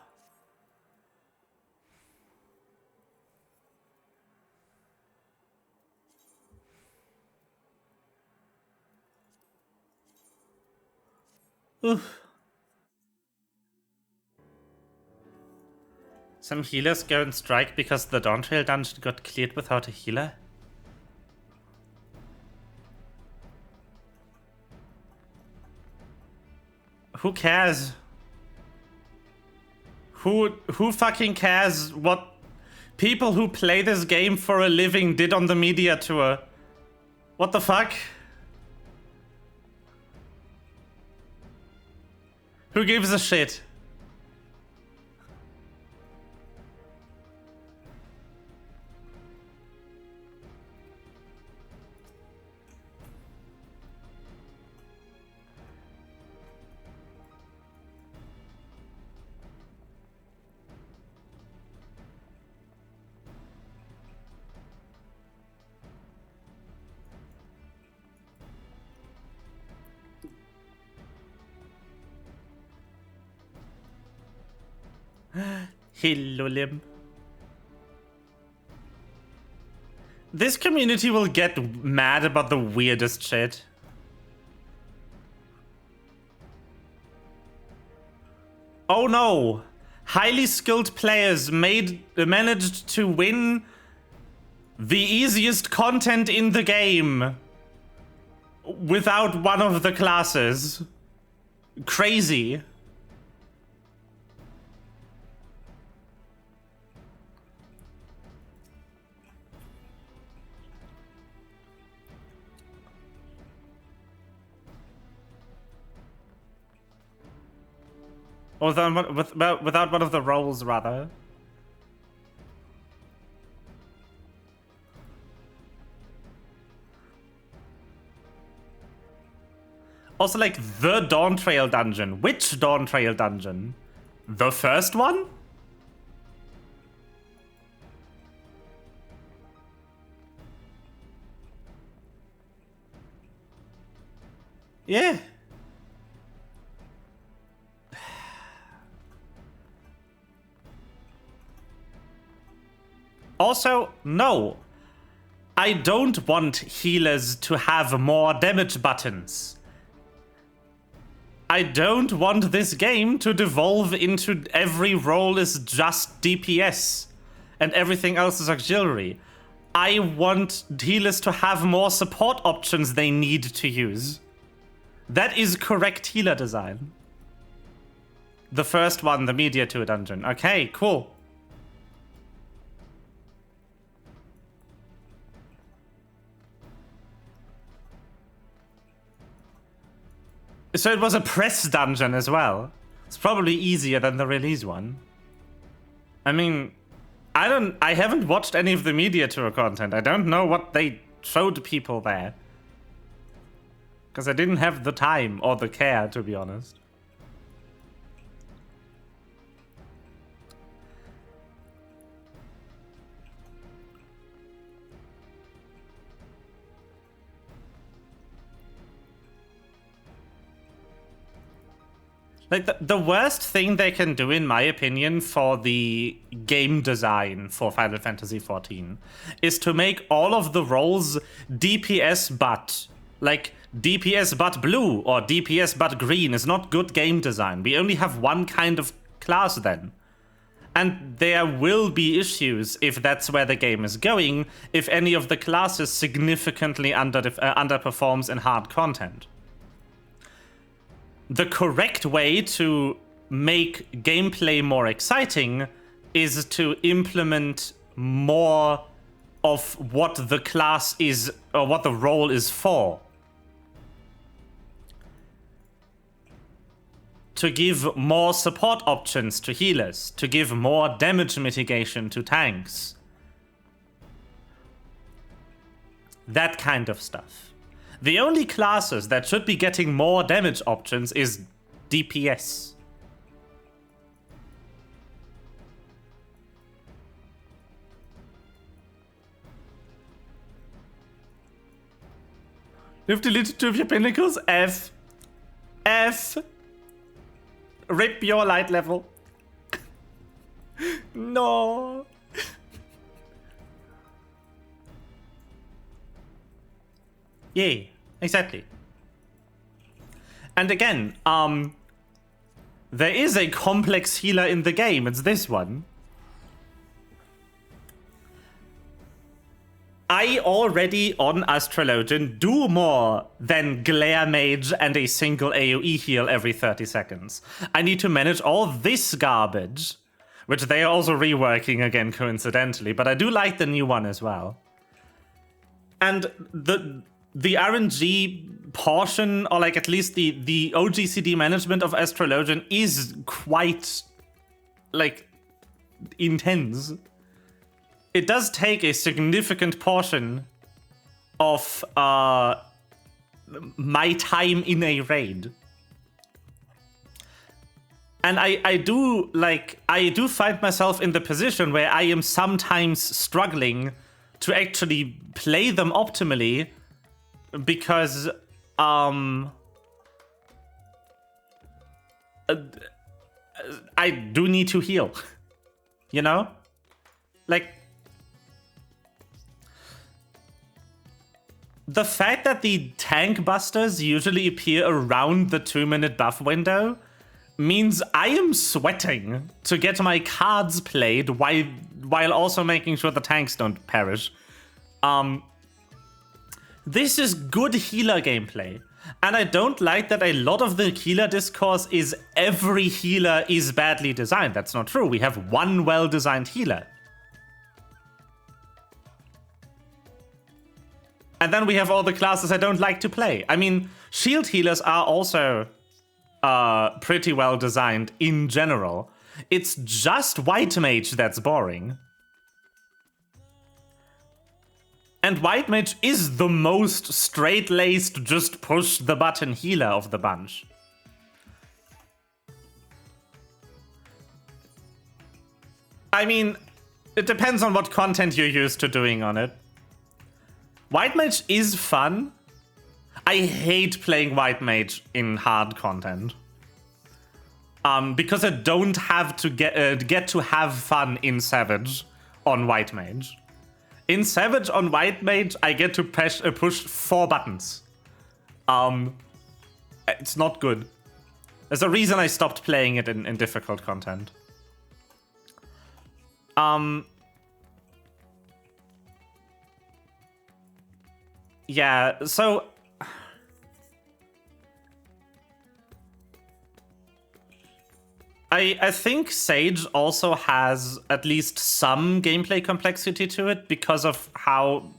Oof. Some healers go and strike because the Dawntrail dungeon got cleared without a healer. Who cares? Who fucking cares what people who play this game for a living did on the media tour? What the fuck? Who gives a shit? Hello, Lim. This community will get mad about the weirdest shit. Oh no! Highly skilled players managed to win the easiest content in the game without one of the classes. Crazy. Or without one of the roles, rather. Also, like, the Dawn Trail dungeon. Which Dawn Trail dungeon? The first one? Yeah. Also, no. I don't want healers to have more damage buttons. I don't want this game to devolve into every role is just DPS and everything else is auxiliary. I want healers to have more support options they need to use. That is correct healer design. The first one, the Media 2 dungeon. Okay, cool. So it was a press dungeon as well. It's probably easier than the release one. I mean, I haven't watched any of the Media Tour content. I don't know what they showed people there. Because I didn't have the time or the care, to be honest. Like, the worst thing they can do, in my opinion, for the game design for Final Fantasy XIV is to make all of the roles DPS but. Like, DPS but blue or DPS but green is not good game design. We only have one kind of class then. And there will be issues if that's where the game is going, if any of the classes significantly underperforms in hard content. The correct way to make gameplay more exciting is to implement more of what the class is or what the role is for. To give more support options to healers, to give more damage mitigation to tanks. That kind of stuff. The only classes that should be getting more damage options is DPS. You've deleted 2 of your pinnacles? F. F. Rip your light level. No. Yeah, exactly. And again, there is a complex healer in the game. It's this one. I already, on Astrologian, do more than Glare Mage and a single AoE heal every 30 seconds. I need to manage all this garbage, which they are also reworking again, coincidentally, but I do like the new one as well. And the RNG portion, or like at least the OGCD management of Astrologian is quite, like, intense. It does take a significant portion of my time in a raid. And I do find myself in the position where I am sometimes struggling to actually play them optimally because I do need to heal. You know? Like, the fact that the tank busters usually appear around the 2-minute buff window means I am sweating to get my cards played while also making sure the tanks don't perish. This is good healer gameplay. And I don't like that a lot of the healer discourse is every healer is badly designed. That's not true. We have one well-designed healer. And then we have all the classes I don't like to play. I mean, shield healers are also pretty well designed in general. It's just White Mage that's boring. And White Mage is the most straight-laced, just push the button healer of the bunch. I mean, it depends on what content you're used to doing on it. White Mage is fun. I hate playing White Mage in hard content. Because I don't have to get to have fun in Savage on White Mage. In Savage on White Mage, I get to push 4 buttons. It's not good. There's a reason I stopped playing it in difficult content. Yeah, so I think Sage also has at least some gameplay complexity to it because of how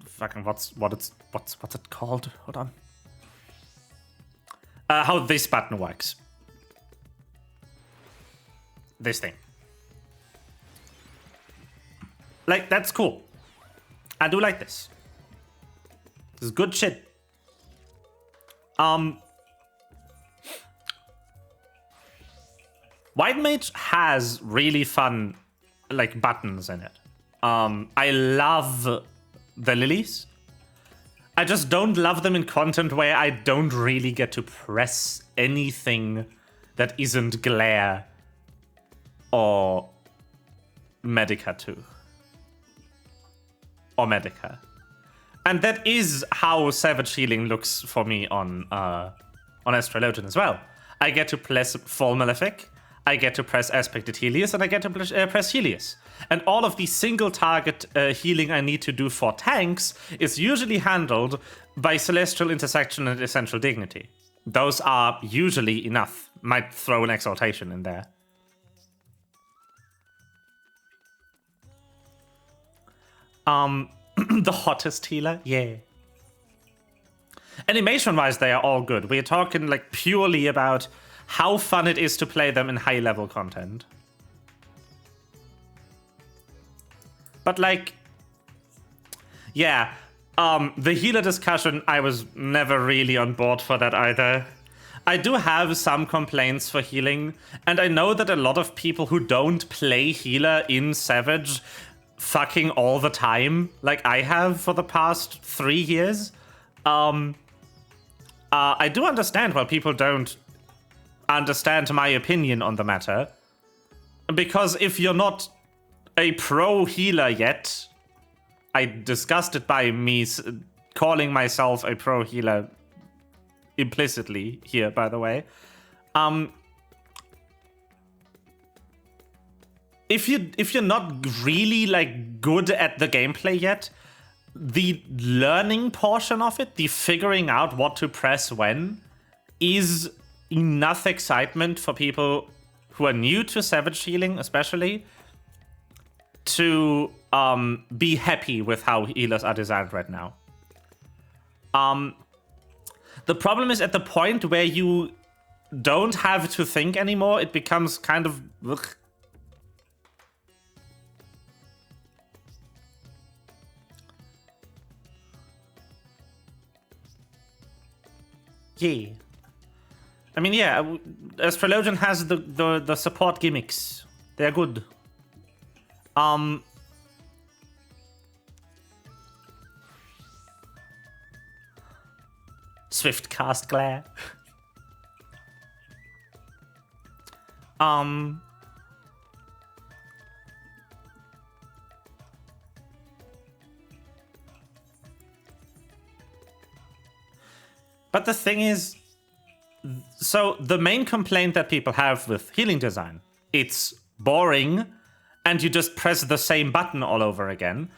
fucking what's it called? Hold on. How this button works. This thing. Like, that's cool. I do like this. This is good shit. White Mage has really fun, like, buttons in it. I love the lilies. I just don't love them in content where I don't really get to press anything that isn't Glare or Medica 2. Or Medica. And that is how Savage Healing looks for me on Astrologian as well. I get to press Full Malefic, I get to press Aspected Helios, and I get to press Helios. And all of the single target healing I need to do for tanks is usually handled by Celestial Intersection and Essential Dignity. Those are usually enough. Might throw an Exaltation in there. The hottest healer? Yeah. Animation-wise, they are all good. We're talking, like, purely about how fun it is to play them in high-level content. But, like, yeah, the healer discussion, I was never really on board for that either. I do have some complaints for healing, and I know that a lot of people who don't play healer in Savage fucking all the time, like I have for the past 3 years. I do understand why people don't understand my opinion on the matter. Because if you're not a pro healer yet, I discussed it by me calling myself a pro healer implicitly here, by the way. If you're not really, like, good at the gameplay yet, the learning portion of it, the figuring out what to press when, is enough excitement for people who are new to Savage Healing, especially, to be happy with how healers are designed right now. The problem is at the point where you don't have to think anymore, it becomes kind of... Ugh. Yeah. I mean, yeah, Astrologian has the support gimmicks. They're good. Swift cast glare. But the thing is, so the main complaint that people have with healing design, it's boring and you just press the same button all over again.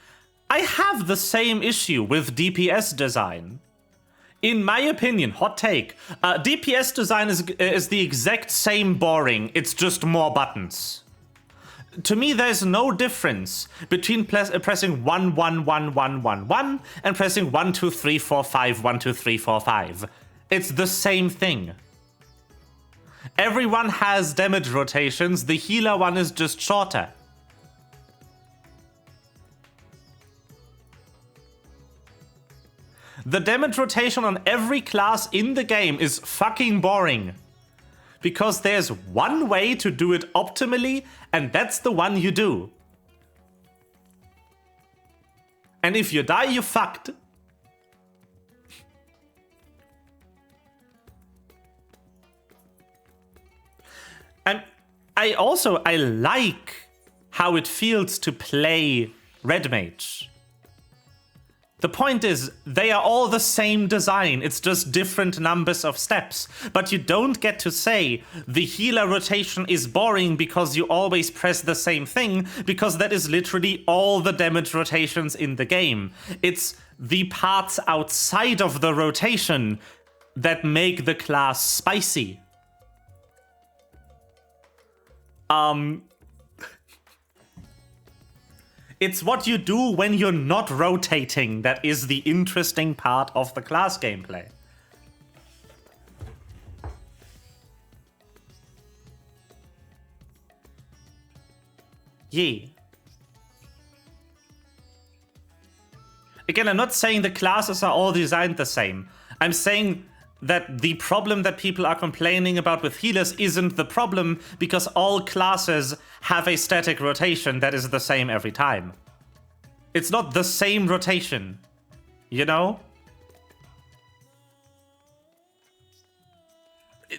I have the same issue with DPS design. In my opinion, hot take, DPS design is the exact same boring, it's just more buttons. To me, there's no difference between pressing 1, 1, 1, 1, 1, 1 and pressing 1, 2, 3, 4, 5, 1, 2, 3, 4, 5. It's the same thing. Everyone has damage rotations, the healer one is just shorter. The damage rotation on every class in the game is fucking boring. Because there's one way to do it optimally, and that's the one you do. And if you die, you fucked. And I like how it feels to play Red Mage. The point is, they are all the same design, it's just different numbers of steps. But you don't get to say, the healer rotation is boring because you always press the same thing, because that is literally all the damage rotations in the game. It's the parts outside of the rotation that make the class spicy. It's what you do when you're not rotating that is the interesting part of the class gameplay. Yeah. Again, I'm not saying the classes are all designed the same. I'm saying that the problem that people are complaining about with healers isn't the problem because all classes have a static rotation that is the same every time. It's not the same rotation, you know?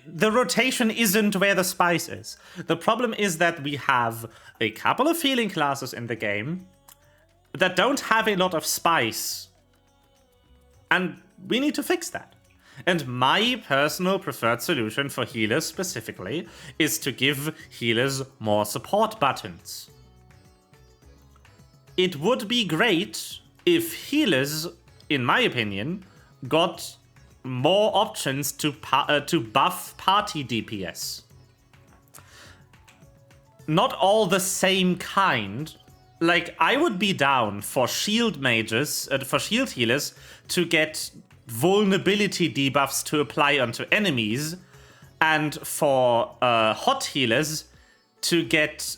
The rotation isn't where the spice is. The problem is that we have a couple of healing classes in the game that don't have a lot of spice. And we need to fix that. And my personal preferred solution for healers specifically is to give healers more support buttons. It would be great if healers, in my opinion, got more options to buff party DPS. Not all the same kind. Like, I would be down for shield mages, for shield healers, to get vulnerability debuffs to apply onto enemies, and for hot healers to get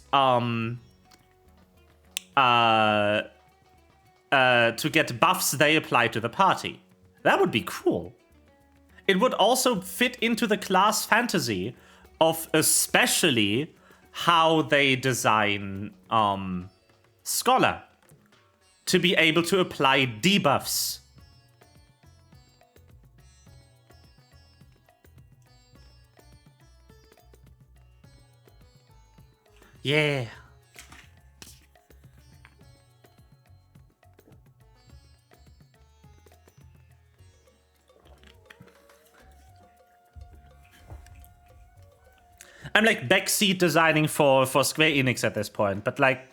buffs they apply to the party. That would be cool. It would also fit into the class fantasy of especially how they design Scholar to be able to apply debuffs. Yeah. I'm like backseat designing for Square Enix at this point, but like,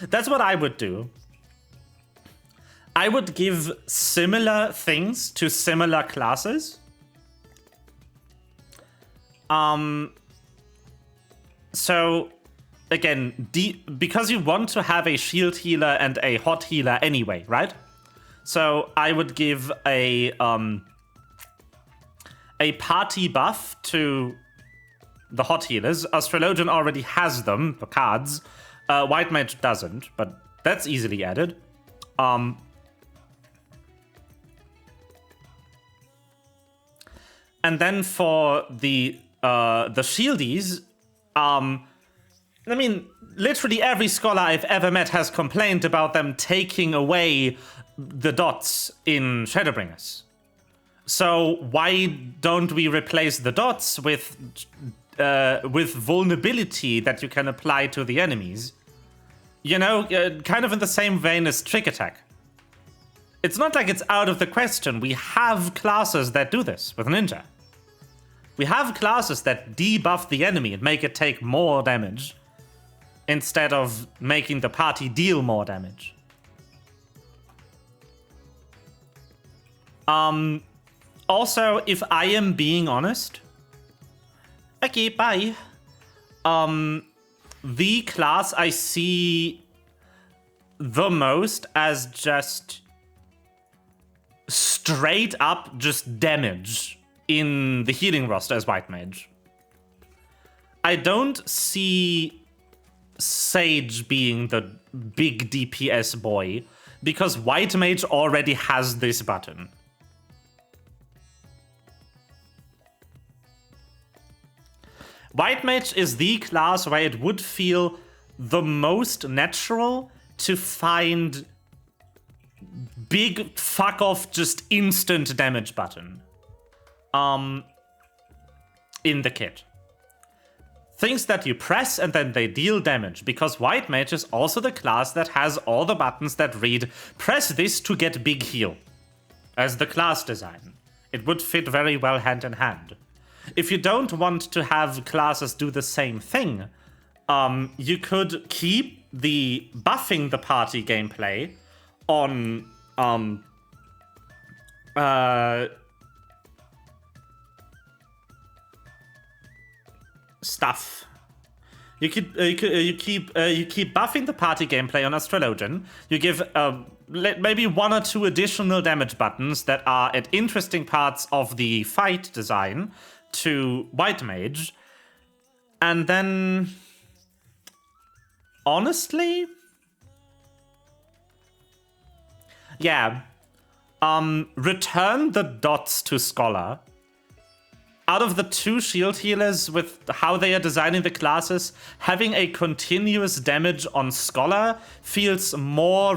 that's what I would do. I would give similar things to similar classes. So, again, because you want to have a shield healer and a hot healer anyway, right? So I would give a party buff to the hot healers. Astrologian already has them, the cards. White Mage doesn't, but that's easily added. And then for the shieldies, I mean, literally every scholar I've ever met has complained about them taking away the dots in Shadowbringers. So why don't we replace the dots with vulnerability that you can apply to the enemies? You know, kind of in the same vein as Trick Attack. It's not like it's out of the question. We have classes that do this with Ninja. We have classes that debuff the enemy and make it take more damage instead of making the party deal more damage. Also, if I am being honest, okay, bye. The class I see the most as just straight up just damage in the healing roster as White Mage. I don't see Sage being the big DPS boy, because White Mage already has this button. White Mage is the class where it would feel the most natural to find big fuck off just instant damage button in the kit. Things that you press and then they deal damage, because White Mage is also the class that has all the buttons that read press this to get big heal as the class design. It would fit very well hand in hand. If you don't want to have classes do the same thing, you could keep the buffing the party gameplay on stuff. You keep buffing the party gameplay on Astrologian. You give maybe 1 or 2 additional damage buttons that are at interesting parts of the fight design to White Mage, and then honestly, yeah, return the dots to Scholar. Out of the 2 shield healers with how they are designing the classes, having a continuous damage on Scholar feels more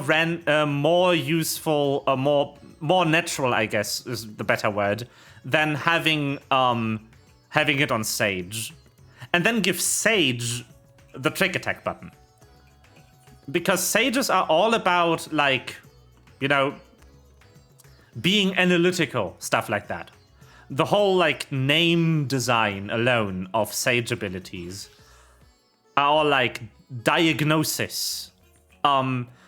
useful, more natural, I guess is the better word, than having it on Sage. And then give Sage the trick attack button. Because Sages are all about, like, you know, being analytical, stuff like that. The whole, like, name design alone of Sage abilities are all, like, diagnosis.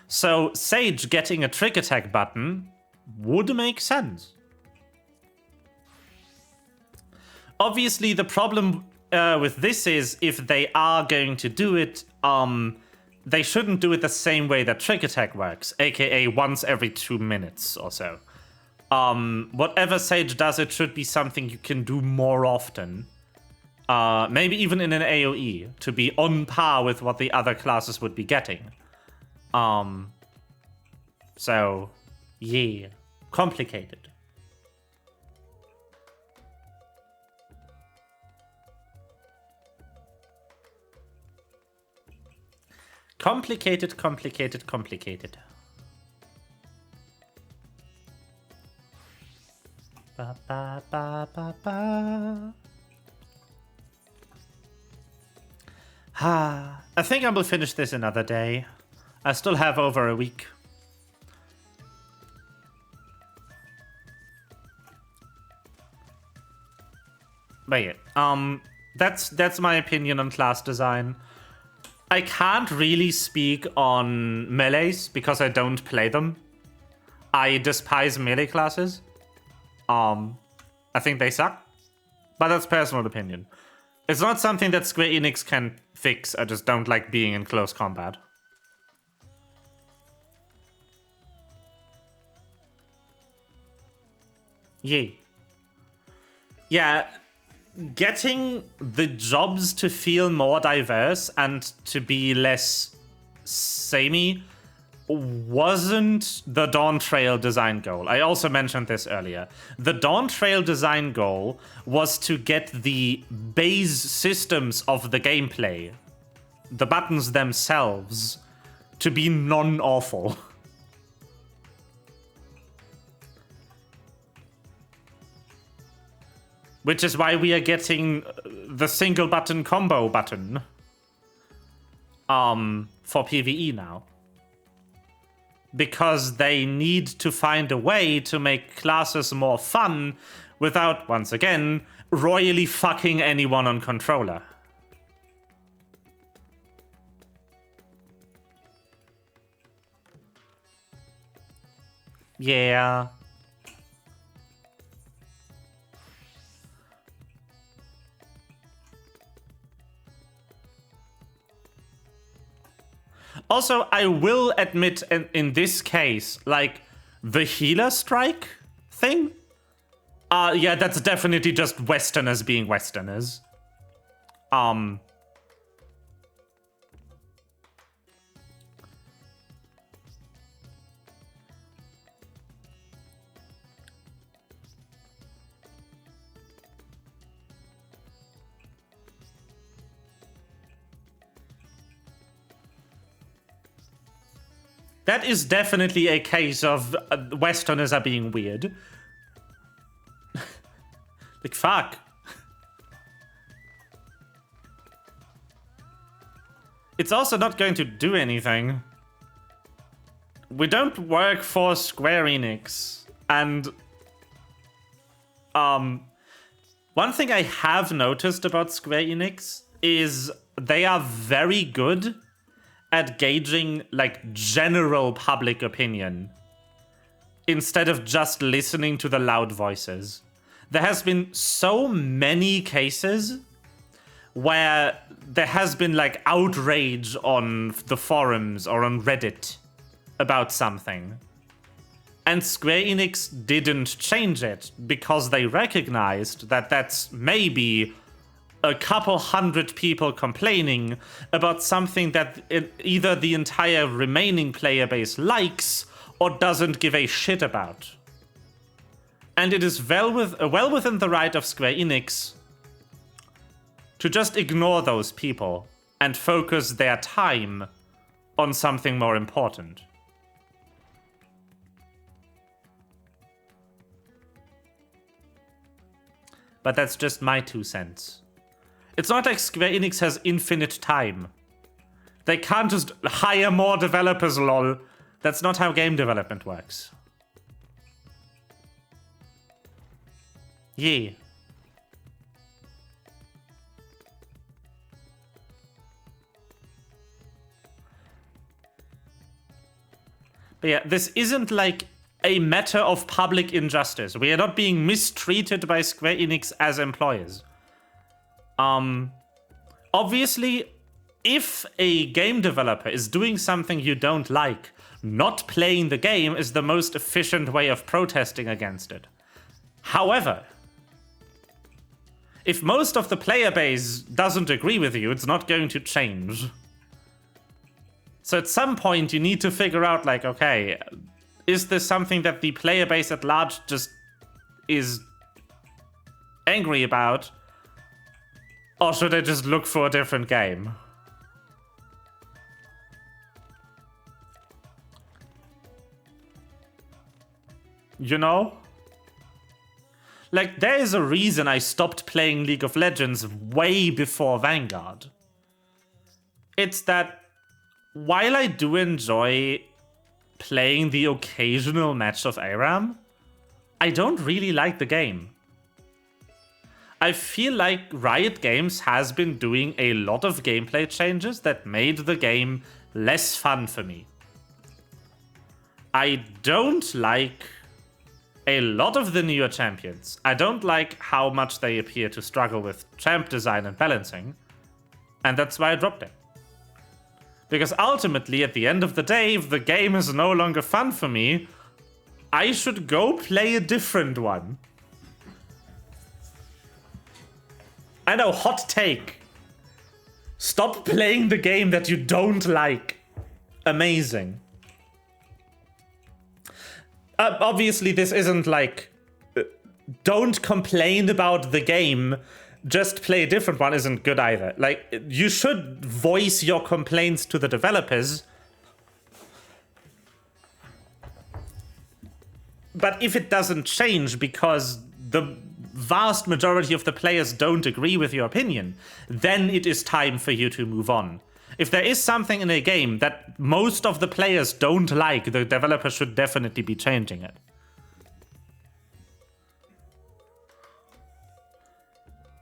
So Sage getting a trick attack button would make sense. Obviously, the problem with this is if they are going to do it, they shouldn't do it the same way that trick attack works, aka once every 2 minutes or so. Whatever Sage does, it should be something you can do more often. Maybe even in an AoE, to be on par with what the other classes would be getting. So, yeah, complicated. Complicated. Ba, ba, ba, ba, ba. I think I will finish this another day. I still have over a week. But yeah, that's my opinion on class design. I can't really speak on melees because I don't play them. I despise melee classes. I think they suck, but that's personal opinion. It's not something that Square Enix can fix. I just don't like being in close combat. Yay. Yeah, getting the jobs to feel more diverse and to be less samey wasn't the Dawn Trail design goal. I also mentioned this earlier. The Dawn Trail design goal was to get the base systems of the gameplay, the buttons themselves, to be non-awful. Which is why we are getting the single button combo button for PvE now. Because they need to find a way to make classes more fun without, once again, royally fucking anyone on controller. Yeah. Also, I will admit in this case, like, the healer strike thing Yeah, that's definitely just Westerners being Westerners. That is definitely a case of Westerners are being weird. Like, fuck. It's also not going to do anything. We don't work for Square Enix. And one thing I have noticed about Square Enix is they are very good at gauging, like, general public opinion instead of just listening to the loud voices. There has been so many cases where there has been, like, outrage on the forums or on Reddit about something. And Square Enix didn't change it because they recognized that that's maybe a couple hundred people complaining about something that either the entire remaining player base likes or doesn't give a shit about. And it is well within the right of Square Enix to just ignore those people and focus their time on something more important. But that's just my 2 cents. It's not like Square Enix has infinite time. They can't just hire more developers, lol. That's not how game development works. Yeah. But yeah, this isn't like a matter of public injustice. We are not being mistreated by Square Enix as employers. Obviously, if a game developer is doing something you don't like, not playing the game is the most efficient way of protesting against it. However, if most of the player base doesn't agree with you, it's not going to change. So at some point you need to figure out, like, okay, is this something that the player base at large just is angry about? Or should I just look for a different game? You know? Like, there is a reason I stopped playing League of Legends way before Vanguard. It's that while I do enjoy playing the occasional match of ARAM, I don't really like the game. I feel like Riot Games has been doing a lot of gameplay changes that made the game less fun for me. I don't like a lot of the newer champions. I don't like how much they appear to struggle with champ design and balancing, and that's why I dropped it. Because ultimately, at the end of the day, if the game is no longer fun for me, I should go play a different one. I know, hot take. Stop playing the game that you don't like. Amazing. Obviously, this isn't like, don't complain about the game, just play a different one isn't good either. Like, you should voice your complaints to the developers. But if it doesn't change because the vast majority of the players don't agree with your opinion, then it is time for you to move on. If there is something in a game that most of the players don't like, the developer should definitely be changing it.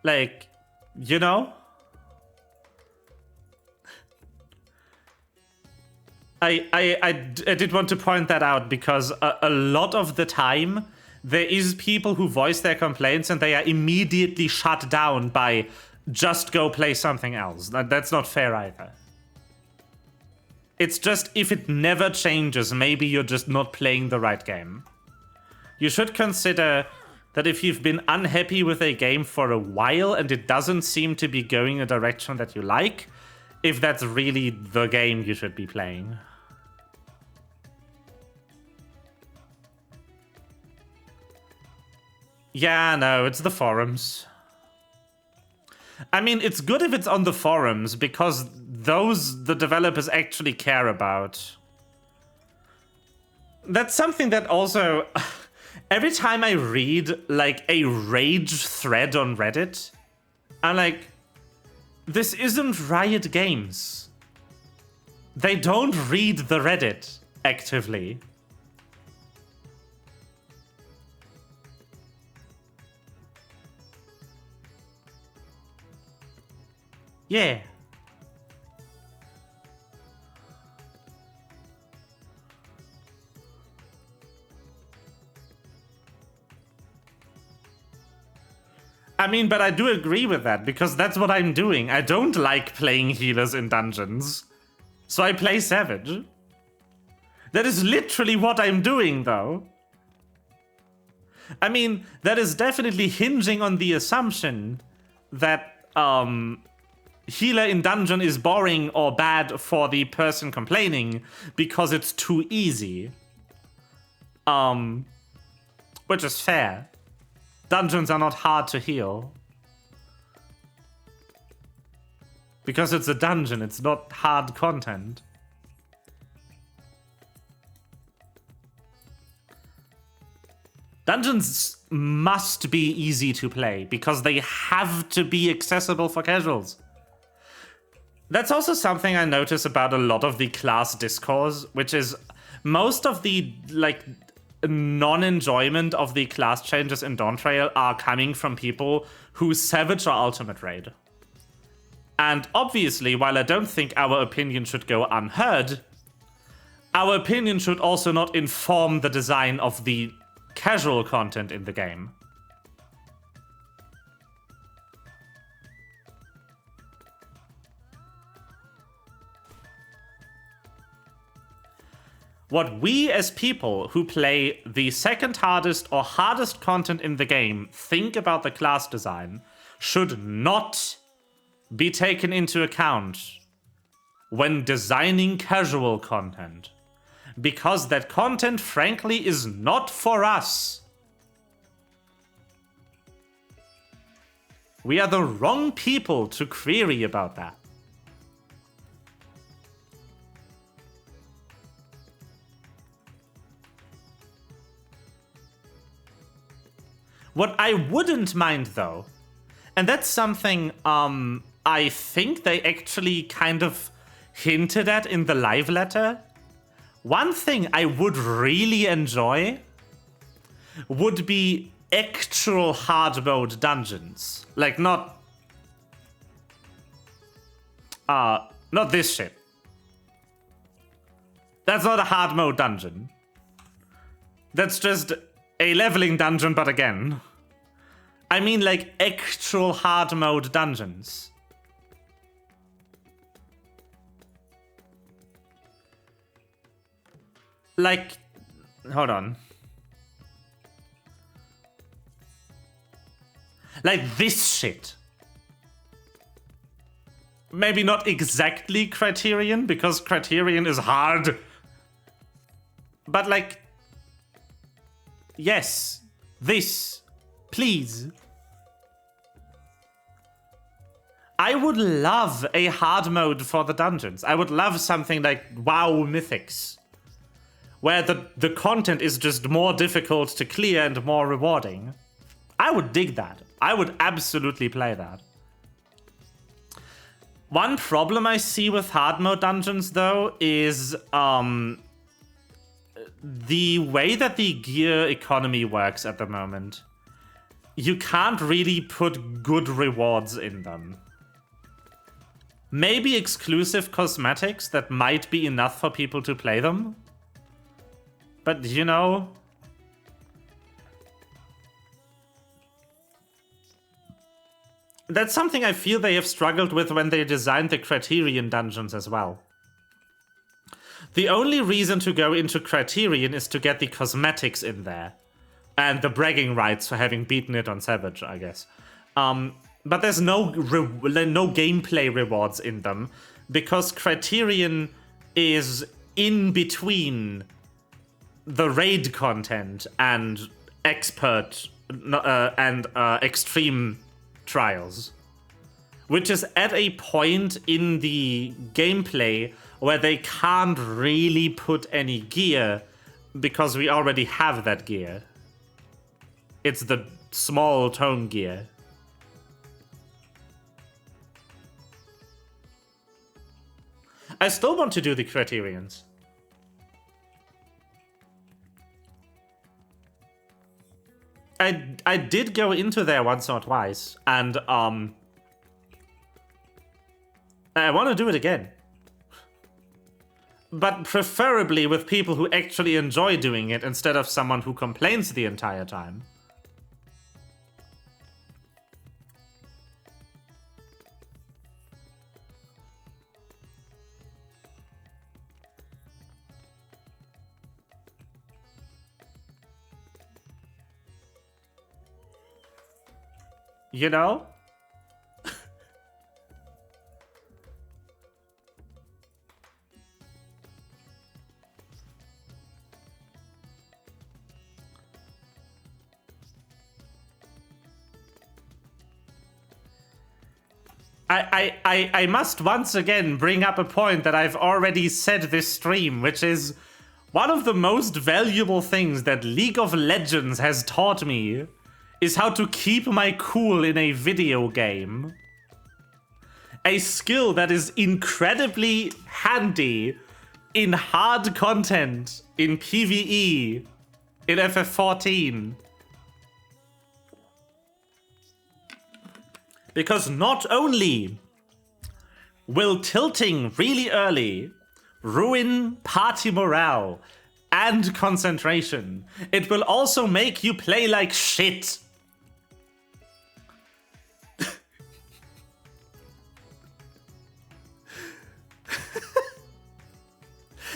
Like, you know? I did want to point that out because a lot of the time there is people who voice their complaints and they are immediately shut down by just go play something else. That's not fair either. It's just, if it never changes, maybe you're just not playing the right game. You should consider that if you've been unhappy with a game for a while and it doesn't seem to be going a direction that you like, if that's really the game you should be playing. Yeah, no, it's the forums. I mean, it's good if it's on the forums, because those the developers actually care about. That's something that also... Every time I read, like, a rage thread on Reddit, I'm like, this isn't Riot Games. They don't read the Reddit actively. Yeah. I mean, but I do agree with that, because that's what I'm doing. I don't like playing healers in dungeons, so I play Savage. That is literally what I'm doing, though. I mean, that is definitely hinging on the assumption that, healer in dungeon is boring or bad for the person complaining because it's too easy. Which is fair. Dungeons are not hard to heal. Because it's a dungeon, it's not hard content. Dungeons must be easy to play because they have to be accessible for casuals. That's also something I notice about a lot of the class discourse, which is most of the, like, non-enjoyment of the class changes in Dawntrail are coming from people who Savage or Ultimate Raid. And obviously, while I don't think our opinion should go unheard, our opinion should also not inform the design of the casual content in the game. What we as people who play the second hardest or hardest content in the game think about the class design should not be taken into account when designing casual content. Because that content, frankly, is not for us. We are the wrong people to query about that. What I wouldn't mind, though, and that's something I think they actually kind of hinted at in the live letter. One thing I would really enjoy would be actual hard mode dungeons. Like, not this shit. That's not a hard mode dungeon. That's just a leveling dungeon, but again. I mean, like, actual hard mode dungeons. Like, hold on. Like this shit. Maybe not exactly Criterion, because Criterion is hard. But like, yes, this, please. I would love a hard mode for the dungeons. I would love something like WoW Mythics, where the content is just more difficult to clear and more rewarding. I would dig that. I would absolutely play that. One problem I see with hard mode dungeons, though, is the way that the gear economy works at the moment. You can't really put good rewards in them. Maybe exclusive cosmetics that might be enough for people to play them. But, you know, that's something I feel they have struggled with when they designed the Criterion dungeons as well. The only reason to go into Criterion is to get the cosmetics in there. and the bragging rights for having beaten it on Savage, I guess. But there's no gameplay rewards in them, because Criterion is in between the raid content and expert and extreme trials, which is at a point in the gameplay where they can't really put any gear because we already have that gear. It's the small tone gear. I still want to do the Criterions. I did go into there once or twice, and I want to do it again. But preferably with people who actually enjoy doing it instead of someone who complains the entire time. You know? I must once again bring up a point that I've already said this stream, which is one of the most valuable things that League of Legends has taught me is how to keep my cool in a video game. A skill that is incredibly handy in hard content, in PvE, in FF14. Because not only will tilting really early ruin party morale and concentration, it will also make you play like shit.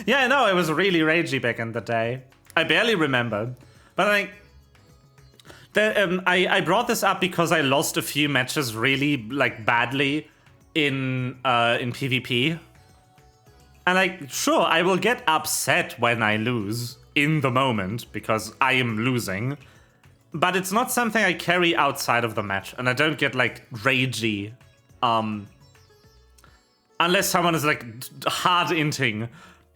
Yeah, I know, it was really ragey back in the day. I barely remember. But I brought this up because I lost a few matches really badly in PvP. And sure, I will get upset when I lose in the moment because I am losing. But it's not something I carry outside of the match, and I don't get ragey. Unless someone is hard inting.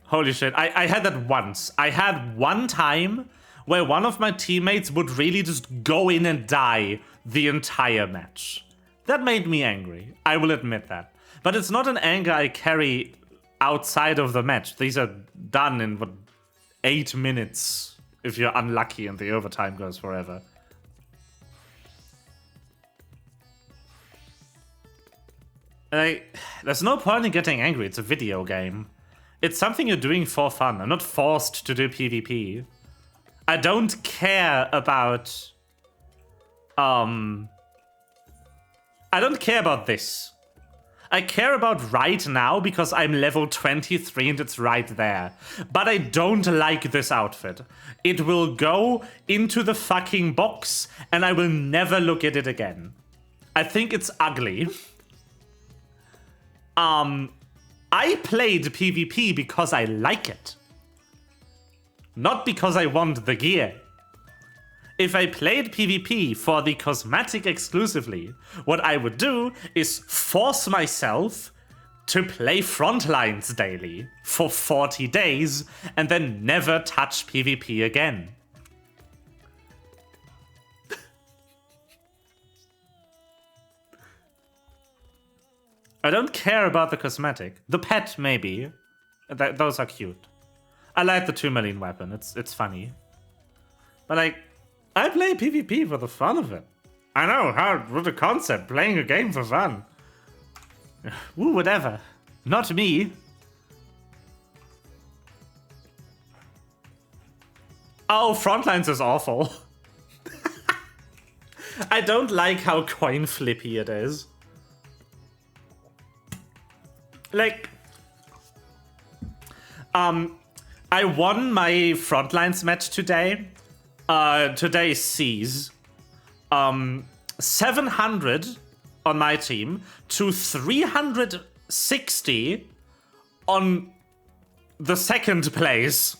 Holy shit, I had that once. I had one time where one of my teammates would really just go in and die the entire match. That made me angry, I will admit that. But it's not an anger I carry outside of the match. These are done in, 8 minutes, if you're unlucky and the overtime goes forever. There's no point in getting angry, it's a video game. It's something you're doing for fun. I'm not forced to do PvP. I don't care about... I don't care about this. I care about right now because I'm level 23 and it's right there. But I don't like this outfit. It will go into the fucking box and I will never look at it again. I think it's ugly. I played PvP because I like it. Not because I want the gear. If I played PvP for the cosmetic exclusively, what I would do is force myself to play Frontlines daily for 40 days and then never touch PvP again. I don't care about the cosmetic. The pet, maybe. Those are cute. I like the 2 million weapon. It's funny. But I play PvP for the fun of it. I know, what the concept, playing a game for fun. Woo, whatever. Not me. Oh, Frontlines is awful. I don't like how coin flippy it is. I won my Frontlines match today, today's C's. 700 on my team to 360 on the second place.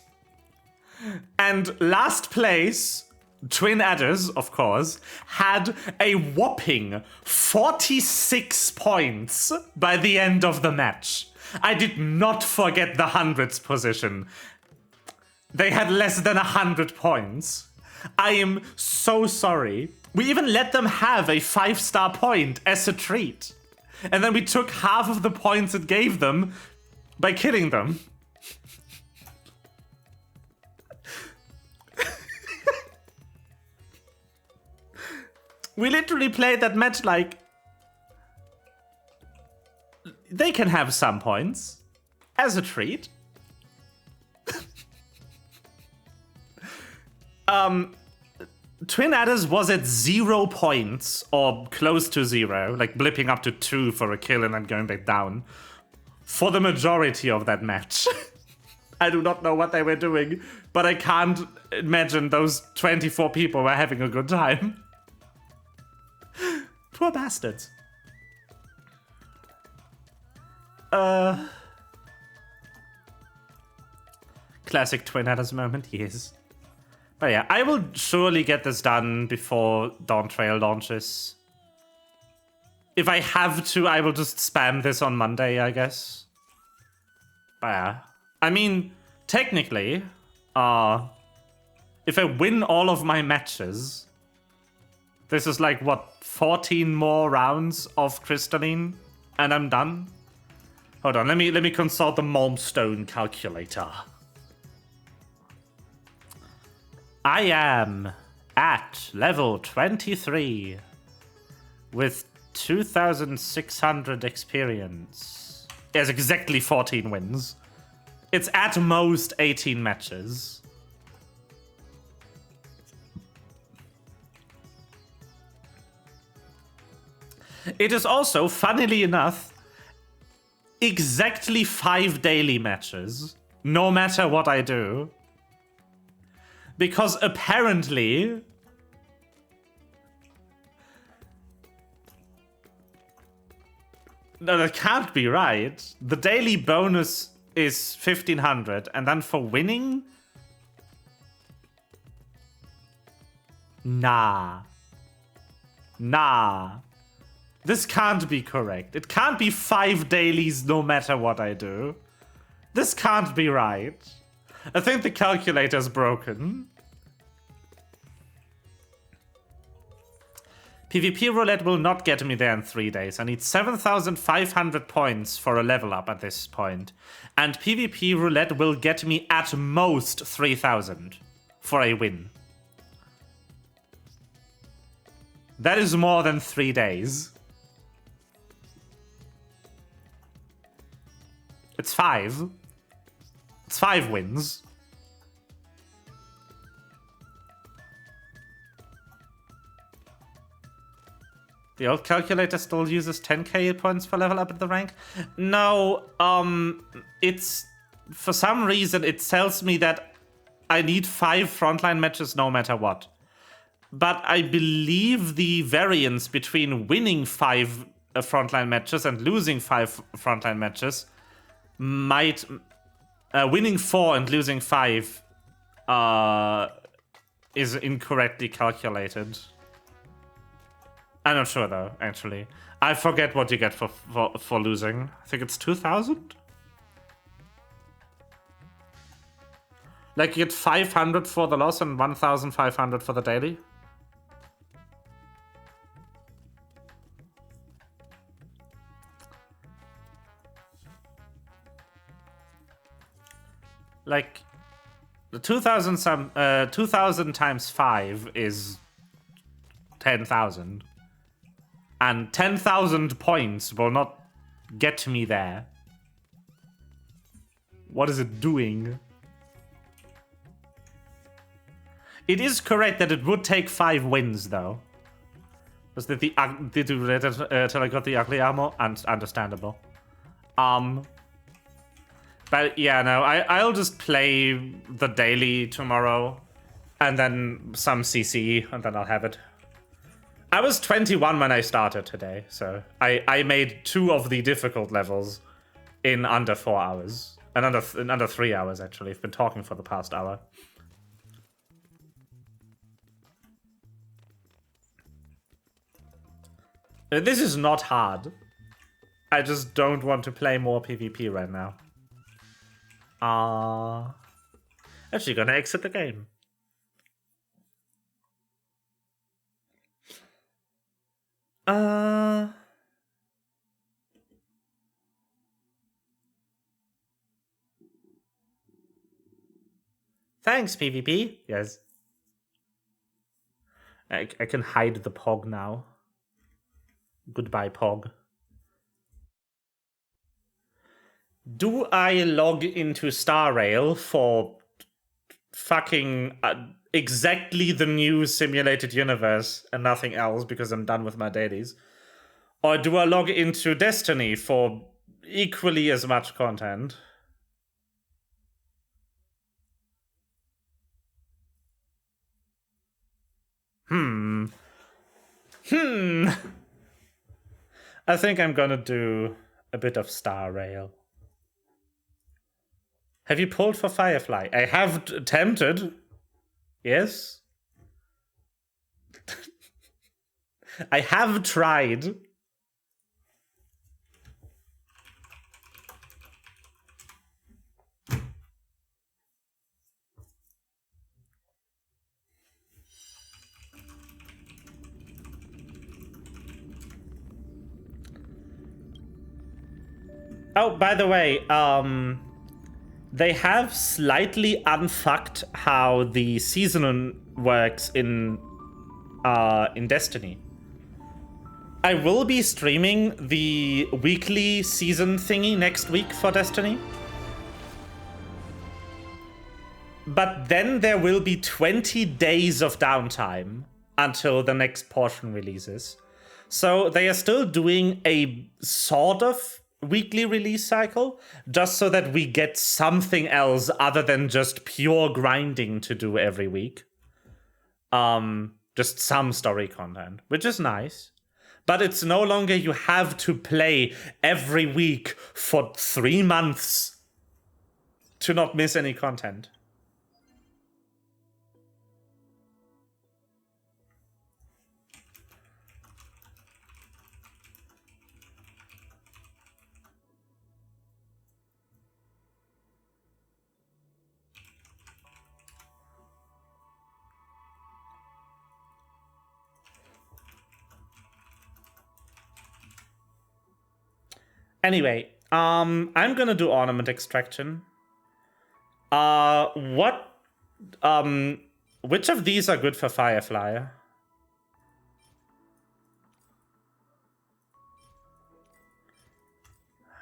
And last place, Twin Adders, of course, had a whopping 46 points by the end of the match. I did not forget the hundreds position. They had less than 100 points. I am so sorry. We even let them have a 5-star point as a treat. And then we took half of the points it gave them by killing them. We literally played that match like... They can have some points as a treat. Twin Adders was at 0 points, or close to 0, like blipping up to 2 for a kill and then going back down, for the majority of that match. I do not know what they were doing, but I can't imagine those 24 people were having a good time. Poor bastards. Classic Twin Adders moment, yes. But yeah, I will surely get this done before Dawn Trail launches. If I have to, I will just spam this on Monday, I guess. But yeah. I mean, technically, if I win all of my matches, this is like, what, 14 more rounds of Crystalline, and I'm done? Hold on, let me consult the Malmstone calculator. I am at level 23 with 2,600 experience. There's exactly 14 wins. It's at most 18 matches. It is also, funnily enough, exactly 5 daily matches, no matter what I do. Because apparently... No, that can't be right. The daily bonus is 1,500, and then for winning? Nah. This can't be correct. It can't be 5 dailies no matter what I do. This can't be right. I think the calculator's broken. PvP roulette will not get me there in 3 days. I need 7,500 points for a level up at this point. And PvP roulette will get me at most 3,000 for a win. That is more than 3 days. It's 5. It's 5 wins. The old calculator still uses 10k points for level up at the rank? No, it's... For some reason, it tells me that I need 5 frontline matches no matter what. But I believe the variance between winning 5 frontline matches and losing 5 frontline matches might... winning 4 and losing 5 is incorrectly calculated. I'm not sure though, actually. I forget what you get for losing. I think it's 2,000? Like you get 500 for the loss and 1,500 for the daily? Like, the 2,000 times 5 is 10,000. And 10,000 points will not get me there. What is it doing? It is correct that it would take 5 wins, though. Was that did you relate it till I got the ugly armor? Understandable. But yeah, no, I'll just play the daily tomorrow. And then some CC, and then I'll have it. I was 21 when I started today, so I made 2 of the difficult levels in under 4 hours. In under 3 hours, actually. I've been talking for the past hour. This is not hard. I just don't want to play more PvP right now. Actually gonna exit the game. Thanks, PvP. Yes. I can hide the Pog now. Goodbye, Pog. Do I log into StarRail for fucking exactly the new simulated universe and nothing else because I'm done with my dailies? Or do I log into Destiny for equally as much content? I think I'm gonna do a bit of StarRail. Have you pulled for Firefly? I have attempted. Yes. I have tried. Oh, by the way, they have slightly unfucked how the season works in Destiny. I will be streaming the weekly season thingy next week for Destiny. But then there will be 20 days of downtime until the next portion releases. So they are still doing a sort of weekly release cycle, just so that we get something else other than just pure grinding to do every week. Just some story content, which is nice. But it's no longer you have to play every week for 3 months to not miss any content. Anyway, I'm gonna do ornament extraction. Which of these are good for Firefly? I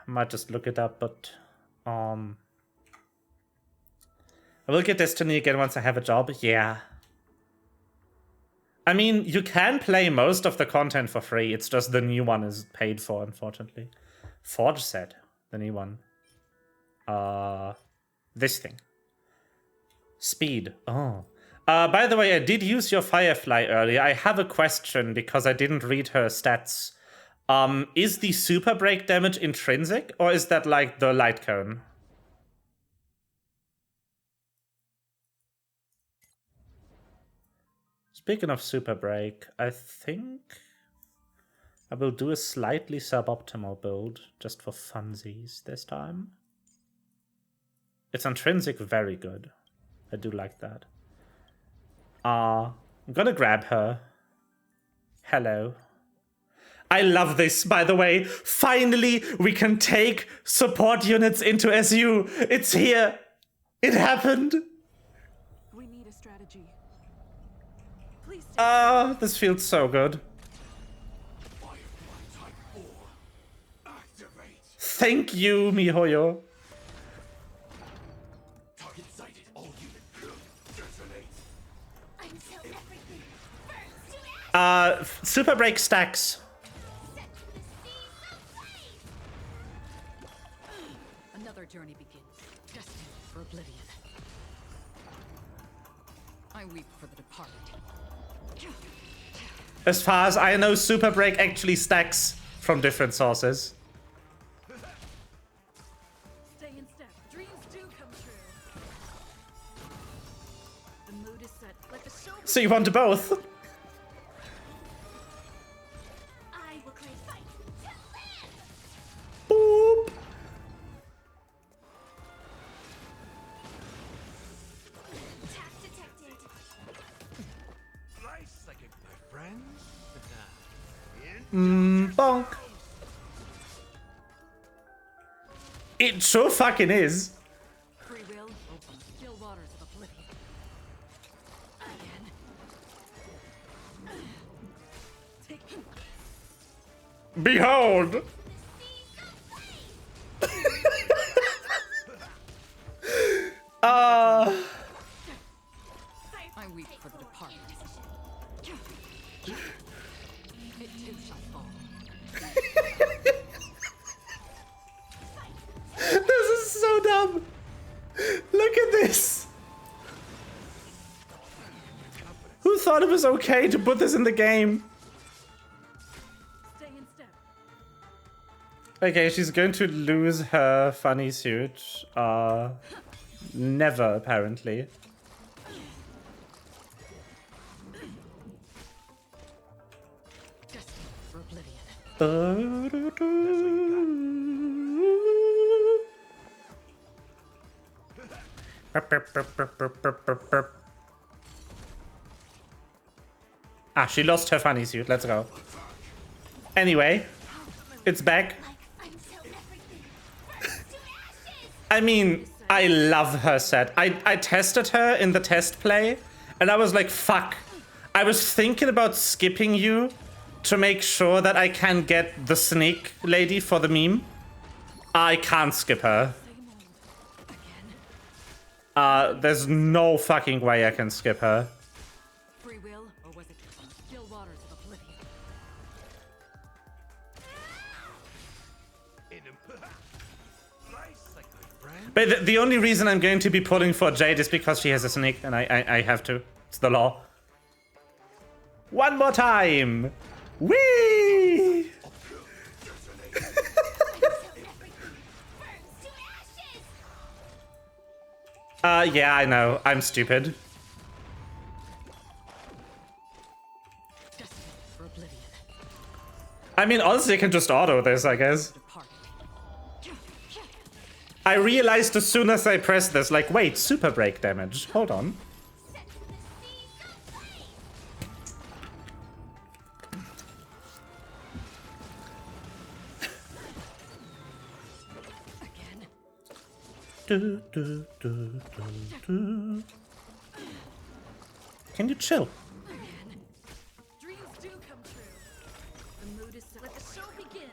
might just look it up, but I will get Destiny again once I have a job. Yeah. I mean, you can play most of the content for free. It's just the new one is paid for, unfortunately. Forge set, the new one. This thing. Speed. Oh. By the way, I did use your Firefly earlier. I have a question because I didn't read her stats. Is the super break damage intrinsic, or is that like the light cone? Speaking of super break, I think I will do a slightly suboptimal build just for funsies this time. It's intrinsic very good. I do like that. I'm gonna grab her. Hello. I love this, by the way. Finally, we can take support units into SU. It's here. It happened. We need a strategy. Please. This feels so good. Thank you, MiHoYo. Target sighted. All units. Detonate. Until everything burns to ash. Super break stacks. Set to the seas of flame. Another journey begins. Destined for oblivion. I I weep for the departed. As far as I know, Super Break actually stacks from different sources. Stay in step. Dreams do come true. The mood is set. Let the show begin. So you want both? I will claim fight to live. Boop. Attack detected. Nice psychic, my friends. Bonk. It sure fucking is. Free will open still waters of oblivion. Again. Take Behold. I weep for the departed. It too shall fall. This is so dumb. Look at this. Who thought it was okay to put this in the game? Stay in step. Okay, she's going to lose her funny suit. Never, apparently. Destined for oblivion. Ah, she lost her funny suit. Let's go. Anyway, it's back. Like I'm so everything. Burns to ashes. I mean, I love her set. I tested her in the test play, and I was like, fuck. I was thinking about skipping you to make sure that I can get the snake lady for the meme. I can't skip her. Same old. Again. There's no fucking way I can skip her. Free will, or was it still waters of oblivion? Nice psychic, my friend. But the only reason I'm going to be pulling for Jade is because she has a snake, and I have to. It's the law. One more time! Whee! I'm so everything. Burns to ashes. Yeah, I know. I'm stupid. Destined for oblivion. I mean, honestly, I can just auto this, I guess. Departed. I realized as soon as I pressed this, like, wait, super break damage. Hold on. Set to the seas of flame. Again. Do, do, do, do, do. Can you chill? Again. Dreams do come true. The mood is set. Let the show begin.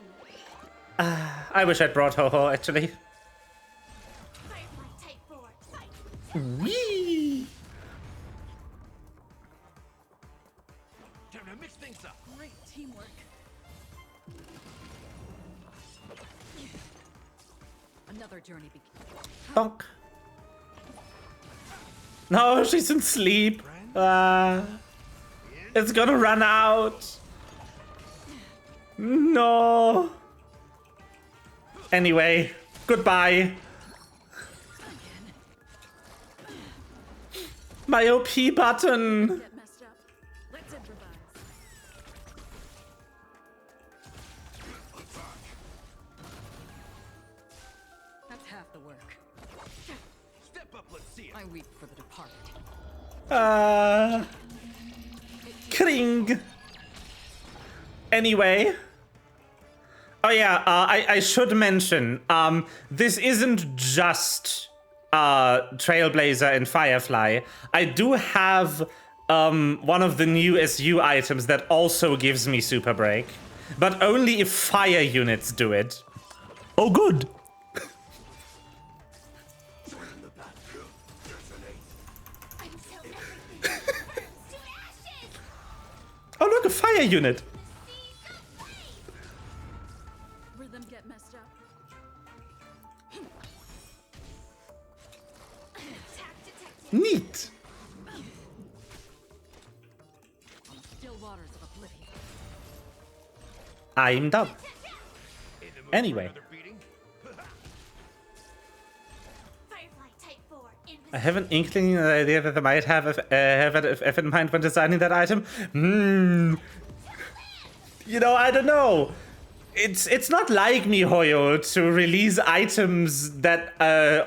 I wish I'd brought Ho-Ho, actually. Firefly type 4. Fight. Whee! Time to mix things up. Great teamwork. Another journey begins. Bonk. No, she's in sleep. It's gonna run out. No. Anyway, goodbye. My OP button. Get messed up. Let's improvise. That's half the work. Step up, let's see it. I weep for the departed. Kring. Anyway. Oh yeah, I should mention, this isn't just Trailblazer and Firefly. I do have one of the new SU items that also gives me Super Break, but only if fire units do it. Oh, good. I'm so everything. Burns to ashes. Oh, look, a fire unit. Seas of flame. Rhythm get messed up. Attack detected. Neat. I'm done. In the mood Anyway. for another beating? Firefly Type 4 in I have an inkling idea that they might have if in mind when designing that item. You know, I don't know. It's not like MiHoYo to release items that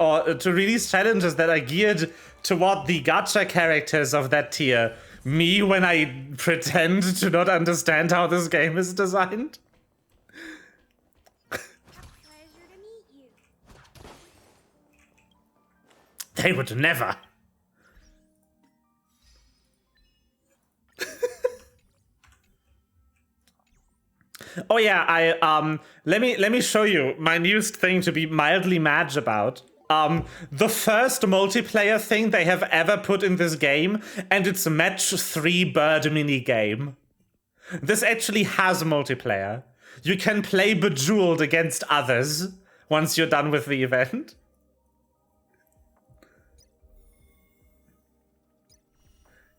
or to release challenges that are geared toward the gacha characters of that tier. Me when I pretend to not understand how this game is designed. pleasure to meet you. They would never. Oh yeah, let me show you my newest thing to be mildly mad about. The first multiplayer thing they have ever put in this game, and it's a match 3 bird mini game. This actually has multiplayer. You can play Bejeweled against others once you're done with the event.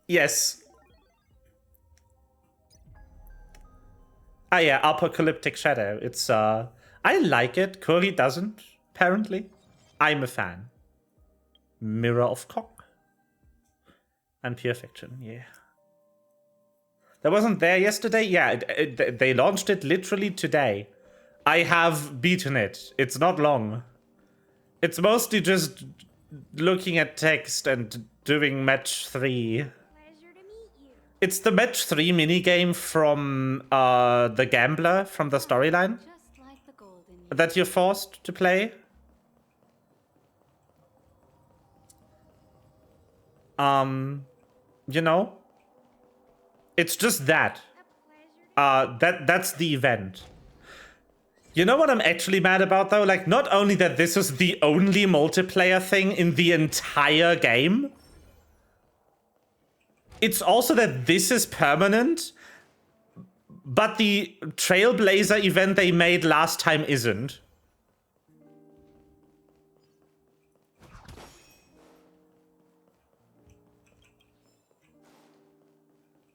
Yes. Ah yeah, Apocalyptic Shadow. It's I like it. Cory doesn't, apparently. I'm a fan. Mirror of Cock. And Pure Fiction, yeah. That wasn't there yesterday? Yeah, they launched it literally today. I have beaten it. It's not long. It's mostly just looking at text and doing match 3. Pleasure to meet you. It's the match 3 minigame from the Gambler from the storyline Just like the golden that you're forced to play. You know? It's just that. That's the event. You know what I'm actually mad about though? Like, not only that this is the only multiplayer thing in the entire game, it's also that this is permanent, but the Trailblazer event they made last time isn't.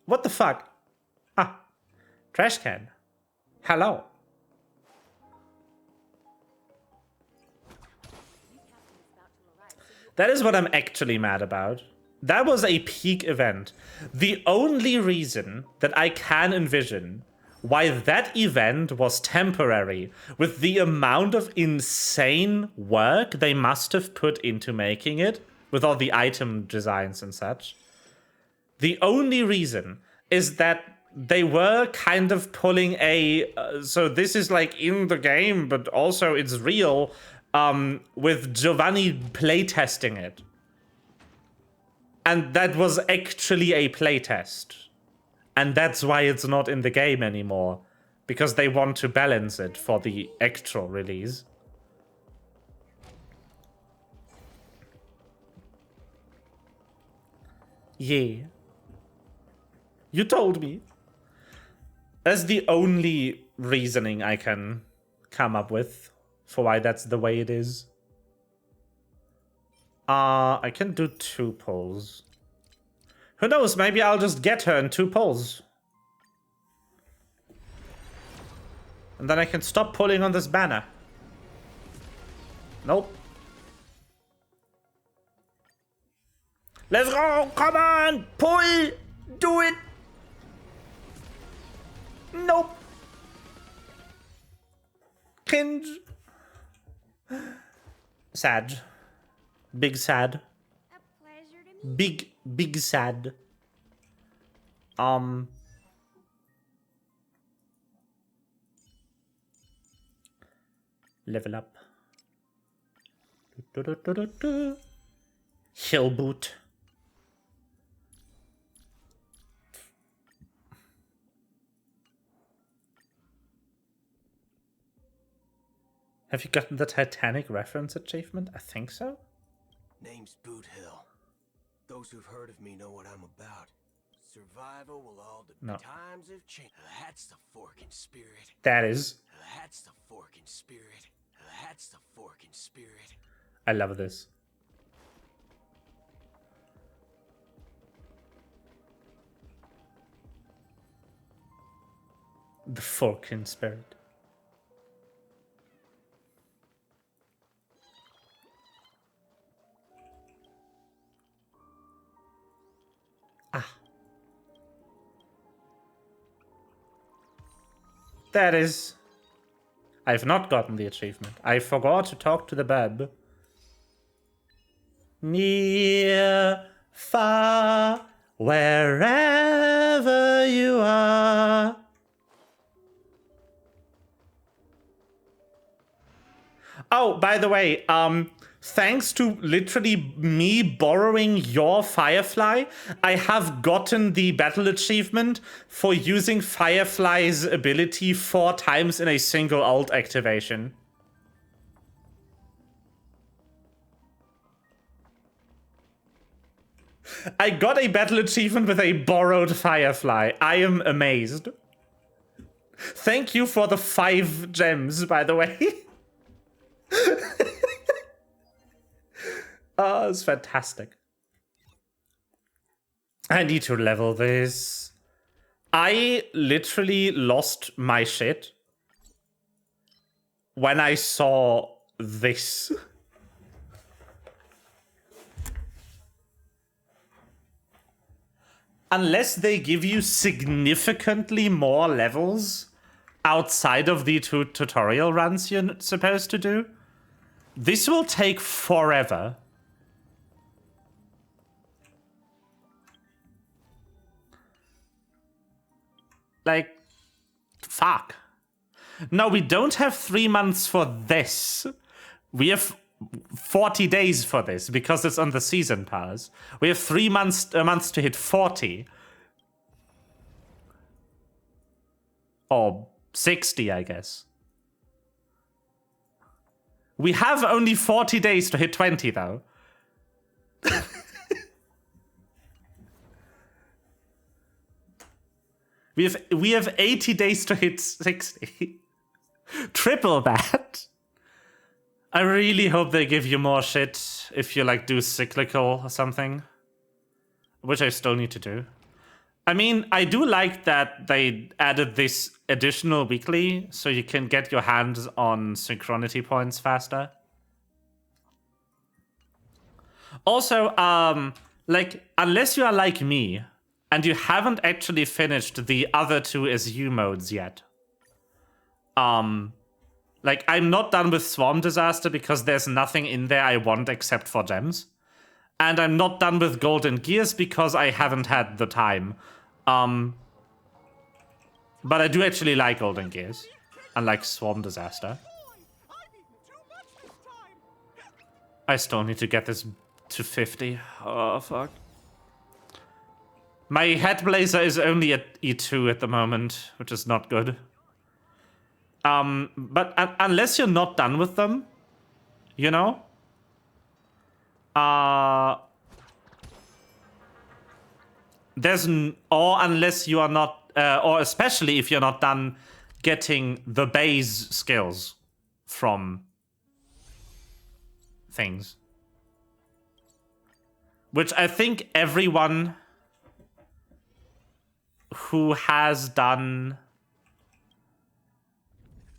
What the fuck? Ah, trash can. Hello. That is what I'm actually mad about. That was a peak event. The only reason that I can envision why that event was temporary, with the amount of insane work they must have put into making it, with all the item designs and such. The only reason is that they were kind of pulling a so this is like in the game, but also it's real, with Giovanni playtesting it. And that was actually a playtest. And that's why it's not in the game anymore. Because they want to balance it for the actual release. Yeah. You told me. That's the only reasoning I can come up with for why that's the way it is. I can do 2 pulls. Who knows, maybe I'll just get her in 2 pulls. And then I can stop pulling on this banner. Nope. Let's go! Come on! Pull! Do it! Nope. Cringe. Sad. Big sad. A pleasure to meet Big sad. Level up. Hill boot. Have you gotten the Titanic reference achievement? I think so. Name's Boot Hill. Those who've heard of me know what I'm about. Survival will all depend. No. Times have changed. That's the forking spirit. That is. That's the forking spirit. That's the forking spirit. I love this. The Falcon Spirit. Ah. That is... I've not gotten the achievement. I forgot to talk to the bab. Near, far, wherever you are. Oh, by the way, thanks to literally me borrowing your Firefly, I have gotten the battle achievement for using Firefly's ability 4 times in a single ult activation. I got a battle achievement with a borrowed Firefly. I am amazed. Thank you for the 5 gems, by the way. Oh, it's fantastic. I need to level this. I literally lost my shit when I saw this. Unless they give you significantly more levels outside of the 2 tutorial runs you're supposed to do, this will take forever. Like, fuck. No, we don't have 3 months for this. We have 40 days for this because it's on the season pass. We have 3 months to hit 40. Or 60, I guess. We have only 40 days to hit 20, though. We have 80 days to hit 60. Triple that. I really hope they give you more shit if you, like, do cyclical or something. Which I still need to do. I mean, I do like that they added this additional weekly, so you can get your hands on synchronity points faster. Also, like, unless you are like me, and you haven't actually finished the other 2 SU modes yet. Like, I'm not done with Swarm Disaster because there's nothing in there I want except for gems. And I'm not done with Golden Gears because I haven't had the time. But I do actually like Golden Gears, unlike Swarm Disaster. I still need to get this to 50. Oh, fuck. My head blazer is only at E2 at the moment, which is not good. But unless you're not done with them, you know? Or unless you are not, or especially if you're not done getting the base skills from things. Which I think everyone who has done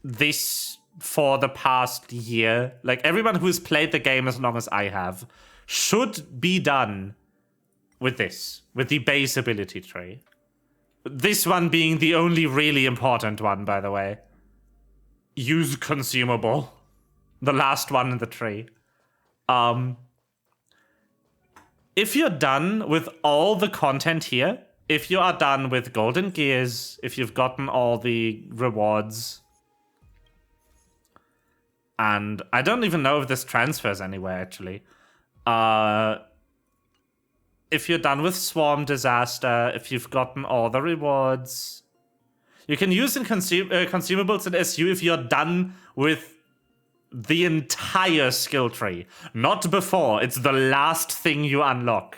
this for the past year, like everyone who's played the game as long as I have, should be done with this, with the base ability tree. This one being the only really important one, by the way. Use consumable. The last one in the tree. If you're done with all the content here, if you are done with Golden Gears, if you've gotten all the rewards, and I don't even know if this transfers anywhere, actually. If you're done with Swarm Disaster, if you've gotten all the rewards, you can use in consumables in SU if you're done with the entire skill tree. Not before, it's the last thing you unlock.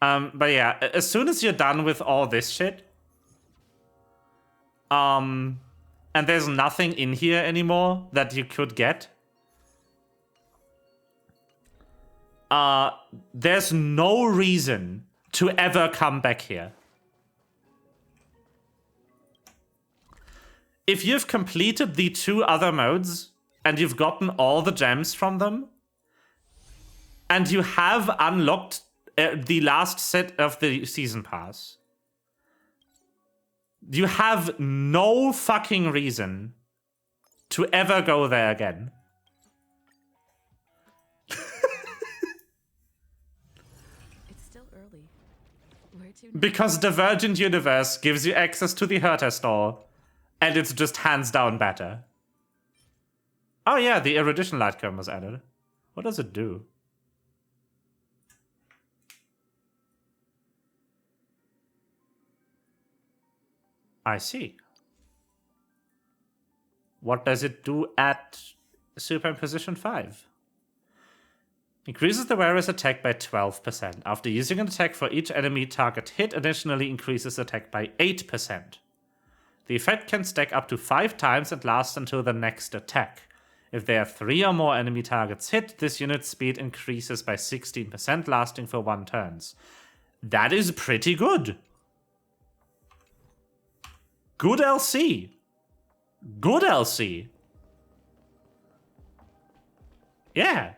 But yeah, as soon as you're done with all this shit, and there's nothing in here anymore that you could get, there's no reason to ever come back here. if you've completed the 2 other modes and you've gotten all the gems from them, and you have unlocked the last set of the season pass, you have no fucking reason to ever go there again. It's still early. Where to? Because Divergent Universe gives you access to the Herta store, and it's just hands down better. Oh yeah, the Erudition light cone was added. What does it do? I see. What does it do at Superimposition 5? Increases the wearer's attack by 12%. After using an attack for each enemy target hit, additionally increases attack by 8%. The effect can stack up to 5 times and last until the next attack. If there are 3 or more enemy targets hit, this unit's speed increases by 16%, lasting for 1 turn. That is pretty good. Good LC. Good LC. Yeah.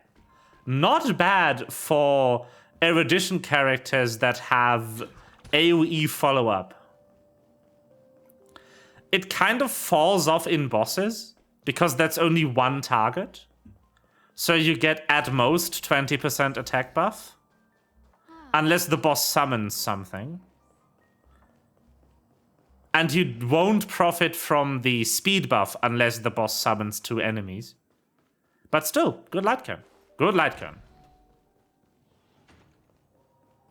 Not bad for erudition characters that have AoE follow-up. It kind of falls off in bosses, because that's only 1 target. So you get at most 20% attack buff. Unless the boss summons something. And you won't profit from the speed buff unless the boss summons 2 enemies. But still, good light cone. Good light cone.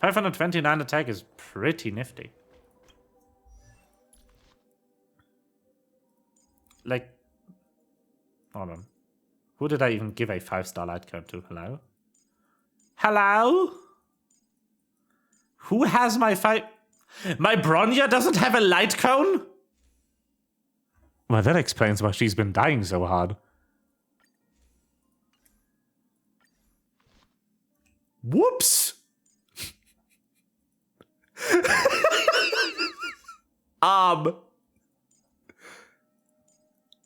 529 attack is pretty nifty. Like, hold on. Who did I even give a 5-star light cone to? Hello? Hello? Who has my 5... My Bronya doesn't have a light cone? Well, that explains why she's been dying so hard. Whoops!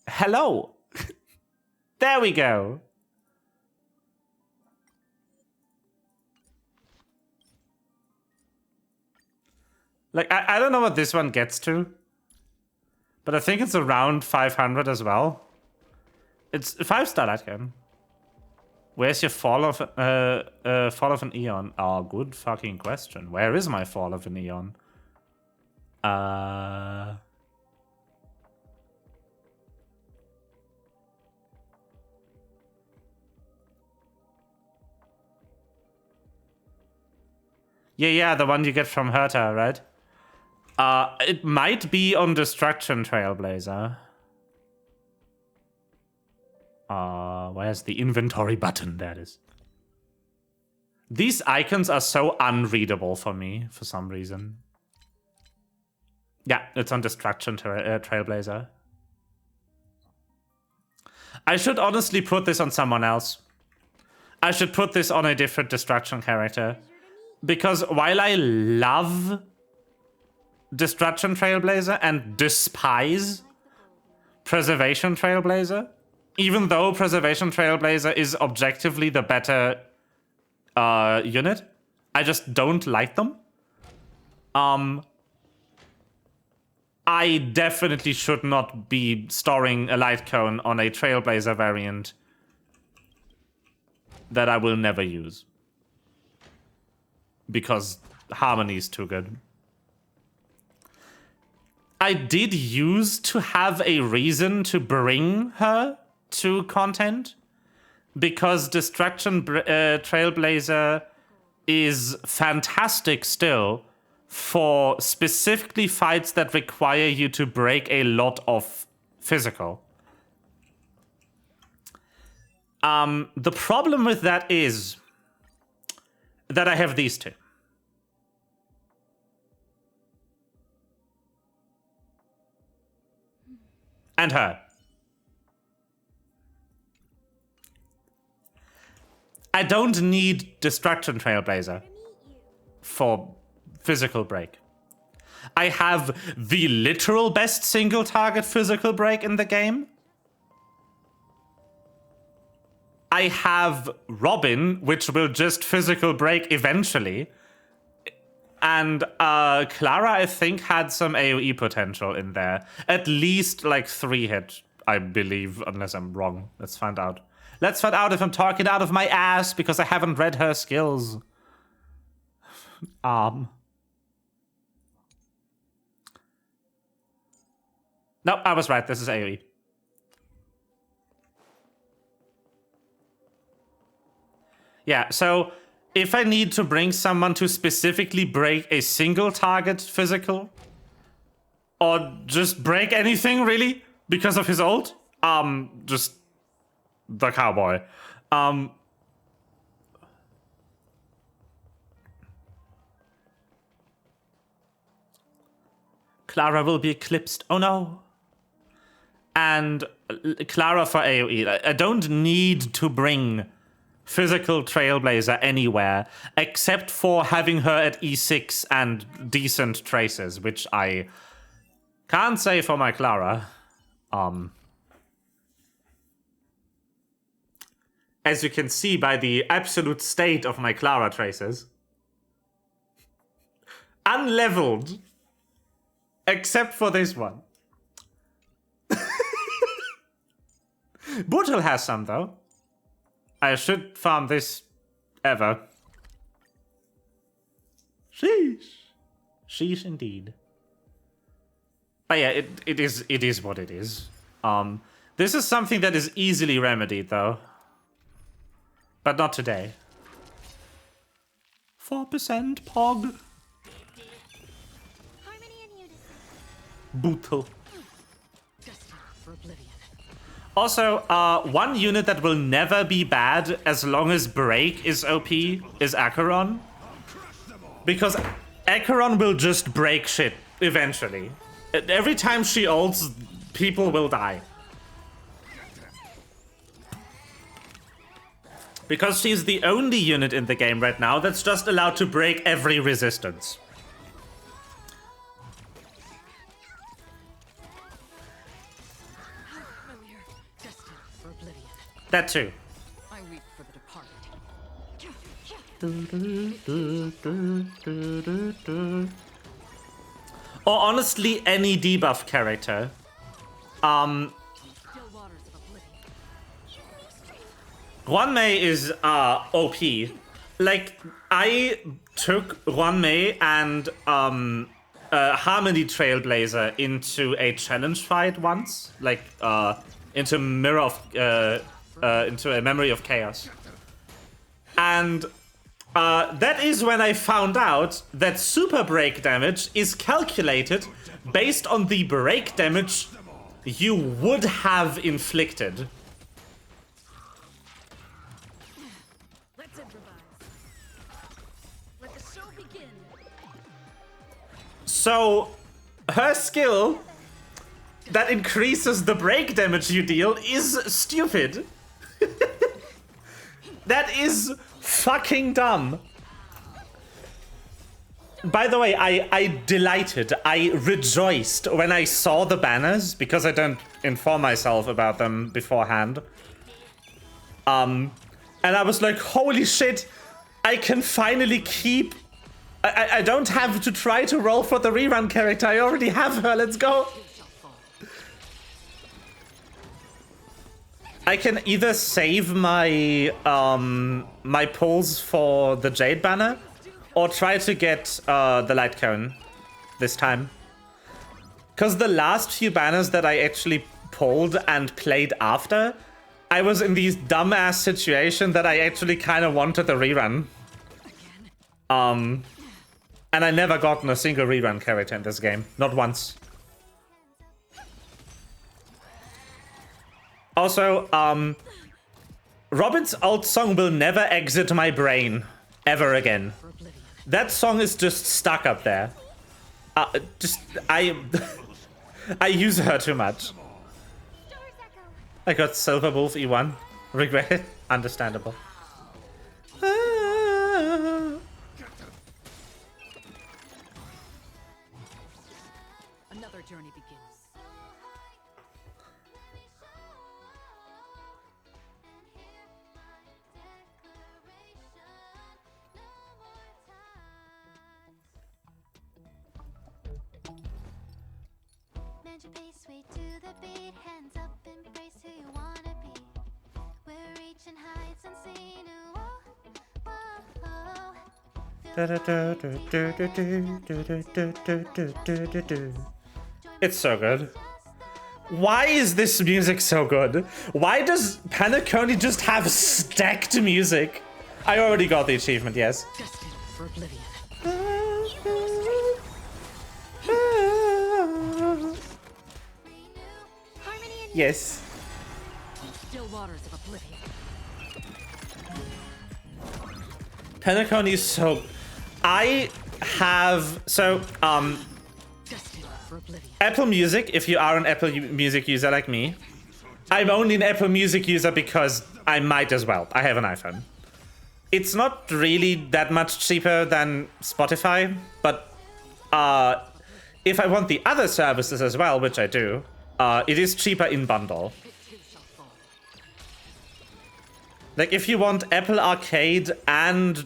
Hello. There we go. Like, I don't know what this one gets to, but I think it's around 500 as well. It's a 5-star light cone. Where's your fall of an Eon? Oh, good fucking question. Where is my fall of an Eon? Yeah, the one you get from Herta, right? It might be on Destruction Trailblazer. Where's the inventory button? There it is. These icons are so unreadable for me, for some reason. Yeah, it's on Destruction Trailblazer. I should honestly put this on someone else. I should put this on a different Destruction character. Because while I love Destruction Trailblazer and despise Preservation Trailblazer, even though Preservation Trailblazer is objectively the better unit, I just don't like them. I definitely should not be storing a light cone on a Trailblazer variant that I will never use. Because Harmony is too good. I did use to have a reason to bring her to content, because Destruction Trailblazer is fantastic still for specifically fights that require you to break a lot of physical. The problem with that is that I have these two. And her. I don't need Destruction Trailblazer for physical break. I have the literal best single target physical break in the game. I have Robin, which will just physical break eventually. And Clara, I think, had some AoE potential in there. At least like 3 hit, I believe, unless I'm wrong. Let's find out. Let's find out if I'm talking out of my ass because I haven't read her skills. No, I was right. This is AoE. Yeah, so if I need to bring someone to specifically break a single target physical, or just break anything really because of his ult, just the cowboy. Clara will be eclipsed. Oh no. And Clara for AoE. I don't need to bring physical Trailblazer anywhere except for having her at E6 and decent traces, which I can't say for my Clara. As you can see by the absolute state of my Clara traces. Unleveled. Except for this one. Bootle has some though. I should farm this ever. Sheesh. Sheesh indeed. But yeah, it is what it is. This is something that is easily remedied though. But not today. 4% Pog. Bootle. Also, one unit that will never be bad as long as Break is OP is Acheron. Because Acheron will just break shit eventually. Every time she ults, people will die. Because she's the only unit in the game right now that's just allowed to break every resistance. That too. I weep for the departed. Or honestly, any debuff character. Wanmei is OP. Like, I took Wanmei and Harmony Trailblazer into a challenge fight once. Like, into Mirror of into a Memory of Chaos. And that is when I found out that super break damage is calculated based on the break damage you would have inflicted. Let's improvise. Let the show begin. So, her skill that increases the break damage you deal is stupid. That is fucking dumb. By the way, I delighted, I rejoiced when I saw the banners, because I don't inform myself about them beforehand. And I was like, holy shit, I can finally keep... I don't have to try to roll for the rerun character, I already have her, let's go. I can either save my my pulls for the Jade banner, or try to get the light cone this time. Because the last few banners that I actually pulled and played after, I was in these dumbass situation that I actually kind of wanted the rerun. And I never gotten a single rerun character in this game, not once. Also, Robin's ult song will never exit my brain ever again. That song is just stuck up there. I use her too much. I got Silver Wolf E1. Regret it. Understandable. change your pace, way to the beat. Hands up, embrace who you wanna be. We're reaching heights unseen. Whoa, whoa, It's so good. Why is this music so good? Why does Panaconi just have stacked music? I already got the achievement, yes. Destined for oblivion. Yes. Still waters of oblivion. Panaconi is so... I have... So, Destined for oblivion. Apple Music, if you are an Apple Music user like me, I'm only an Apple Music user because I might as well. I have an iPhone. It's not really that much cheaper than Spotify, but if I want the other services as well, which I do, it is cheaper in bundle. It too shall fall. Like, if you want Apple Arcade and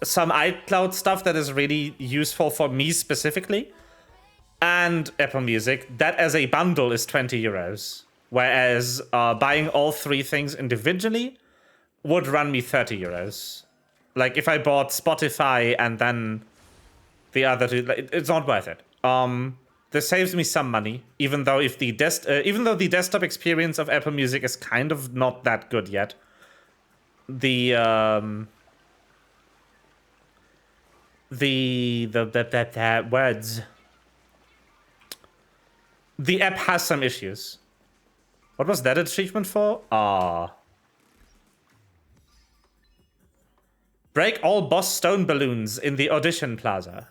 some iCloud stuff that is really useful for me specifically, and Apple Music, that as a bundle is 20 euros. Whereas buying all three things individually would run me 30 euros. Like, if I bought Spotify and then the other two, it's not worth it. This saves me some money, even though if the the desktop experience of Apple Music is kind of not that good yet. The words. The app has some issues. What was that achievement for? Break all boss stone balloons in the audition plaza.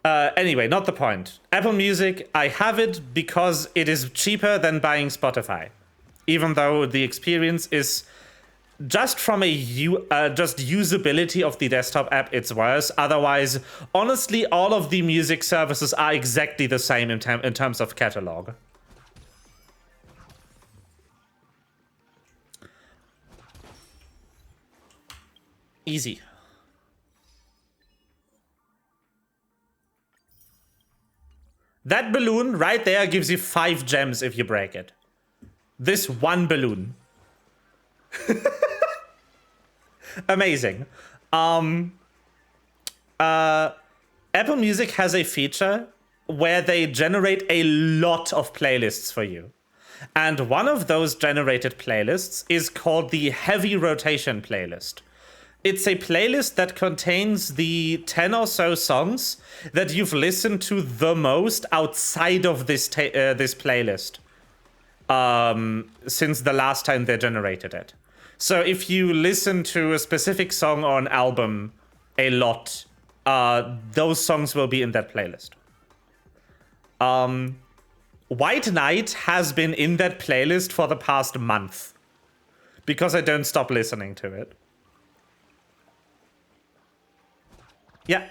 Anyway, not the point. Apple Music, I have it because it is cheaper than buying Spotify. Even though the experience is just from a just usability of the desktop app, it's worse. Otherwise, honestly, all of the music services are exactly the same in terms of catalog. Easy. That balloon right there gives you 5 gems if you break it. This one balloon. Amazing. Apple Music has a feature where they generate a lot of playlists for you. And one of those generated playlists is called the Heavy Rotation playlist. It's a playlist that contains the 10 or so songs that you've listened to the most outside of this playlist since the last time they generated it. So if you listen to a specific song or an album a lot, those songs will be in that playlist. White Knight has been in that playlist for the past month because I don't stop listening to it. Yeah.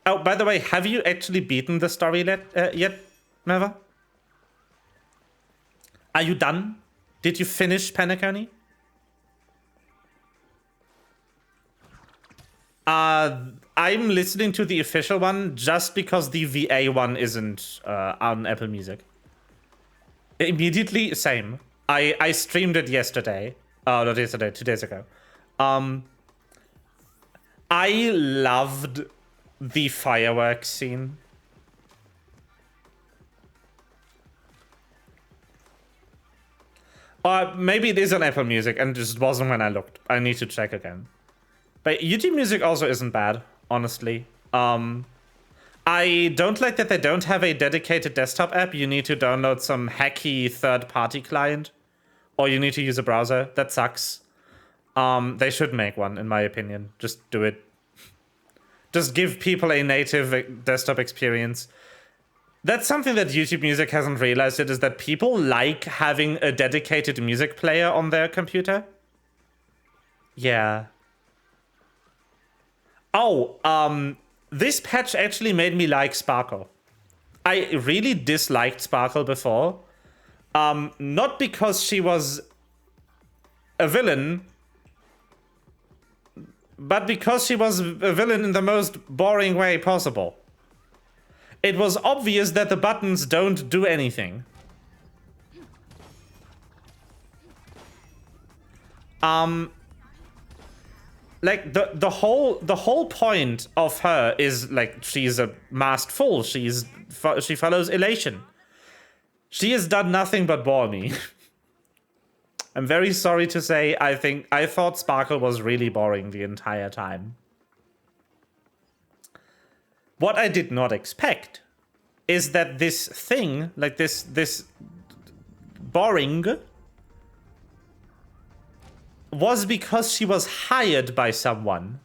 Oh, by the way, have you actually beaten the story yet, Meva? Are you done? Did you finish Panaconi? I'm listening to the official one just because the VA one isn't on Apple Music. Immediately, same. I streamed it yesterday. Oh, not yesterday, 2 days ago. I loved the fireworks scene. Maybe it is on Apple Music and just wasn't when I looked. I need to check again. But YouTube Music also isn't bad, honestly. I don't like that they don't have a dedicated desktop app. You need to download some hacky third-party client. Or you need to use a browser. That sucks. They should make one, in my opinion. Just do it. Just give people a native desktop experience. That's something that YouTube Music hasn't realized yet, is that people like having a dedicated music player on their computer. Yeah. Oh, this patch actually made me like Sparkle. I really disliked Sparkle before. Not because she was a villain, but because she was a villain in the most boring way possible. It was obvious that the buttons don't do anything. Like the whole point of her is like she's a masked fool. She follows elation. She has done nothing but bore me. I'm very sorry to say, I thought Sparkle was really boring the entire time. What I did not expect is that this thing, like this boring, was because she was hired by someone.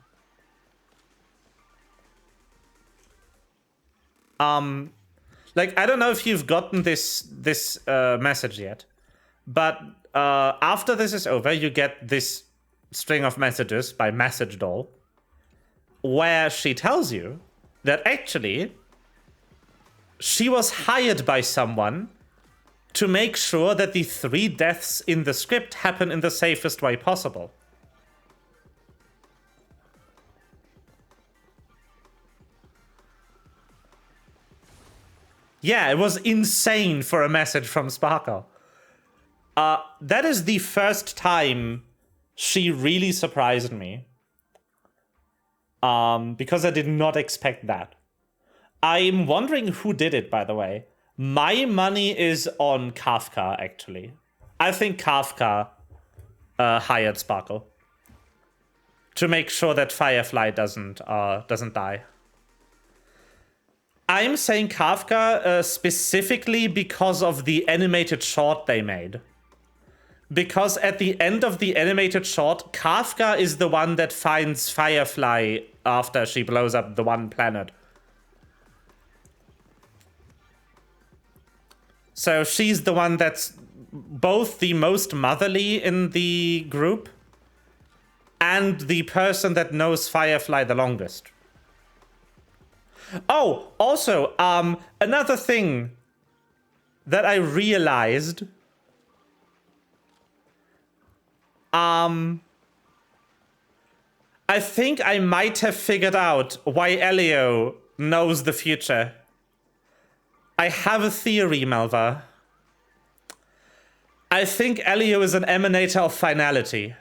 Like, I don't know if you've gotten this message yet, but after this is over, you get this string of messages by Message Doll, where she tells you that actually she was hired by someone to make sure that the 3 deaths in the script happen in the safest way possible. Yeah, it was insane for a message from Sparkle. That is the first time she really surprised me. Because I did not expect that. I'm wondering who did it, by the way. My money is on Kafka, actually. I think Kafka hired Sparkle to make sure that Firefly doesn't die. I'm saying Kafka specifically because of the animated short they made. Because at the end of the animated short, Kafka is the one that finds Firefly after she blows up the one planet. So she's the one that's both the most motherly in the group and the person that knows Firefly the longest. Oh, also, another thing that I realized, I think I might have figured out why Elio knows the future. I have a theory, Melva. I think Elio is an emanator of finality.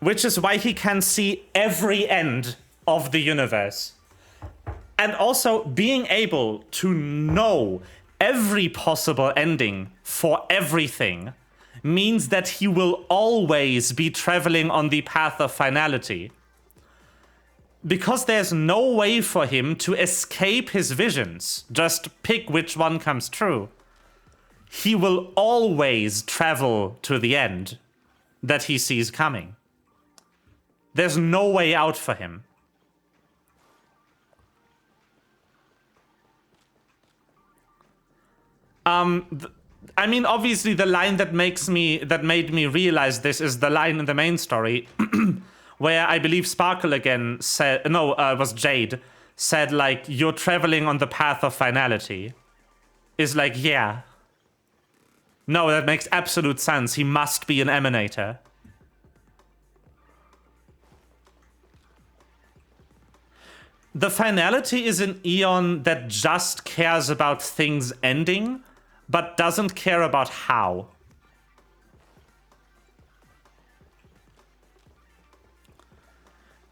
Which is why he can see every end of the universe. And also being able to know every possible ending for everything means that he will always be traveling on the path of finality. Because there's no way for him to escape his visions, just pick which one comes true. He will always travel to the end that he sees coming. There's no way out for him. I mean, obviously, the line that made me realize this is the line in the main story, where I believe Sparkle again said, it was Jade, said, like, you're traveling on the path of finality. Is like, yeah. No, that makes absolute sense. He must be an emanator. The finality is an Eon that just cares about things ending, but doesn't care about how.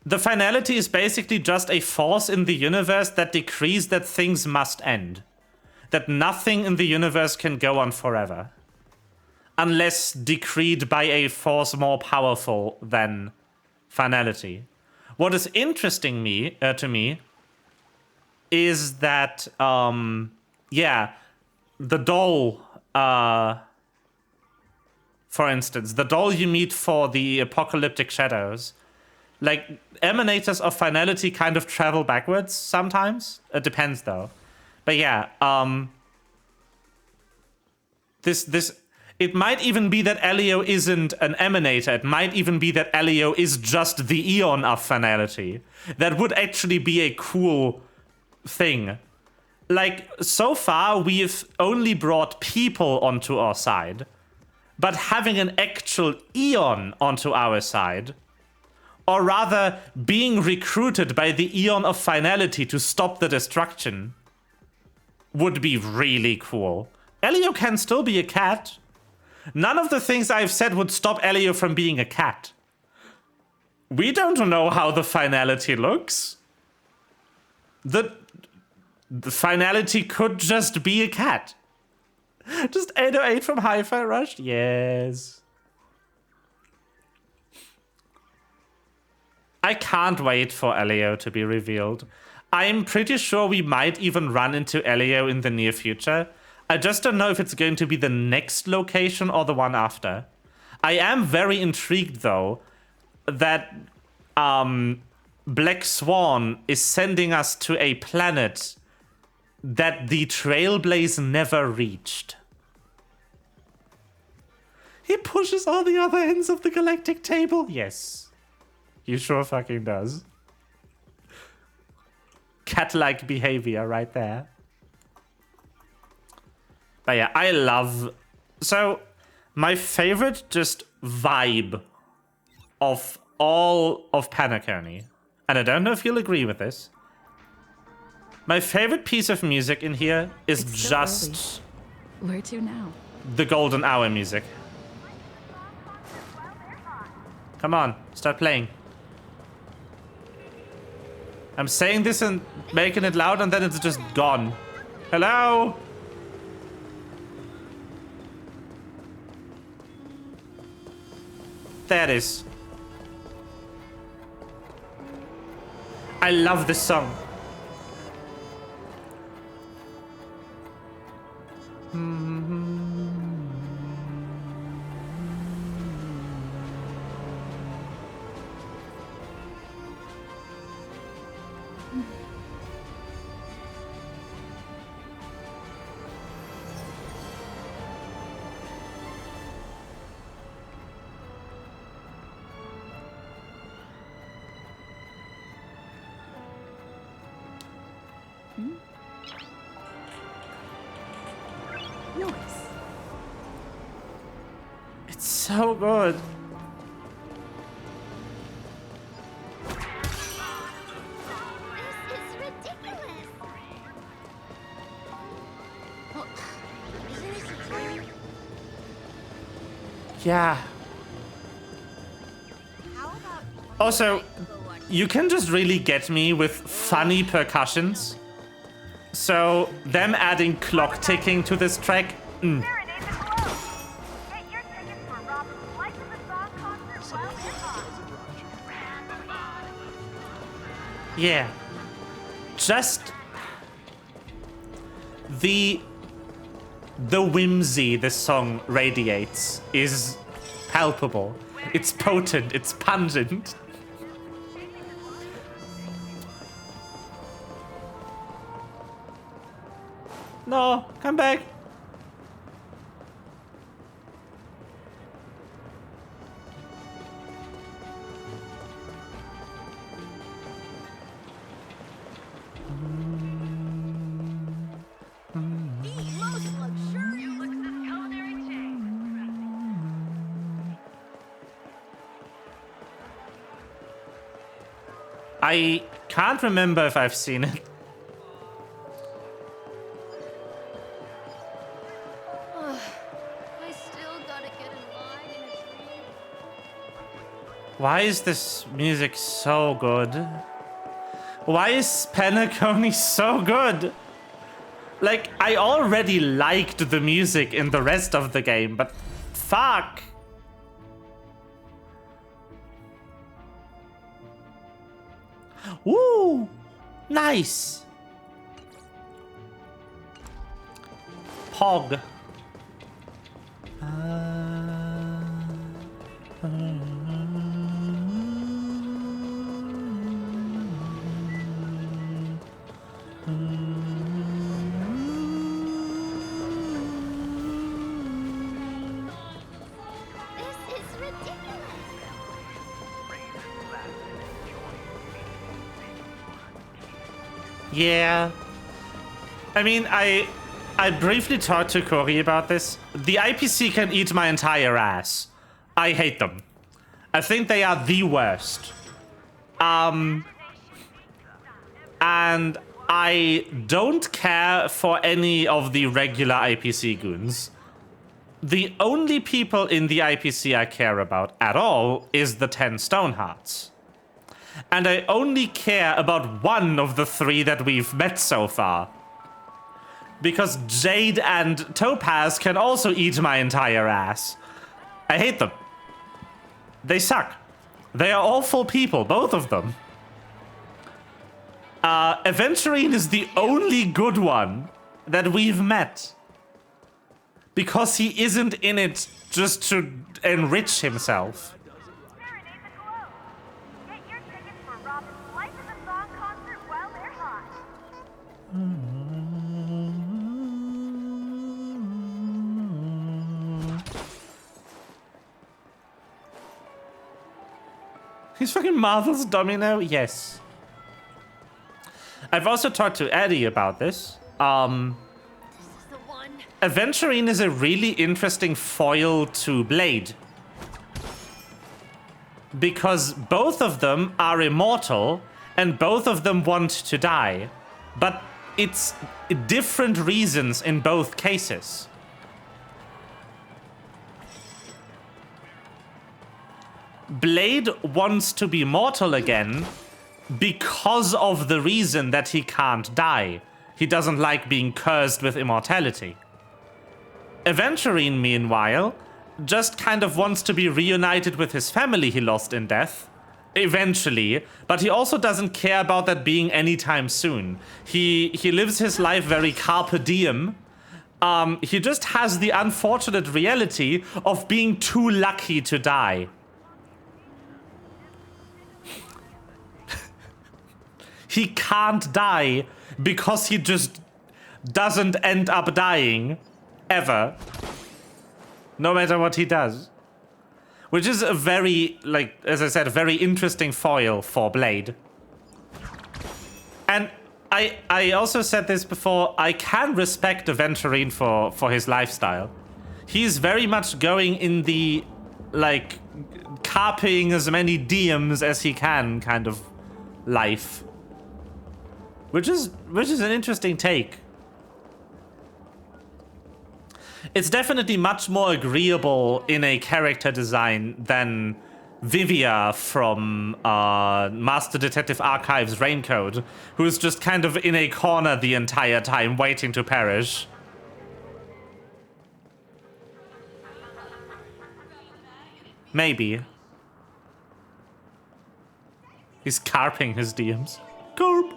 The finality is basically just a force in the universe that decrees that things must end. That nothing in the universe can go on forever. Unless decreed by a force more powerful than finality. What is interesting to me is that, the doll, for instance, the doll you meet for the apocalyptic shadows, like, emanators of finality kind of travel backwards sometimes. It depends, though. But yeah, it might even be that Elio isn't an emanator. It might even be that Elio is just the Eon of finality. That would actually be a cool thing. Like, so far, we've only brought people onto our side. But having an actual Eon onto our side, or rather, being recruited by the Eon of Finality to stop the destruction, would be really cool. Elio can still be a cat. None of the things I've said would stop Elio from being a cat. We don't know how the Finality looks. The Finality could just be a cat. Just 808 from Hi-Fi Rush? Yes. I can't wait for Elio to be revealed. I'm pretty sure we might even run into Elio in the near future. I just don't know if it's going to be the next location or the one after. I am very intrigued, though, that Black Swan is sending us to a planet that the Trailblaze never reached. He pushes all the other ends of the galactic table. Yes. He sure fucking does. Cat-like behavior right there. But yeah, I love... So, my favorite just vibe of all of Penacony, and I don't know if you'll agree with this, my favorite piece of music in here is It's so just early. Where to now? the golden hour music. Come on, start playing. I'm saying this and making it loud and then it's just gone. Hello? There it is. I love this song. Nice. It's so good. This is ridiculous. Well, isn't this a dream? Yeah. How about Also, you can just really get me with funny percussions. So, them adding clock ticking to this track, There it is at Glow. Get your tickets for Rob's Life of the Song concert while they're on. yeah. Just the whimsy this song radiates is palpable. It's potent, it's pungent. No, come back. I can't remember if I've seen it. I still gotta get in line in a dream? Why is this music so good? Why is Penacony so good? Like, I already liked the music in the rest of the game, but fuck. Woo! Nice! Pog. This is ridiculous. Yeah. I mean, I briefly talked to Cory about this. The IPC can eat my entire ass. I hate them. I think they are the worst. And I don't care for any of the regular IPC goons. The only people in the IPC I care about at all is the 10 Stonehearts. And I only care about one of the 3 that we've met so far. Because Jade and Topaz can also eat my entire ass. I hate them. They suck. They are awful people, both of them. Aventurine is the only good one that we've met. Because he isn't in it just to enrich himself. Serenade the glow. Get your tickets for Robin's Life is a Song concert while they're hot. He's fucking Marvel's Domino? Yes. I've also talked to Eddie about this. Aventurine is a really interesting foil to Blade. Because both of them are immortal, and both of them want to die. But it's different reasons in both cases. Blade wants to be mortal again because of the reason that he can't die. He doesn't like being cursed with immortality. Aventurine, meanwhile, just kind of wants to be reunited with his family he lost in death. Eventually, but he also doesn't care about that being anytime soon. He lives his life very carpe diem. He just has the unfortunate reality of being too lucky to die. He can't die because he just doesn't end up dying. Ever. No matter what he does. Which is a very, like, as I said, a very interesting foil for Blade. And I also said this before, I can respect Aventurine for his lifestyle. He's very much going in the, like, carping as many diems as he can kind of life. Which is an interesting take. It's definitely much more agreeable in a character design than Vivia from Master Detective Archives Raincoat, who's just kind of in a corner the entire time waiting to perish. Maybe. He's carping his DMs. Carp!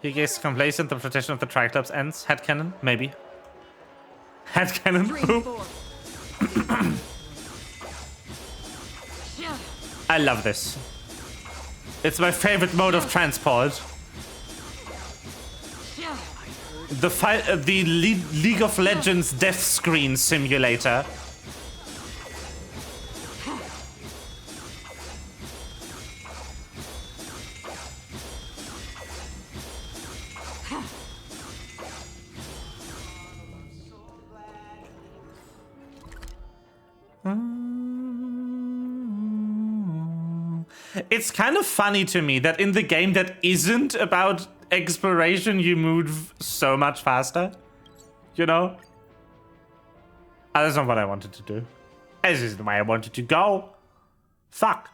He gets complacent, the protection of the Triclops ends. Headcanon? Maybe. Headcanon? I love this. It's my favorite mode of transport. The League of Legends death screen simulator. It's kind of funny to me that in the game that isn't about exploration, you move so much faster. You know? That's not what I wanted to do. This isn't the way I wanted to go. Fuck.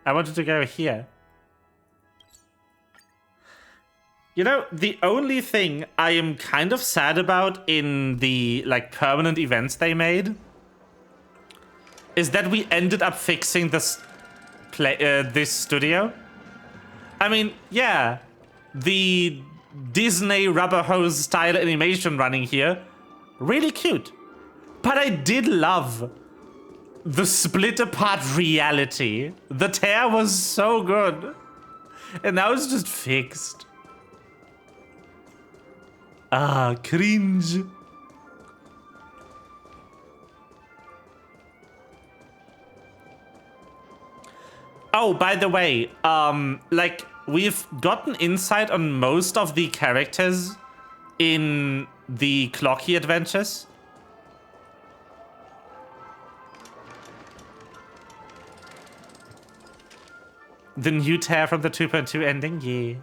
I wanted to go here. You know, the only thing I am kind of sad about in the, like, permanent events they made is that we ended up fixing this studio. I mean, yeah, the Disney rubber hose style animation running here, really cute. But I did love The split apart reality. The tear was so good. And now it's just fixed. Ah, cringe. Oh, by the way, like, we've gotten insight on most of the characters in the Clocky adventures. The new tear from the 2.2 ending, yeah.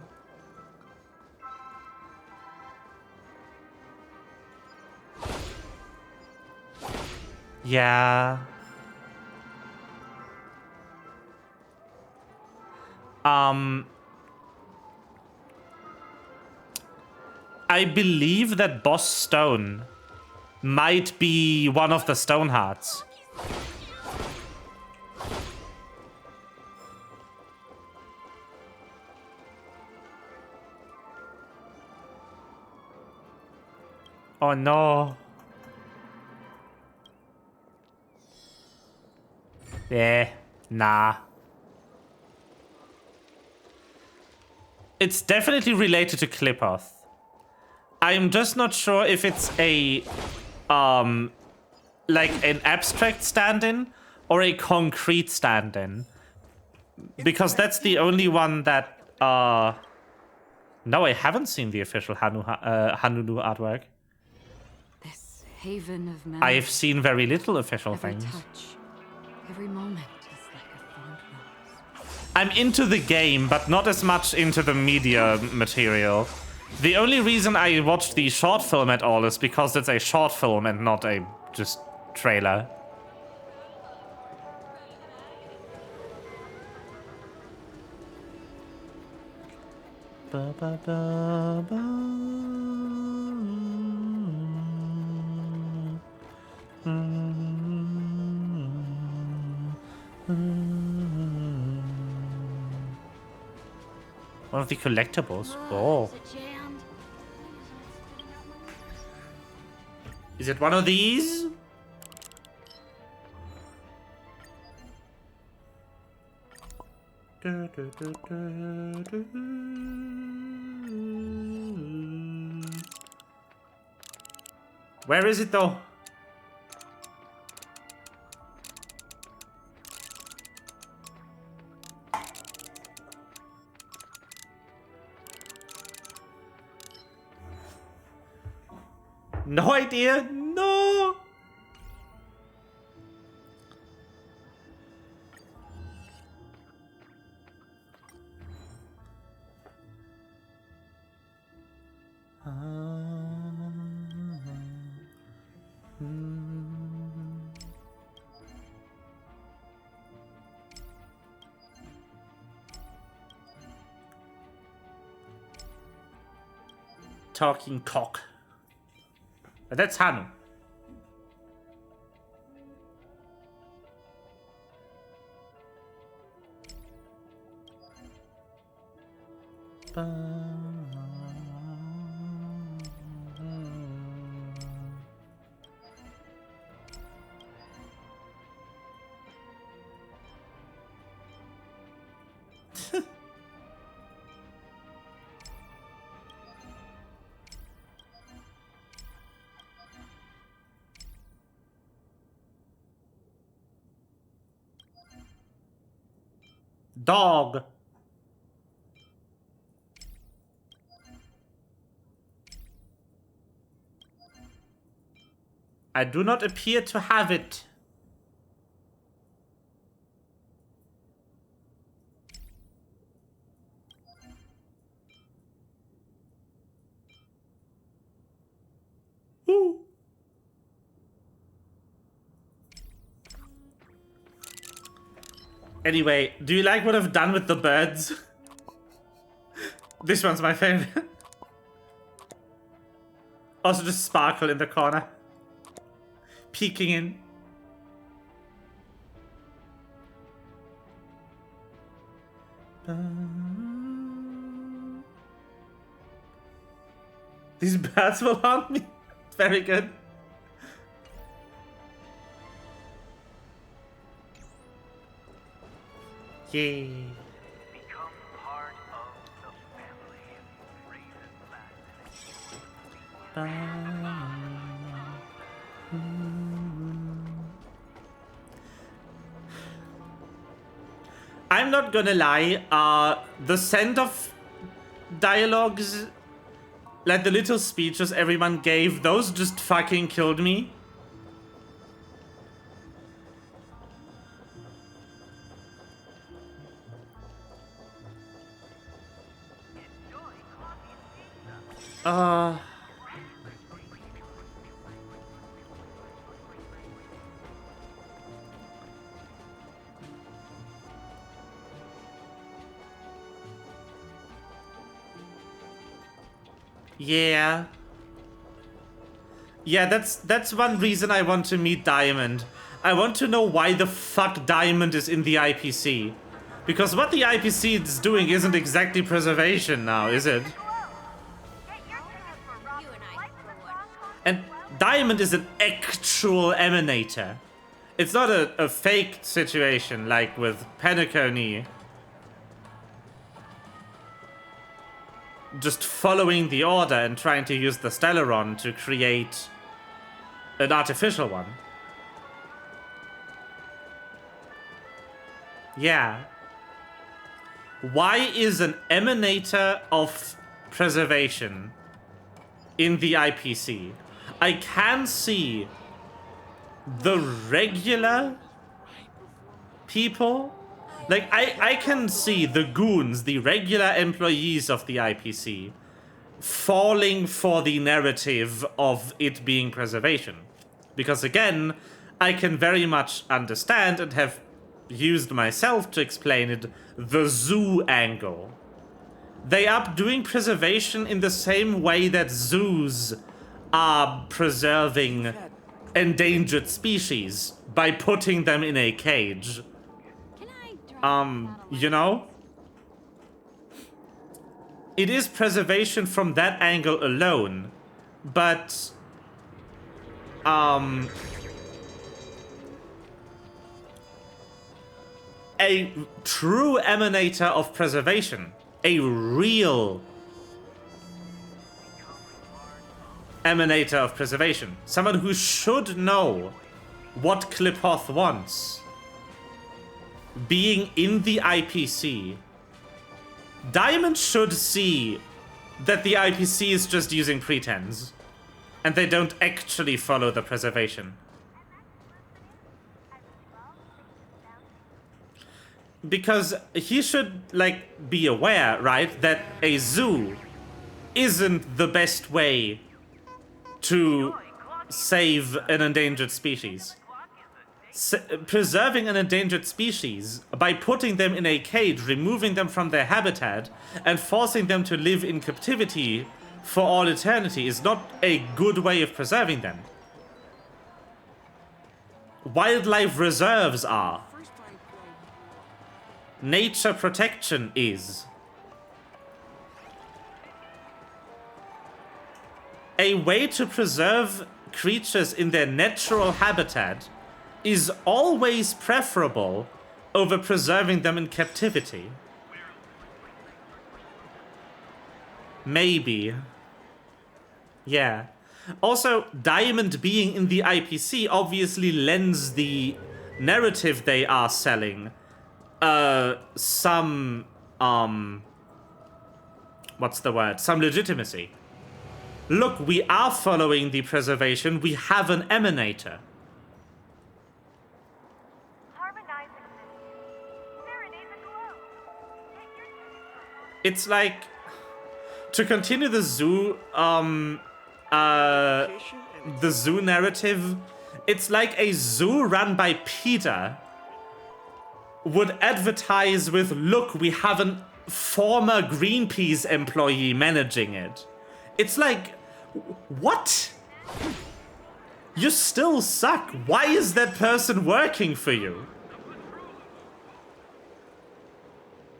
Yeah. I believe that Boss Stone might be one of the Stone Hearts. Oh no. Yeah, nah. It's definitely related to Clipoth. I'm just not sure if it's a, like an abstract stand-in or a concrete stand-in. Because that's the only one that, no, I haven't seen the official Hanunu artwork. This haven of memory. I've seen very little official Every things. touch, every moment is like a fond rose. I'm into the game, but not as much into the media material. The only reason I watched the short film at all is because it's a short film and not a just trailer. Ba, ba, ba, ba. One of the collectibles. Oh. Is it one of these? Where is it though? No idea. No. Talking cock. That's Hanu. Dog. I do not appear to have it. Ooh. Anyway, do you like what I've done with the birds? This one's my favorite. Also just Sparkle in the corner. Peeking in. These birds will haunt me. Very good. Yeah. Become part of the family. Raise and I'm not gonna lie, the scent of dialogues, like the little speeches everyone gave, those just fucking killed me. Yeah. Yeah, that's one reason I want to meet Diamond. I want to know why the fuck Diamond is in the IPC. Because what the IPC is doing isn't exactly preservation now, is it? Get your tickets for Robin's Life is a Song concert. And Diamond is an actual emanator. It's not a fake situation like with Penacony. Just following the order and trying to use the Stellaron to create an artificial one. Yeah. Why is an emanator of preservation in the IPC? I can see the regular people. Like, I can see the goons, the regular employees of the IPC, falling for the narrative of it being preservation. Because again, I can very much understand and have used myself to explain it, the zoo angle. They are doing preservation in the same way that zoos are preserving endangered species by putting them in a cage. Can I drop You know? It is preservation from that angle alone, but a true emanator of preservation, a real emanator of preservation, someone who should know what Cliphoth wants, being in the IPC, Diamond should see that the IPC is just using pretense, and they don't actually follow the preservation. Because he should, like, be aware, right, that a zoo isn't the best way to save an endangered species. Preserving an endangered species by putting them in a cage, removing them from their habitat, and forcing them to live in captivity for all eternity is not a good way of preserving them. Wildlife reserves are. Nature protection is. A way to preserve creatures in their natural habitat is always preferable over preserving them in captivity. Maybe. Yeah. Also, Diamond being in the IPC obviously lends the narrative they are selling some, what's the word? Some legitimacy. Look, we are following the preservation. We have an emanator. Harmonize existence. Serenade the glow. Get your tickets for Robin's It's like, to continue the zoo, the zoo narrative, it's like a zoo run by PETA would advertise with, look, we have a former Greenpeace employee managing it. It's like, what? You still suck. Why is that person working for you?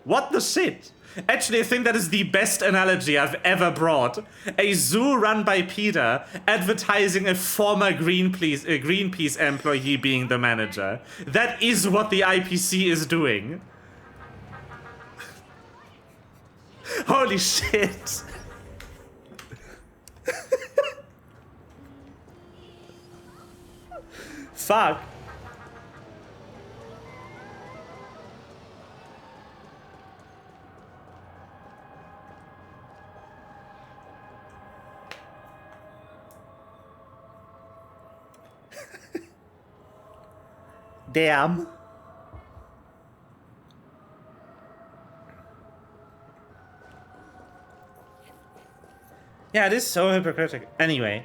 What the shit? Actually, I think that is the best analogy I've ever brought. A zoo run by PETA advertising a former Greenpeace employee being the manager. That is what the IPC is doing. Holy shit. Fuck. Damn. Yeah, it is so hypocritical. Anyway,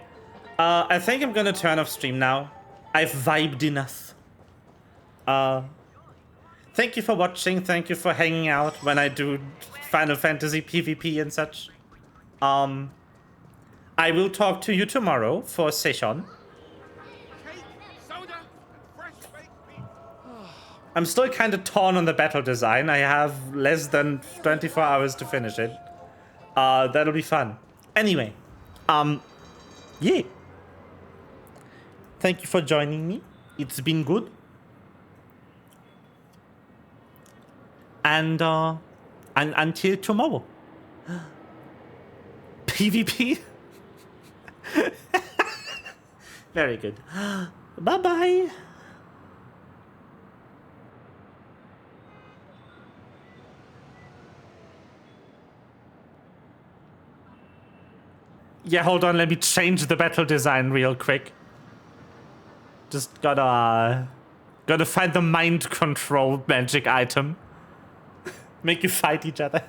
I think I'm gonna turn off stream now. I've vibed enough. Thank you for watching. Thank you for hanging out when I do Final Fantasy PvP and such. I will talk to you tomorrow for session. I'm still kind of torn on the battle design. I have less than 24 hours to finish it. That'll be fun. Anyway, yeah. Thank you for joining me. It's been good. And until tomorrow. PvP? Very good. Bye-bye. Yeah, hold on, let me change the battle design real quick. Just gotta find the mind control magic item. Make you fight each other.